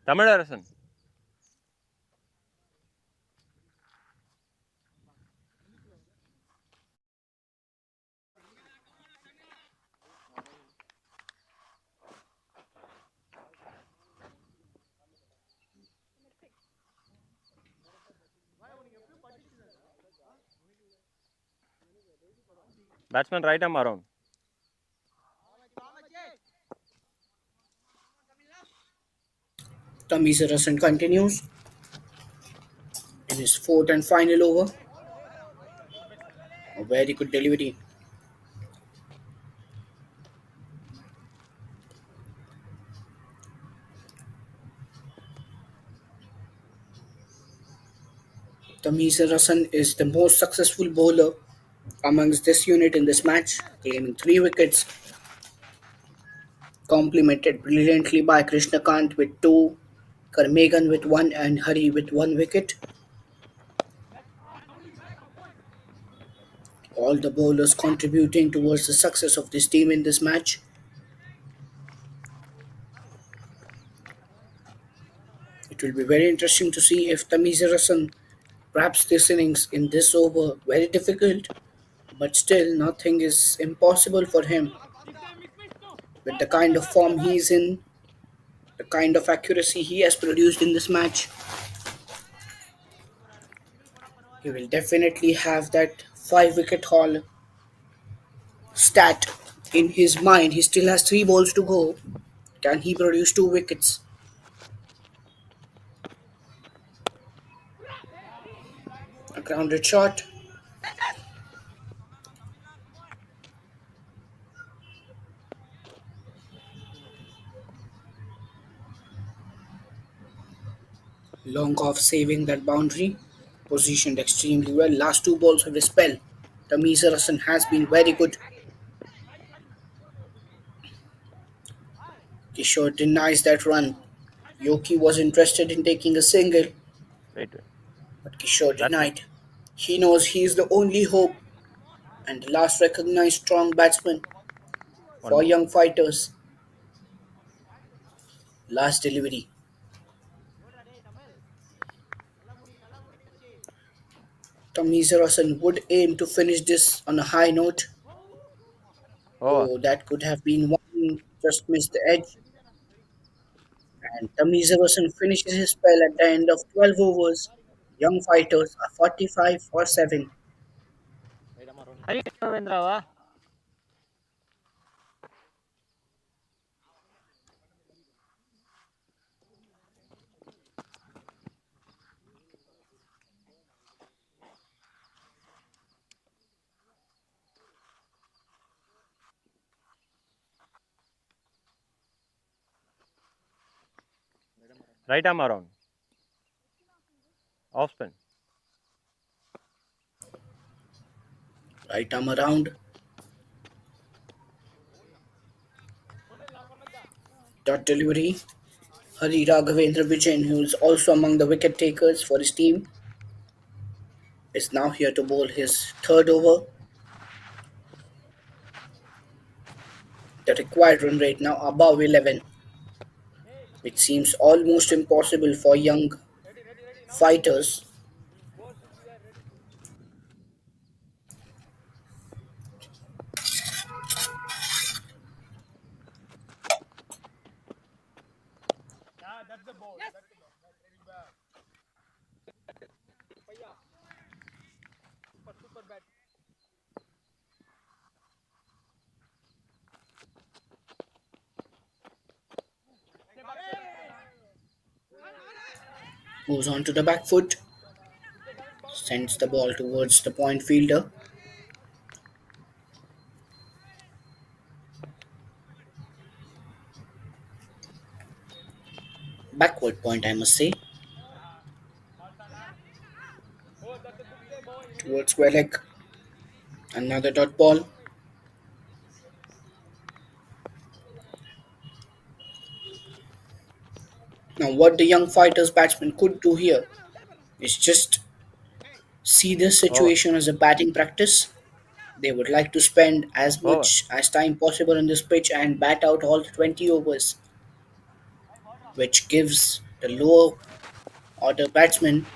Tamilarasan. Batsman right arm around. Tamisarasan continues in his fourth and final over. A very good delivery. Tamisarasan is the most successful bowler amongst this unit in this match, claiming 3 wickets, complemented brilliantly by Krishnakant with 2, Karmegan with 1, and Hari with 1 wicket. All the bowlers contributing towards the success of this team in this match. It will be very interesting to see if Tamisarasan, perhaps this innings in this over, very difficult, but still nothing is impossible for him. With the kind of form he is in, the kind of accuracy he has produced in this match, he will definitely have that 5 wicket haul stat in his mind. He still has 3 balls to go. Can he produce 2 wickets? A grounded shot, long off saving that boundary, positioned extremely well. Last 2 balls of his spell. Tamisarasan has been very good. Kishore denies that run. Yoki was interested in taking a single, Wait, wait. but Kishore Batsman. denied. He knows he is the only hope and the last recognized strong batsman One for more. young fighters. Last delivery. Tamisarasan would aim to finish this on a high note. Over. Oh, that could have been one, just missed the edge. And Tamisarasan finishes his spell at the end of 12 overs. Young fighters are 45 for 7. Hey, Ravendrava. Right arm around. Off spin. Right arm around. Dot delivery. Hari Raghavendra Vijayan, who is also among the wicket takers for his team, is now here to bowl his third over. The required run rate now above 11, which seems almost impossible for young fighters. Moves on to the back foot, sends the ball towards the point fielder. Backward point, I must say, towards Welek. Another dot ball. Now, what the young fighters batsman could do here is just see this Over. situation as a batting practice. They would like to spend as Over. much as time possible on this pitch and bat out all the 20 overs, which gives the lower order batsmen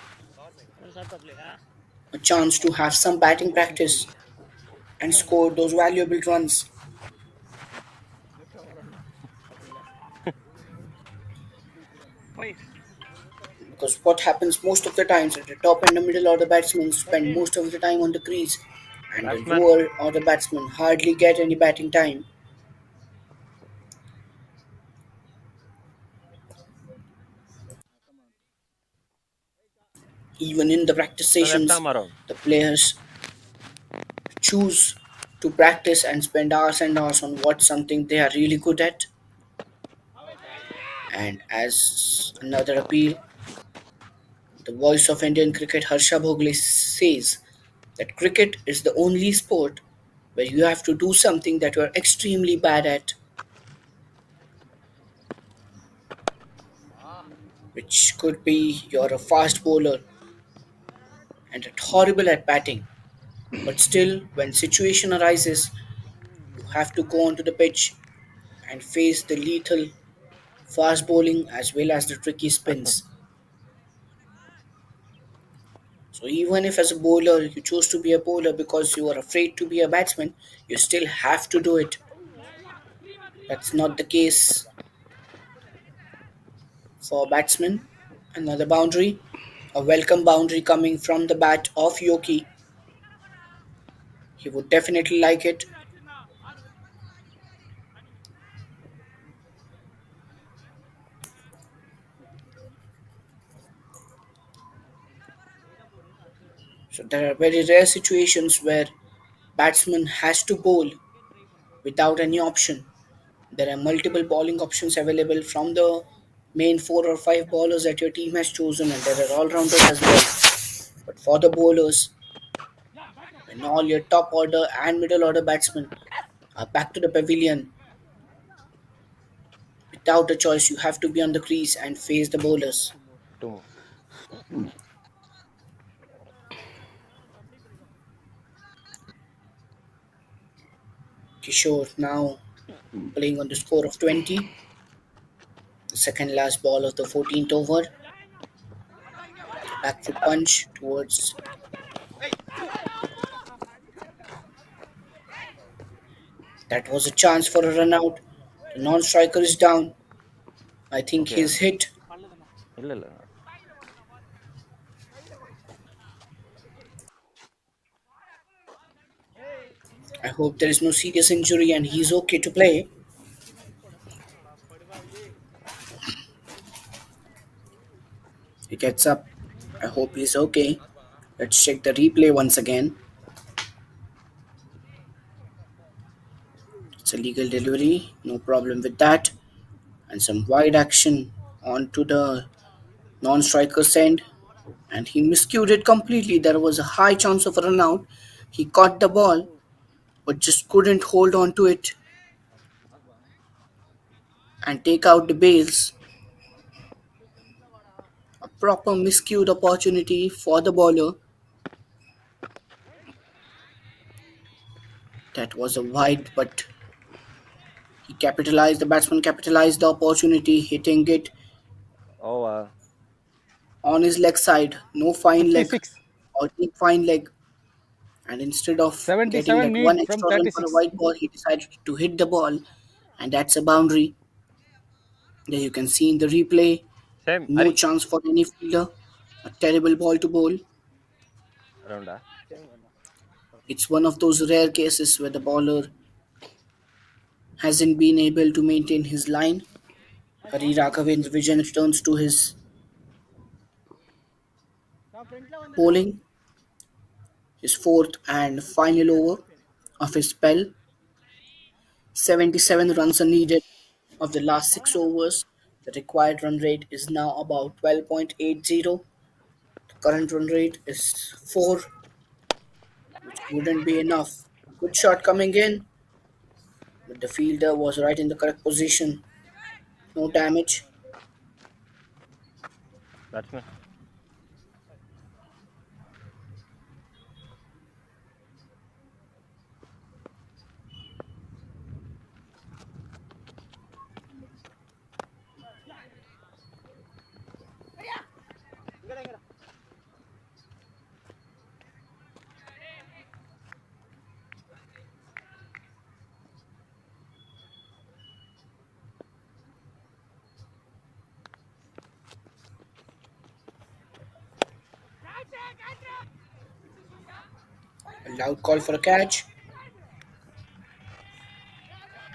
a chance to have some batting practice and score those valuable runs. Because what happens most of the times at the top and the middle order batsmen spend most of the time on the crease and the Batsman. lower order batsmen hardly get any batting time. Even in the practice The left sessions, arm around. the players choose to practice and spend hours and hours on what something they are really good at. And as another appeal, the voice of Indian cricket Harsha Bhogle says that cricket is the only sport where you have to do something that you are extremely bad at, which could be you're a fast bowler and horrible at batting. But still, when situation arises, you have to go onto the pitch and face the lethal fast bowling as well as the tricky Batsman. spins. So even if as a bowler you choose to be a bowler because you are afraid to be a batsman, you still have to do it. That's not the case for batsmen. Another boundary, a welcome boundary coming from the bat of Yoki. He would definitely like it. So there are very rare situations where batsman has to bowl without any option. There are multiple bowling options available from the main four or five bowlers that your team has chosen, and there are all rounders as well. But for the bowlers, when all your top order and middle order batsmen are back to the pavilion, without a choice, you have to be on the crease and face the bowlers. Two more. Kishore now playing on the score of 20, the second last ball of the 14th over. Back foot punch towards that was a chance for a run out. The non striker is down. I think Okay. he's hit. இல்ல இல்ல. I hope there is no serious injury and he's okay to play. He gets up. I hope he's okay. Let's check the replay once again. It's a legal delivery, no problem with that. And some wide action onto the non striker's end. And he miscued it completely. There was a high chance of a run out. He caught the ball, but just couldn't hold on to it and take out the bails. A proper miscued opportunity for the bowler. That was a wide, but the batsman capitalized the opportunity, hitting it Over. on his leg side. No fine leg 56. or deep fine leg. And instead of getting 77 that one need from extra run for a 36. white ball, he decided to hit the ball. And that's a boundary. There you can see in the replay. Same. No Ari. chance for any fielder. A terrible ball to bowl. Around. It's one of those rare cases where the bowler hasn't been able to maintain his line. Hari Raghavan's vision turns to his bowling, his fourth and final over of his spell. 77 runs are needed of the last 6 overs. The required run rate is now about 12.80. The current run rate is 4, which wouldn't be enough. Good shot coming in, but the fielder was right in the correct position. No damage. Batsman. Loud call for a catch,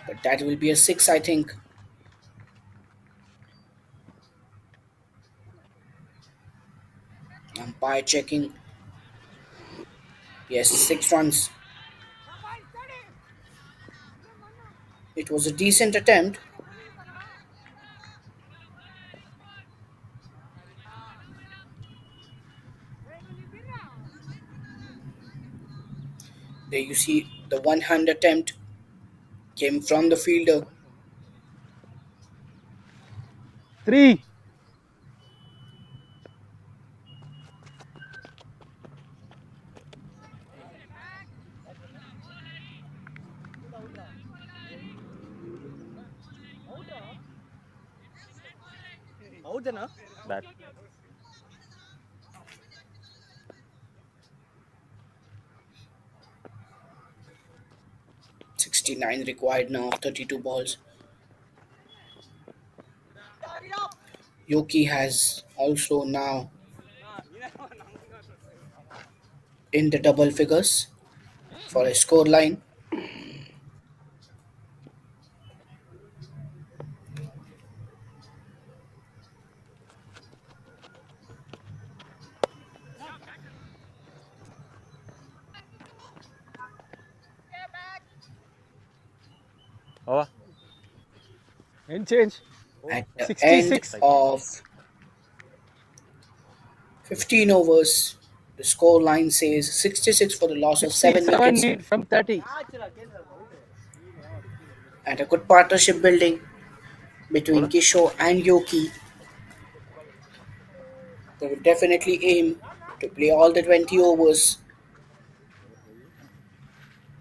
but that will be a six, I think. Umpire checking. Yes, 6 runs. It was a decent attempt. There you see the one hand attempt came from the fielder. 3. Bat. 69 required now, 32 balls. Yoki has also now in the double figures for a score line. Over. End change. At the end 66. Strike. of 15 overs, the score line says 66 for the loss of 7 67 wickets need from 30. and a good partnership building between Bowler. Kishore and Yoki. They will definitely aim to play all the 20 overs,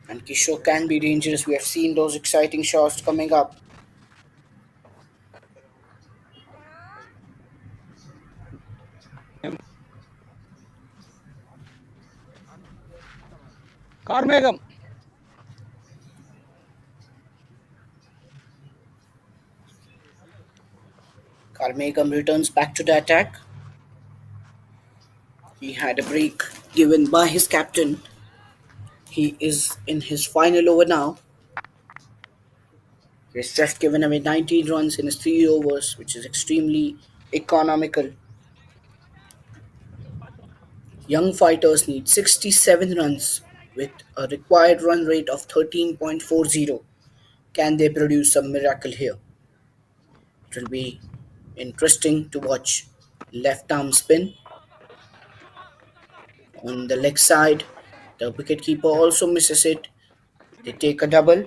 and Kishore can be dangerous. We have seen those exciting shots coming up. Karmegam. Karmegam returns back to the attack. He had a break given by his captain. He is in his final over now. He's just given away 19 runs in his 3 overs, which is extremely economical. Young fighters need 67 runs with a required run rate of 13.40. Can they produce some miracle here? It will be interesting to watch. Left arm spin on the leg side. The wicketkeeper also misses it. They take a double.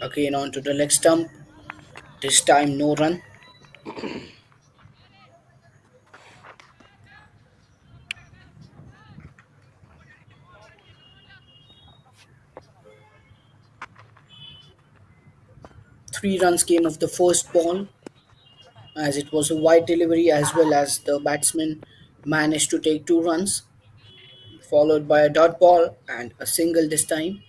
Again onto the leg stump. This time no run. 3 runs came off the first ball, as it was a wide delivery, as well as the batsman managed to take 2 runs, followed by a dot ball and a single this time.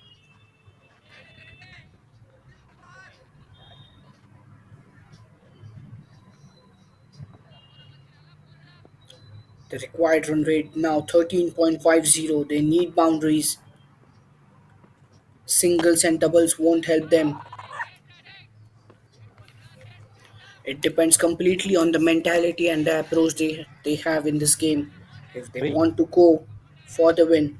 The required run rate now 13.50. They need boundaries. Singles and doubles won't help them. It depends completely on the mentality and the approach they have in this game. If they 3. want to go for the win,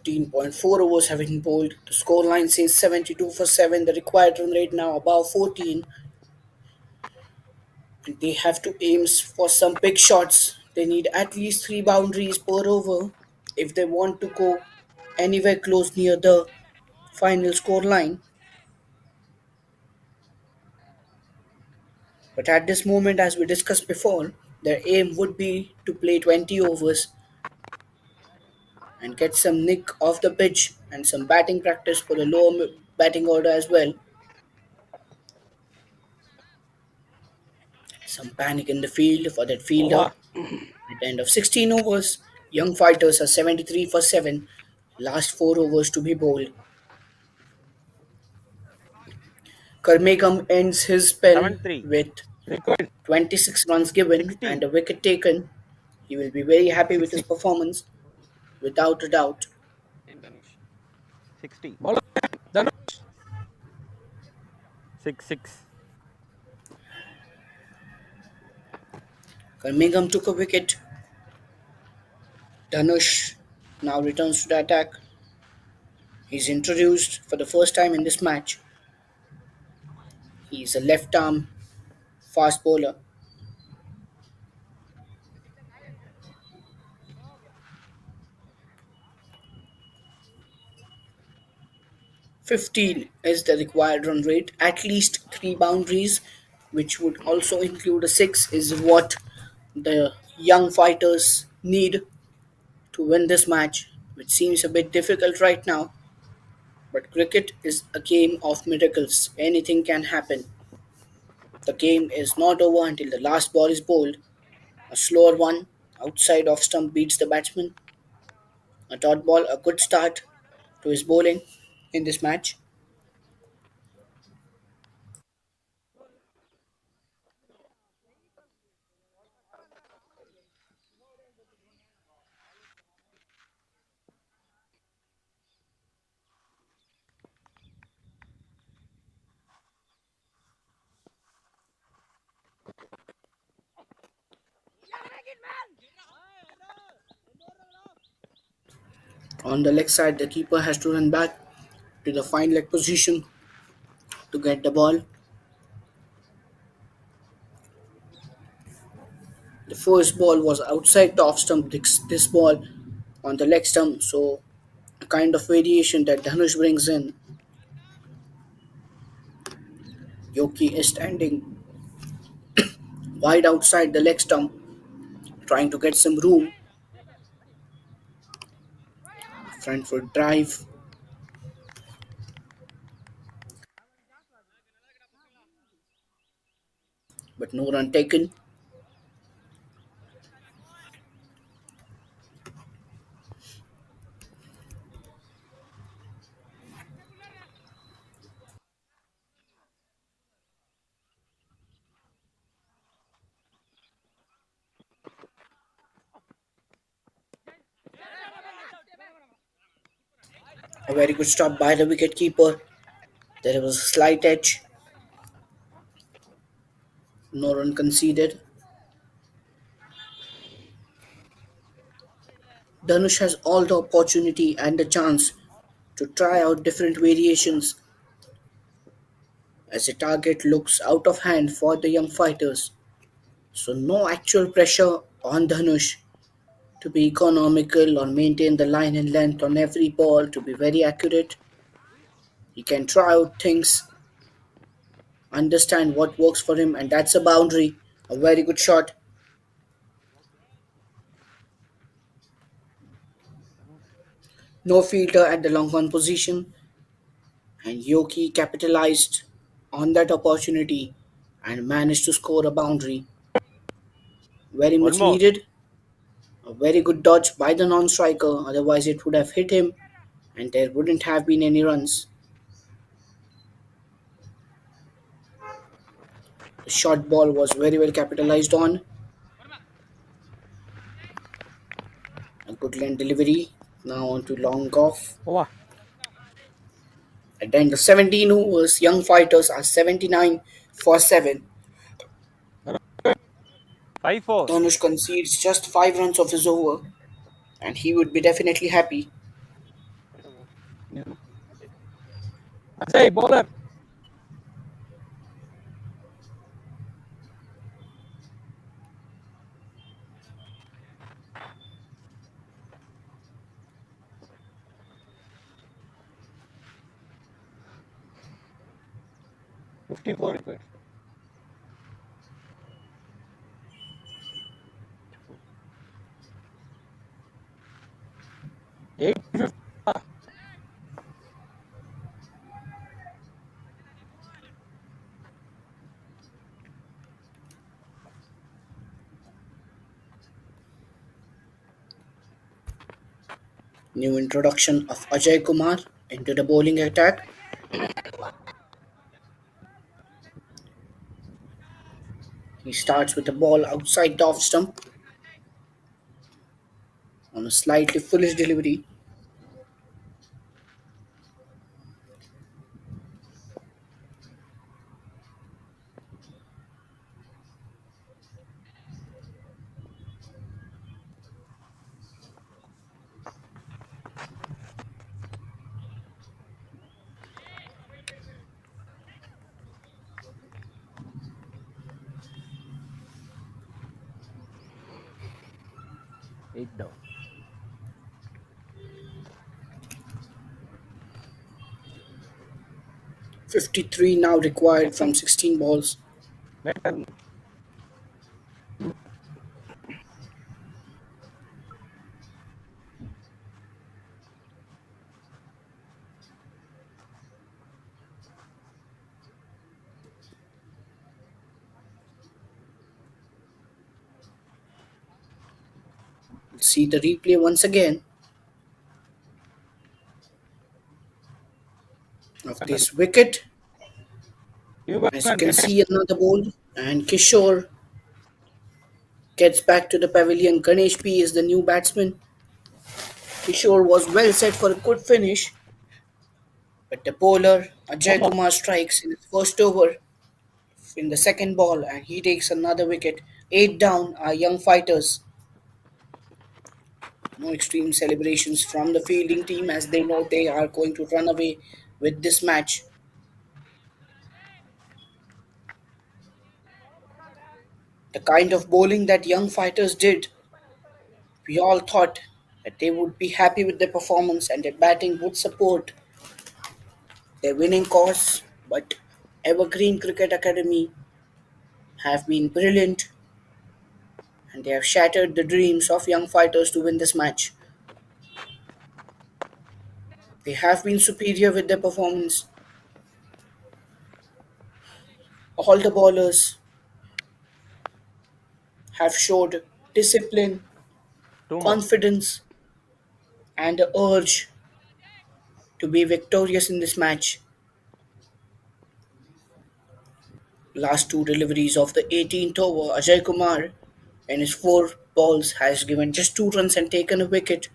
15.4 overs have been bowled. The scoreline says 72 for 7. The required run rate now above 14. And they have to aim for some big shots. They need at least 3 boundaries per over if they want to go anywhere close near the final score line. But at this moment, as we discussed before, their aim would be to play 20 overs and get some nick off the pitch and some batting practice for the lower batting order as well. Some panic in the field for that fielder. Over. At the end of 16 overs, young fighters are 73 for 7. Last 4 overs to be bowled. Karmegam ends his spell 7-3. with Required. 26 runs given 60. and a wicket taken. He will be very happy with his 60. performance, without a doubt. 60. Bowler. Done. 6-6. Karmegam took a wicket. Dhanush now returns to the attack. He's introduced for the first time in this match. He's a left arm fast bowler. 15 is the required run rate. At least 3 boundaries, which would also include a 6, is what the young fighters need to win this match, which seems a bit difficult right now. But cricket is a game of miracles. Anything can happen. The game is not over until the last ball is bowled. A slower one outside off stump beats the batsman. A dot ball, a good start to his bowling in this match. On the leg side, the keeper has to run back to the fine leg position to get the ball. The first ball was outside the off stump. This ball on the leg stump, so a kind of variation that Dhanush brings in. Yoki is standing wide outside the leg stump, trying to get some room. Front foot drive, but no run taken. A very good stop by the wicket keeper. There was a slight edge, no run conceded. Dhanush has all the opportunity and the chance to try out different variations as the target looks out of hand for the young fighters. So, no actual pressure on Dhanush to be economical or maintain the line and length on every ball to be very accurate. He can try out things, understand what works for him, and that's a boundary. A very good shot. No fielder at the long on position, and Yoki capitalized on that opportunity and managed to score a boundary. Very One much more. needed. A very good dodge by the non striker, otherwise, it would have hit him and there wouldn't have been any runs. The short ball was very well capitalized on. A good lane delivery. Now on to long off. Over. At the end of 17 overs, young fighters are 79 for 7. 5-4. Dhanush concedes just 5 runs of his over, and he would be definitely happy. Ajay, bowler. 54 wickets. 8. New introduction of Ajay Kumar into the bowling attack. He starts with the ball outside the off stump on a slightly foolish delivery. Eight down. 53 now required from 16 balls. Better. See the replay once again of this wicket. You As you batsman can get it. see, another ball, and Kishore gets back to the pavilion. Ganesh P is the new batsman. Kishore was well set for a good finish, but the bowler One Ajay more. Kumar strikes in his first over in the second ball and he takes another wicket. 8 down are young fighters. No extreme celebrations from the fielding team as they know they are going to run away with this match. The kind of bowling that young fighters did, we all thought that they would be happy with their performance and their batting would support their winning cause, but Evergreen Cricket Academy have been brilliant and they have shattered the dreams of young fighters to win this match. They have been superior with their performance. All the bowlers have showed discipline, Two more. confidence, and the urge to be victorious in this match. Last two deliveries of the 18th over, Ajay Kumar in his four balls has given just 2 runs and taken a wicket.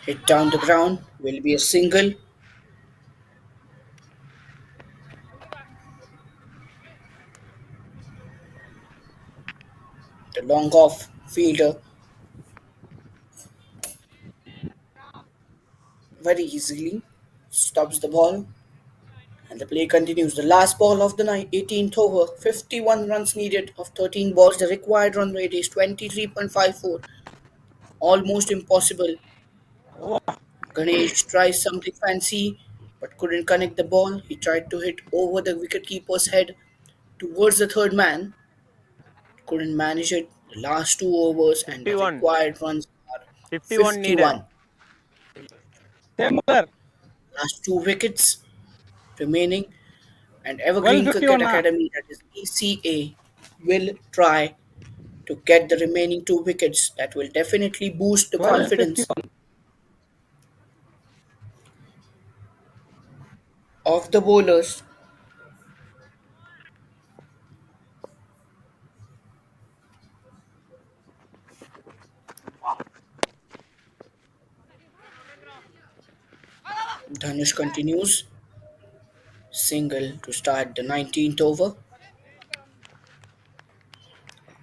Hit down the ground will be a single. The long off fielder very easily stops the ball and the play continues. The last ball of the 18th over, 51 runs needed of 13 balls. The required run rate is 23.54. Almost impossible. Ganesh tries something fancy but couldn't connect the ball. He tried to hit over the wicketkeeper's head towards the third man. Couldn't manage it. The last two overs and the 51. required runs are 51 needed. 51. Same bowler. Last two wickets remaining and Well, Evergreen Cricket 51 now. Academy, that is ECA, will try to get the remaining two wickets. That will definitely boost the 12 and confidence 51. of the bowlers. Dhanush continues. Single to start the 19th over.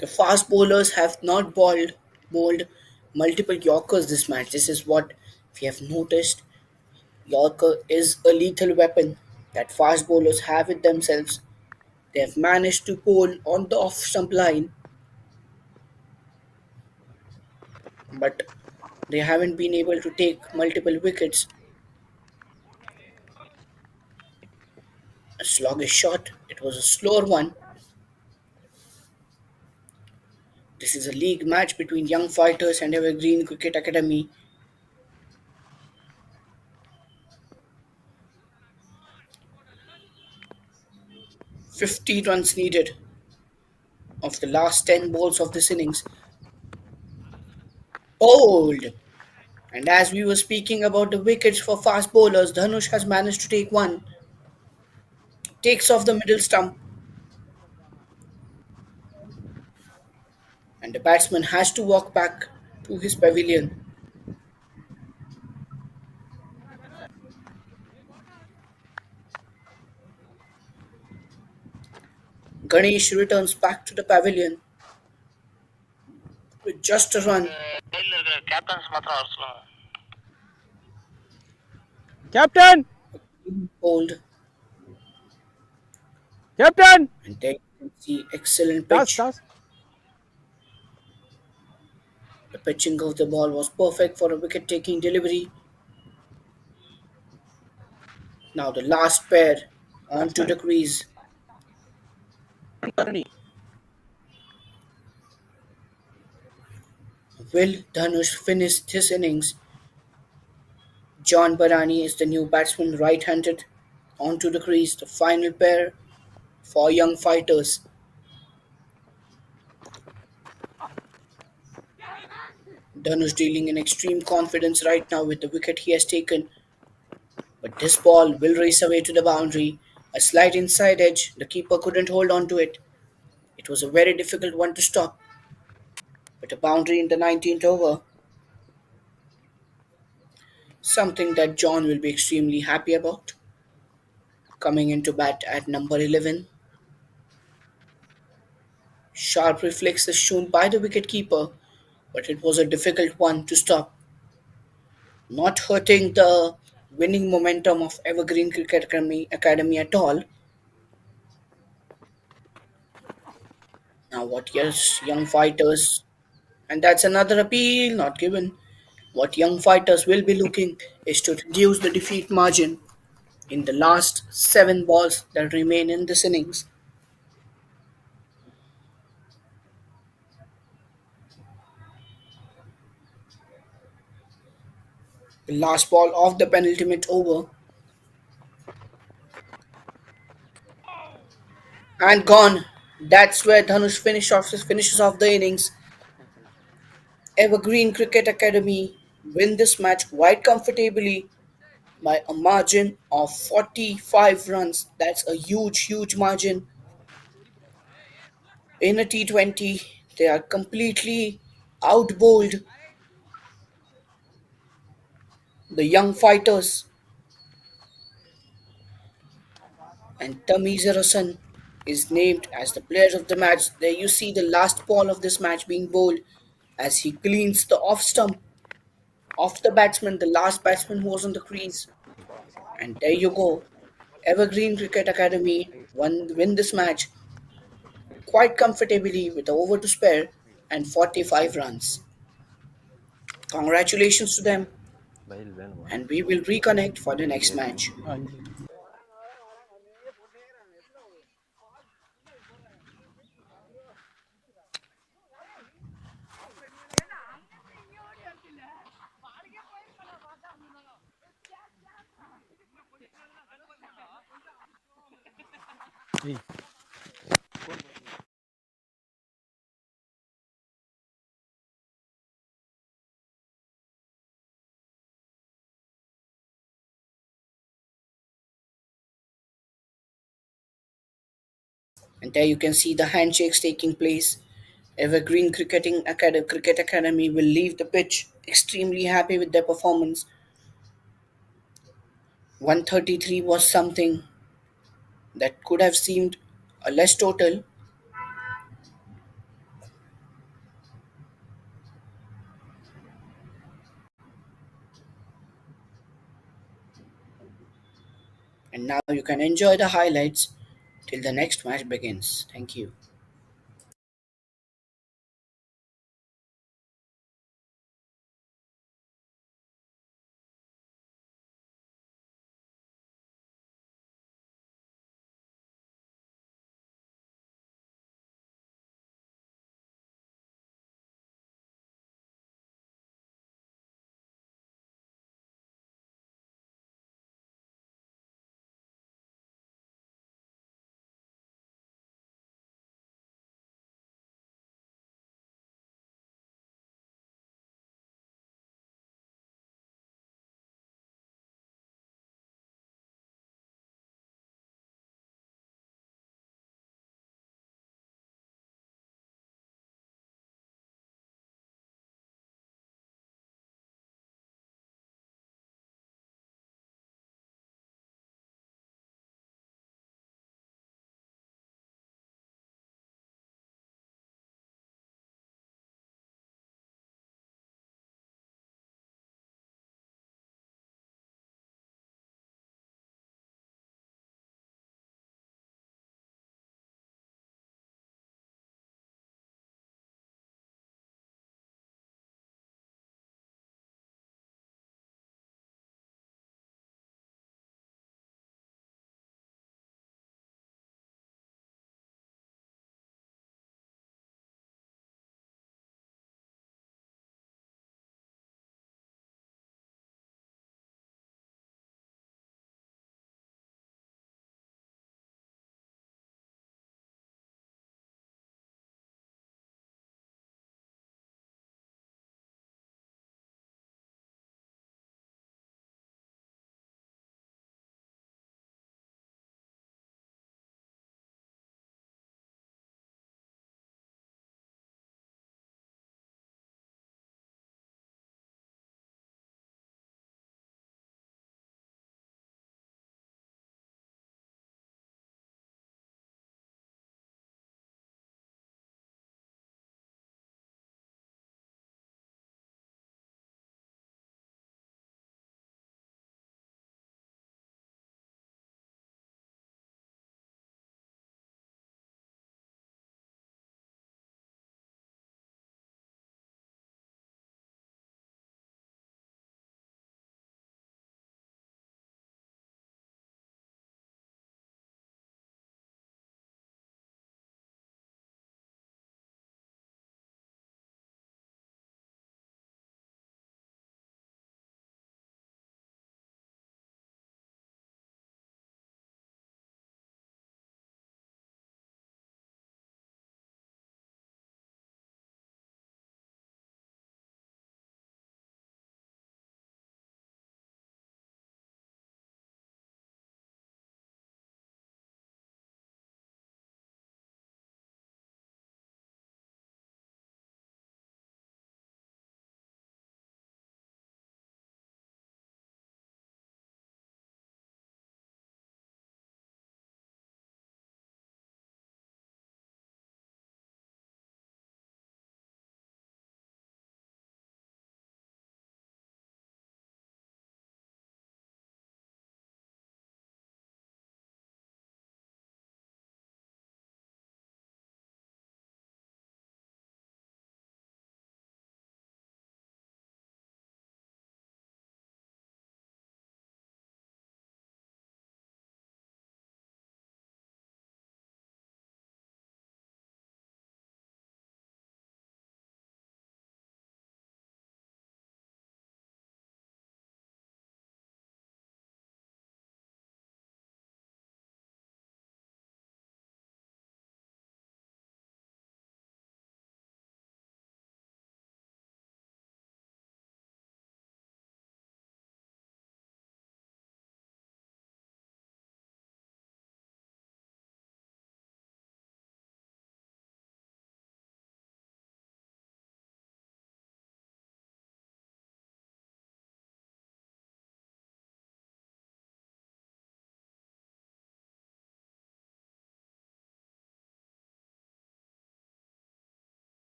The fast bowlers have not bowled multiple Yorkers this match. This is what we have noticed. Yorker is a lethal weapon that fast bowlers have with themselves. They have managed to bowl on the off stump line, but they haven't been able to take multiple wickets. A sluggish shot. It was a slower one. This is a league match between Young Fighters and Evergreen Cricket Academy. 50 runs needed of the last 10 balls of this innings. Bowled! And as we were speaking about the wickets for fast bowlers, Dhanush has managed to take one. Takes off the middle stump, and the batsman has to walk back to his pavilion. Ganesh returns back to the pavilion with just a run. Captain! Bowled, Captain! and there you can see excellent Toss, pitch. toss. The pitching of the ball was perfect for a wicket-taking delivery. Now the last pair onto the Batsman. crease. Tony. Will Dhanush finish this innings? John Barani is the new batsman, right-handed, onto the crease. The final pair for young fighters. Dhanush dealing in extreme confidence right now with the wicket he has taken. But this ball will race away to the boundary. A slight inside edge. The keeper couldn't hold on to it. It was a very difficult one to stop. But a boundary in the 19th over. Something that John will be extremely happy about. Coming into bat at number 11. Sharp reflex is shown by the wicket-keeper, but it was a difficult one to stop. Not hurting the winning momentum of Evergreen Cricket Academy at all. Now, what yes, young fighters, and that's another appeal not given. What young fighters will be looking is to reduce the defeat margin in the last 7 balls that remain in this innings. The last ball of the penultimate over and gone. That's where Dhanush finishes off the innings. Evergreen Cricket Academy win this match quite comfortably by a margin of 45 runs. That's a huge, huge margin. In a T20, they are completely outbowled the young fighters, and Tamiz Hassan is named as the player of the match. There you see the last ball of this match being bowled as he cleans the off stump of the batsman, the last batsman who was on the crease. And there you go. Evergreen Cricket Academy win this match quite comfortably with the over to spare and 45 runs. Congratulations to them, Bail வேணுமா? and we will reconnect for the next match. And there you can see the handshakes taking place. Evergreen Cricket Academy will leave the pitch extremely happy with their performance. 133 was something that could have seemed a less total, and now you can enjoy the highlights till the next match begins. Thank you.